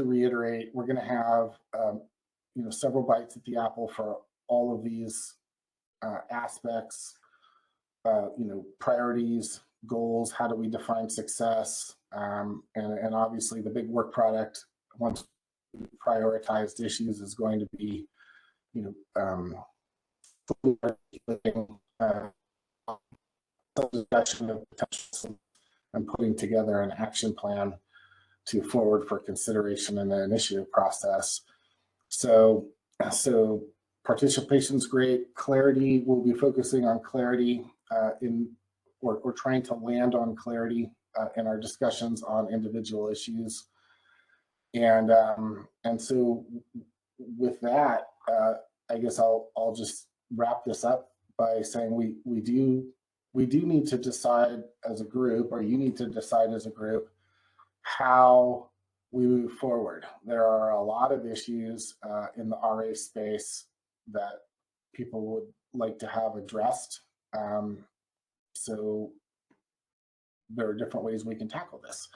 reiterate, we're going to have several bites at the apple for all of these aspects. Priorities, goals, how do we define success, and obviously the big work product, once prioritized issues, is going to be discussion of potential and putting together an action plan to forward for consideration in the initiative process. So participation is great. Clarity, we'll be focusing on clarity we're trying to land on clarity in our discussions on individual issues. And so with that, I guess I'll just wrap this up by saying we do need to decide as a group, or you need to decide as a group, how we move forward. There are a lot of issues in the RA space that people would like to have addressed. So there are different ways we can tackle this.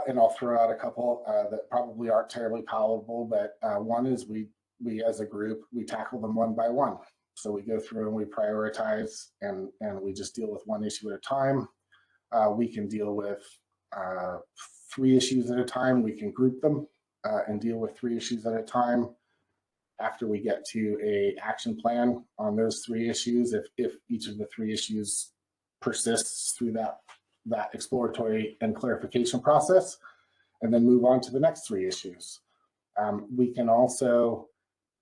And I'll throw out a couple that probably aren't terribly palatable, but one is we as a group, we tackle them one by one. So we go through and we prioritize, and we just deal with one issue at a time. We can deal with 3 issues at a time. We can group them and deal with 3 issues at a time. After we get to a action plan on those 3 issues, if each of the 3 issues persists through that exploratory and clarification process, and then move on to the next 3 issues. We can also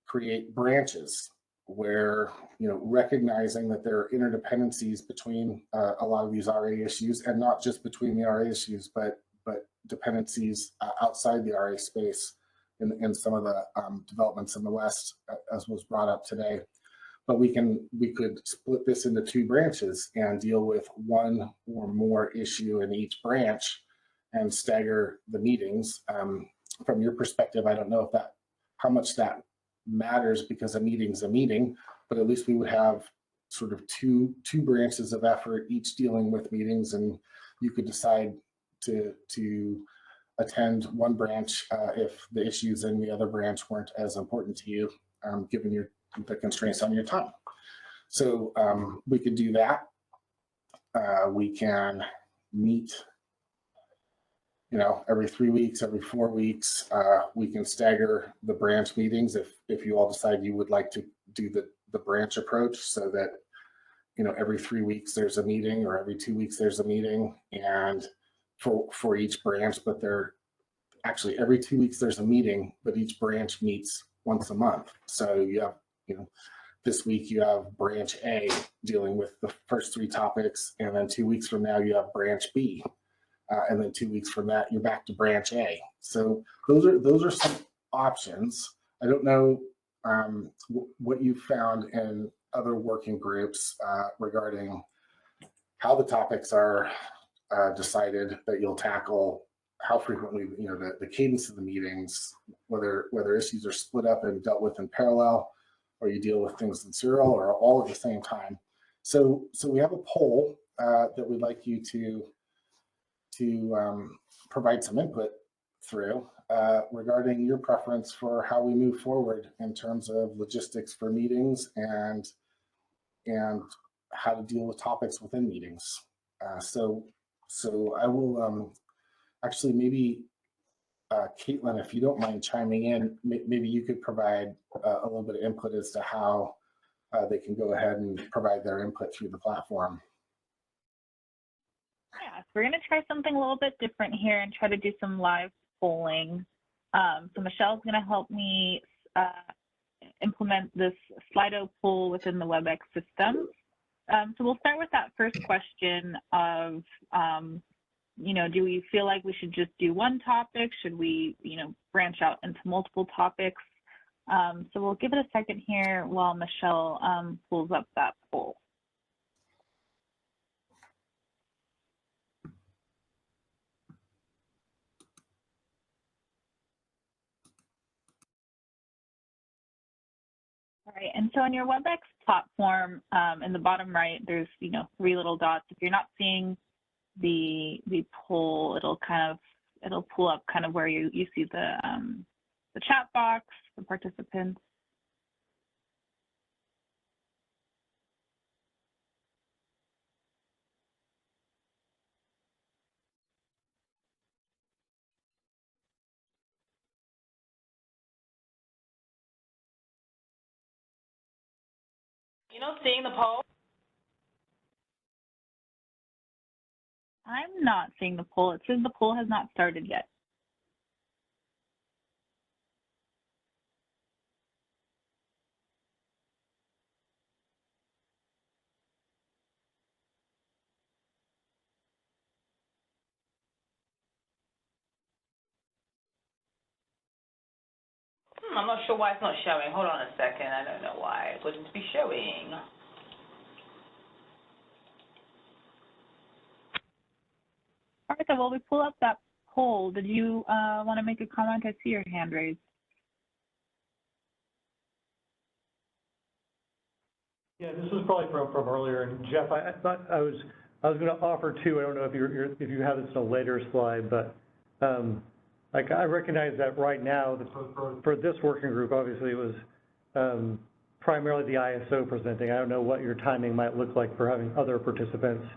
create branches where, recognizing that there are interdependencies between a lot of these RA issues, and not just between the RA issues, but dependencies outside the RA space in some of the developments in the West, as was brought up today. But we could split this into 2 branches and deal with one or more issue in each branch and stagger the meetings. From your perspective, I don't know how much that matters, because a meeting's a meeting, but at least we would have sort of two branches of effort, each dealing with meetings, and you could decide to attend one branch if the issues in the other branch weren't as important to you, given the constraints on your time. So we could do that. We can meet, every 3 weeks, every 4 weeks. We can stagger the branch meetings if you all decide you would like to do the branch approach, so that every 3 weeks there's a meeting, or every 2 weeks there's a meeting, and for each branch. But they're actually every 2 weeks there's a meeting, but each branch meets once a month. So you have, this week you have branch A dealing with the first 3 topics, and then 2 weeks from now you have branch B, and then 2 weeks from that you're back to branch A. So those are some options. I don't know what you found in other working groups regarding how the topics are decided that you'll tackle, how frequently, the cadence of the meetings, whether issues are split up and dealt with in parallel, or you deal with things in serial, or all at the same time. So we have a poll that we'd like you to provide some input through regarding your preference for how we move forward in terms of logistics for meetings and how to deal with topics within meetings. So I will actually, maybe Caitlin, if you don't mind chiming in, maybe you could provide a little bit of input as to how they can go ahead and provide their input through the platform. Yeah, so we're going to try something a little bit different here and try to do some live polling. So Michelle's going to help me implement this Slido poll within the WebEx system. So we'll start with that first question of, do we feel like we should just do one topic? Should we, branch out into multiple topics? So we'll give it a second here while Michelle pulls up that poll. All right, and so on your WebEx platform, in the bottom right, there's 3 little dots. If you're not seeing the poll, it'll pull up kind of where you see the chat box for participants. You not seeing the poll? I'm not seeing the poll. It says the poll has not started yet. I'm not sure why it's not showing. Hold on a second. I don't know why it wouldn't be showing. All right, so while we pull up that poll, did you want to make a comment? I see your hand raised. Yeah, this was probably from earlier. And Jeff, I thought I was going to offer 2. I don't know if you have this in a later slide, but like I recognize that right now for this working group, obviously it was primarily the ISO presenting. I don't know what your timing might look like for having other participants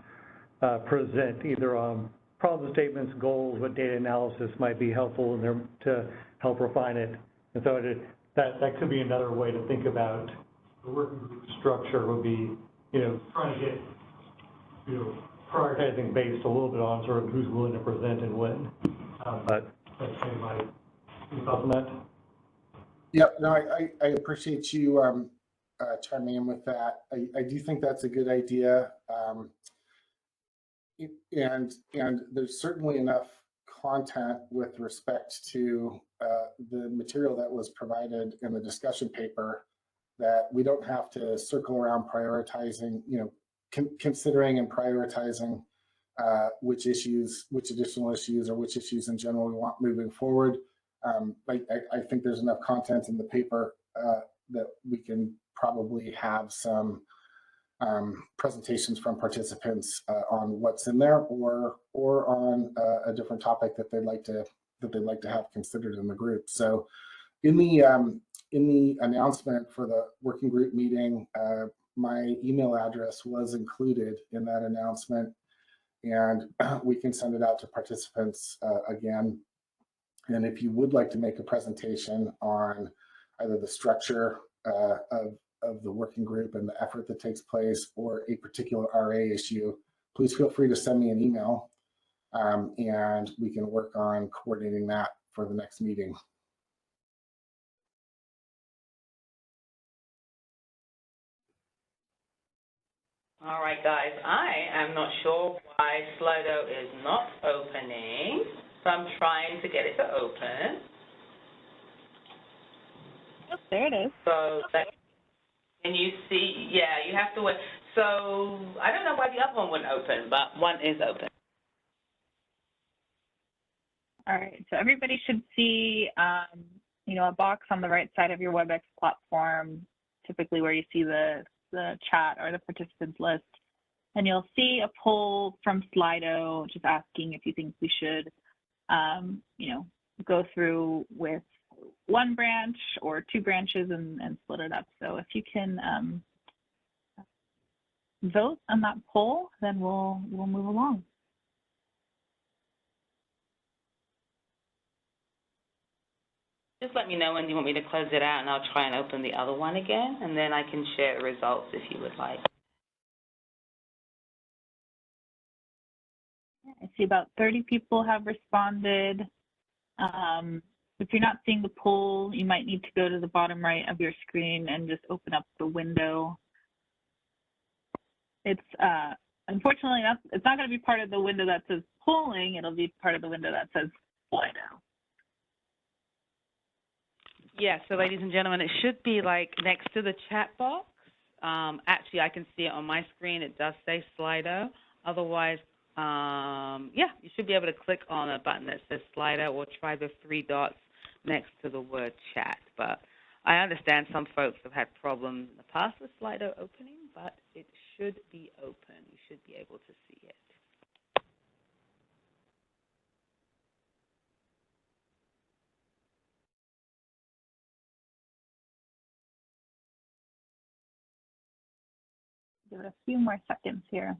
present, either on problem statements, goals, what data analysis might be helpful in there to help refine it. And so that could be another way to think about the working group structure, would be, trying to get, prioritizing based a little bit on sort of who's willing to present and when. But that's kind of my thoughts on that. Yep, no, I appreciate you chiming in with that. I do think that's a good idea. And there's certainly enough content with respect to the material that was provided in the discussion paper that we don't have to circle around prioritizing, considering and prioritizing which additional issues or which issues in general we want moving forward. I think there's enough content in the paper that we can probably have some presentations from participants on what's in there, or on a different topic that they'd like to have considered in the group. So, in the announcement for the working group meeting, my email address was included in that announcement, and we can send it out to participants again. And if you would like to make a presentation on either the structure of the working group and the effort that takes place, or a particular RA issue, please feel free to send me an email, and we can work on coordinating that for the next meeting. All right, guys, I am not sure why Slido is not opening, so I'm trying to get it to open. Oh, there it is. So that, and you see, yeah, you have to wait. So I don't know why the other one wouldn't open, but one is open. All right, so everybody should see, a box on the right side of your WebEx platform, typically where you see the chat or the participants list. And you'll see a poll from Slido just asking if you think we should, go through with one branch or two branches and split it up. So if you can vote on that poll, then we'll move along. Just let me know when you want me to close it out, and I'll try and open the other one again, and then I can share the results if you would like. I see about 30 people have responded. If you're not seeing the poll, you might need to go to the bottom right of your screen and just open up the window. It's unfortunately it's not going to be part of the window that says polling. It'll be part of the window that says Slido. Yeah, so ladies and gentlemen, it should be like next to the chat box. Actually, I can see it on my screen. It does say Slido. Otherwise, yeah, you should be able to click on a button that says Slido or try the three dots next to the word chat. But I understand some folks have had problems in the past with Slido opening, but it should be open. You should be able to see it. Give it a few more seconds here.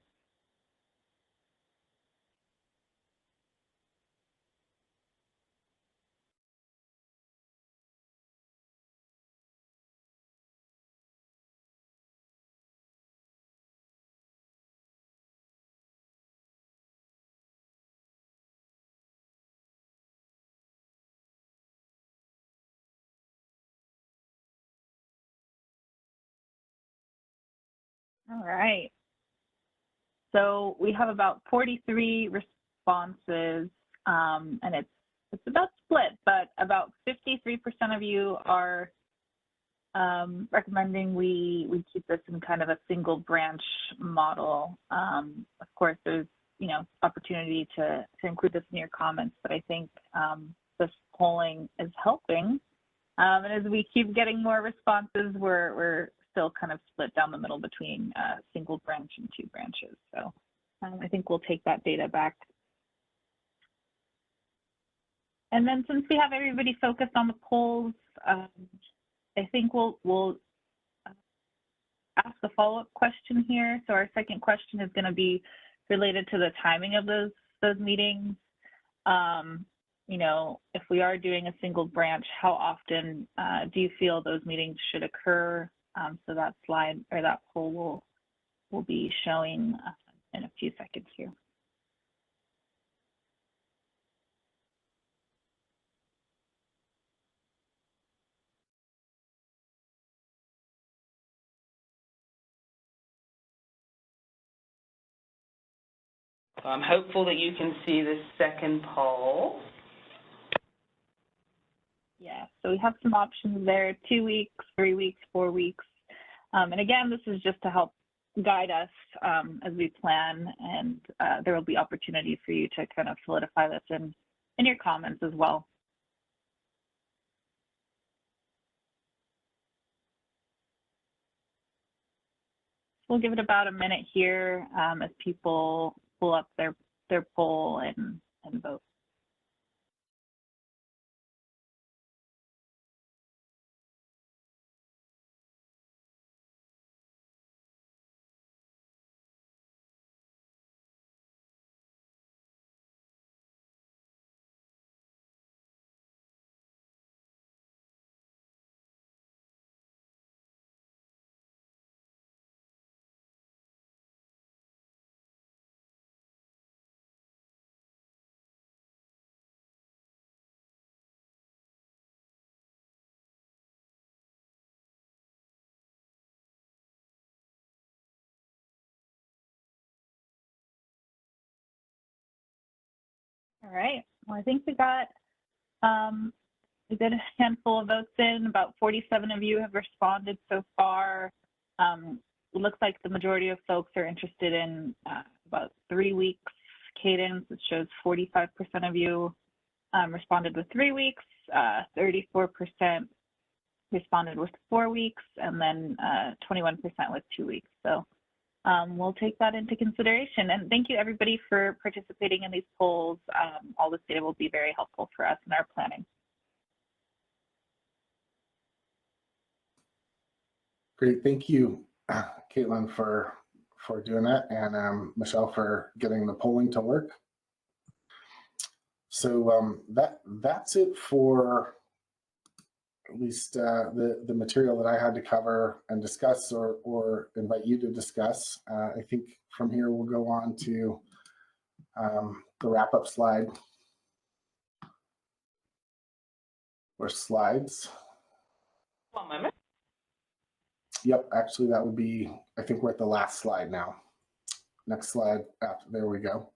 All right. So we have about 43 responses, and it's about split, but about 53% of you are recommending we keep this in kind of a single branch model. Of course, there's opportunity to include this in your comments, but I think this polling is helping. And as we keep getting more responses, we're still kind of split down the middle between single branch and two branches. So I think we'll take that data back. And then since we have everybody focused on the polls, I think we'll ask a follow-up question here. So our second question is going to be related to the timing of those meetings. If we are doing a single branch, how often do you feel those meetings should occur? So that slide or that poll will be showing in a few seconds here. So I'm hopeful that you can see this second poll. Yeah, so we have some options there, 2 weeks, 3 weeks, 4 weeks. And again, this is just to help guide us as we plan, and there will be opportunity for you to kind of solidify this in your comments as well. We'll give it about a minute here as people pull up their poll and vote. All right, well, I think we got a good handful of votes in. About 47 of you have responded so far. It looks like the majority of folks are interested in about 3 weeks cadence. It shows 45% of you responded with 3 weeks, 34% responded with 4 weeks, and then 21% with 2 weeks. So we'll take that into consideration. And thank you everybody for participating in these polls. All this data will be very helpful for us in our planning. Great, thank you, Caitlin, for doing that, and Michelle for getting the polling to work. So that's it for at least the material that I had to cover and discuss, or invite you to discuss. I think from here we'll go on to the wrap-up slide or slides. 1 moment. Yep, actually that would be, I think we're at the last slide now. Next slide, there we go.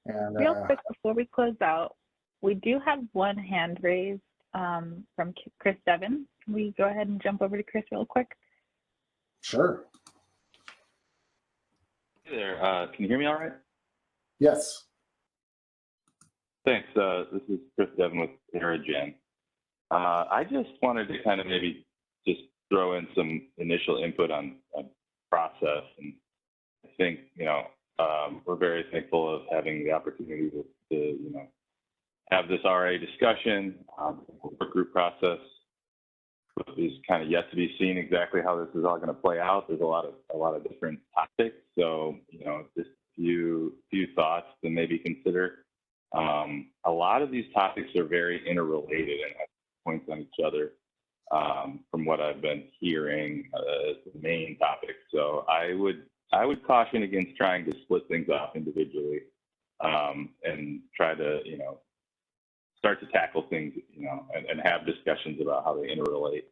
And real quick before we close out, we do have one hand raised from Chris Devon. Can we go ahead and jump over to Chris real quick? Sure. Hey there, can you hear me all right? Yes. Thanks, this is Chris Devon with Aerogen. I just wanted to kind of maybe just throw in some initial input on process, and I think, we're very thankful of having the opportunity to have this RA discussion. Work group process is kind of yet to be seen exactly how this is all going to play out. There's a lot of different topics, so just a few thoughts to maybe consider. A lot of these topics are very interrelated and have points on each other. From what I've been hearing as the main topic. So I would caution against trying to split things off individually and try to, start to tackle things, and have discussions about how they interrelate,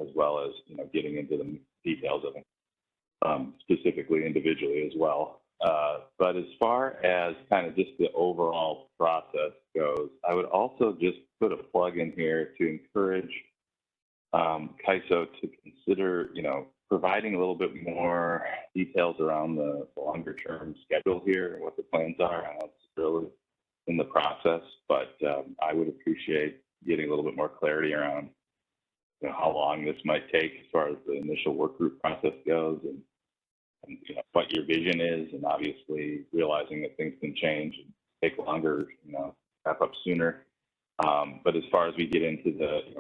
as well as, getting into the details of them, specifically individually as well. But as far as kind of just the overall process goes, I would also just put a plug in here to encourage CAISO to consider, providing a little bit more details around the longer term schedule here and what the plans are. I know it's still in the process, but I would appreciate getting a little bit more clarity around how long this might take as far as the initial work group process goes, and what your vision is, and obviously realizing that things can change and take longer, wrap up sooner. But as far as we get into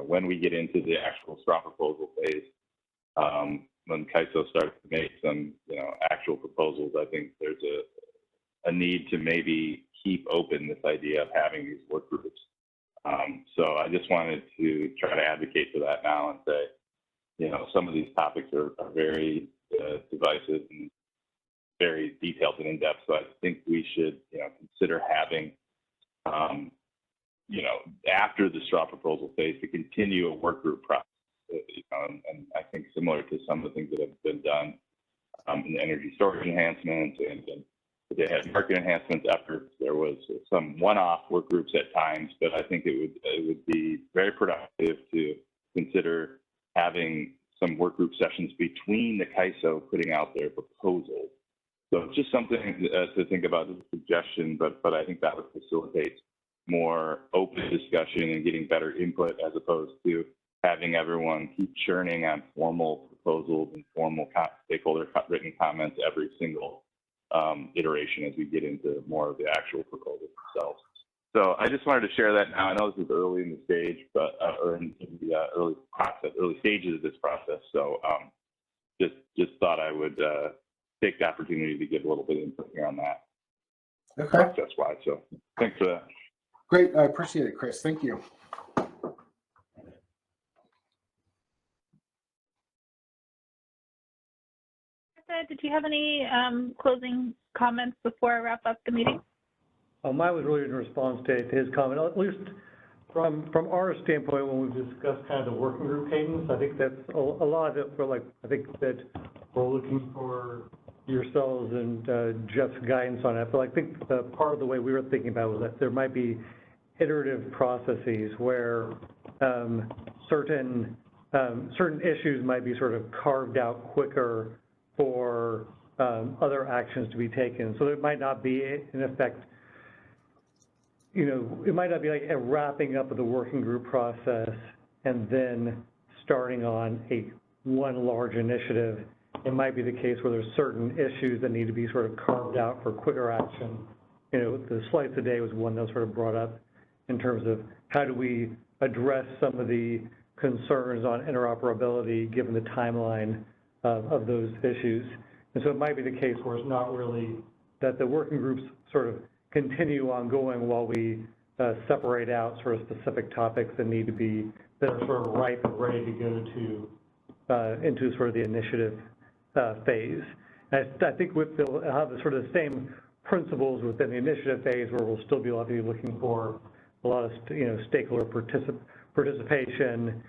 when we get into the actual straw proposal phase, when CAISO starts to make some, actual proposals, I think there's a need to maybe keep open this idea of having these work groups. So I just wanted to try to advocate for that now and say, some of these topics are very divisive and very detailed and in-depth. So I think we should, consider having, after the straw proposal phase, to continue a work group process. And I think similar to some of the things that have been done and energy storage enhancements and they had market enhancements efforts. There was some one-off work groups at times, but I think it would be very productive to consider having some work group sessions between the CAISO putting out their proposals. So it's just something to think about as a suggestion, but I think that would facilitate more open discussion and getting better input as opposed to having everyone keep churning on formal proposals and formal stakeholder written comments every single iteration as we get into more of the actual proposals themselves. So I just wanted to share that now. I know this is early in the stage, but or in the early stages of this process. So just thought I would take the opportunity to give a little bit of input here on that process-wise. So thanks for that. Great, I appreciate it, Chris. Thank you. Did you have any closing comments before I wrap up the meeting? Mine was really in response to his comment, at least from our standpoint when we've discussed kind of the working group cadence. I think that's a lot of it. I think that we're looking for yourselves and Jeff's guidance on it. But I think part of the way we were thinking about it was that there might be iterative processes where certain issues might be sort of carved out quicker for other actions to be taken. So it might not be, in effect, it might not be like a wrapping up of the working group process and then starting on one large initiative. It might be the case where there's certain issues that need to be sort of carved out for quicker action. The slice of day was one that was sort of brought up in terms of how do we address some of the concerns on interoperability given the timeline of those issues. And so it might be the case where it's not really that the working groups sort of continue ongoing while we separate out sort of specific topics that need to be, that are sort of ripe and ready to go into sort of the initiative phase. And I think they'll have the sort of the same principles within the initiative phase where we'll still be looking for a lot of stakeholder participation,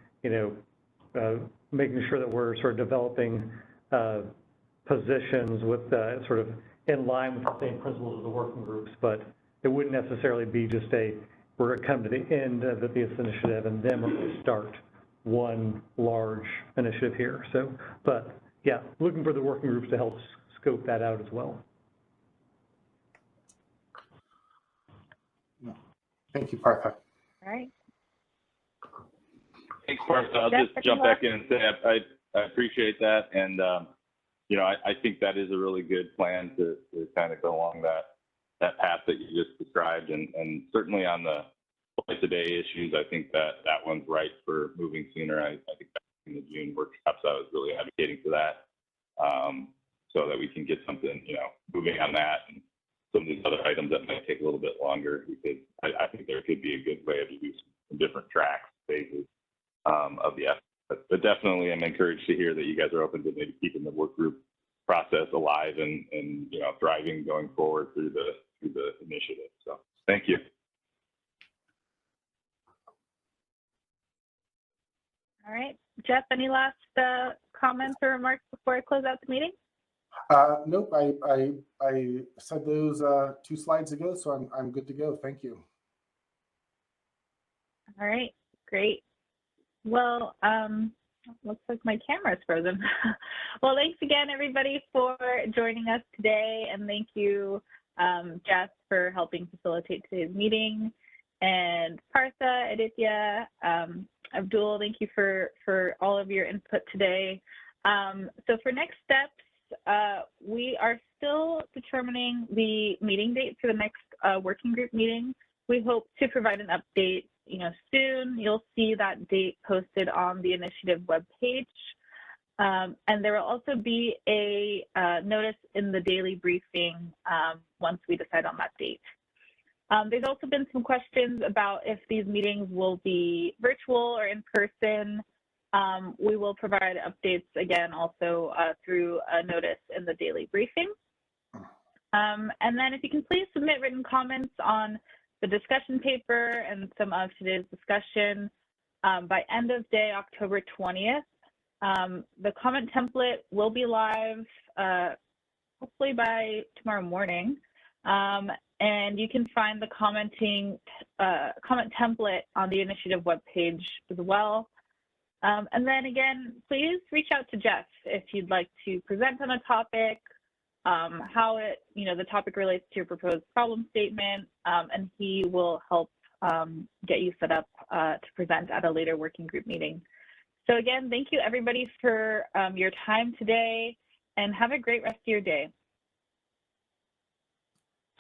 making sure that we're sort of developing positions with sort of in line with the same principles of the working groups, but it wouldn't necessarily be just we're going to come to the end of this initiative and then we're going to start one large initiative here. So, but yeah, looking for the working groups to help scope that out as well. Thank you, Partha. All right. Thanks, Partha. I'll just jump back in and say I appreciate that. And, I think that is a really good plan to kind of go along that path that you just described. And certainly on the twice a day issues, I think that one's right for moving sooner. I think back in the June workshops, I was really advocating for that so that we can get something, moving on that and some of these other items that might take a little bit longer, because I think there could be a good way of using some different tracks, phases of the effort. But definitely I'm encouraged to hear that you guys are open to maybe keeping the work group process alive and thriving going forward through the initiative. So thank you. All right. Jeff, any last comments or remarks before I close out the meeting? Nope, I said those 2 slides ago, so I'm good to go. Thank you. All right, great. Well, looks like my camera's frozen. Well, thanks again, everybody, for joining us today, and thank you, Jess, for helping facilitate today's meeting, and Partha, Aditya, Abdul, thank you for all of your input today. So for next steps, we are still determining the meeting date for the next working group meeting. We hope to provide an update, soon. You'll see that date posted on the initiative webpage. And there will also be a notice in the daily briefing once we decide on that date. There's also been some questions about if these meetings will be virtual or in person. We will provide updates again also through a notice in the daily briefing. And then if you can please submit written comments on the discussion paper and some of today's discussion by end of day October 20th. The comment template will be live hopefully by tomorrow morning. And you can find the comment template on the initiative webpage as well. And then again, please reach out to Jeff if you'd like to present on a topic, how the topic relates to your proposed problem statement, and he will help get you set up to present at a later working group meeting. So again, thank you everybody for your time today, and have a great rest of your day.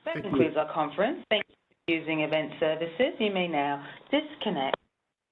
That concludes our conference. Thank you for using event services. You may now disconnect.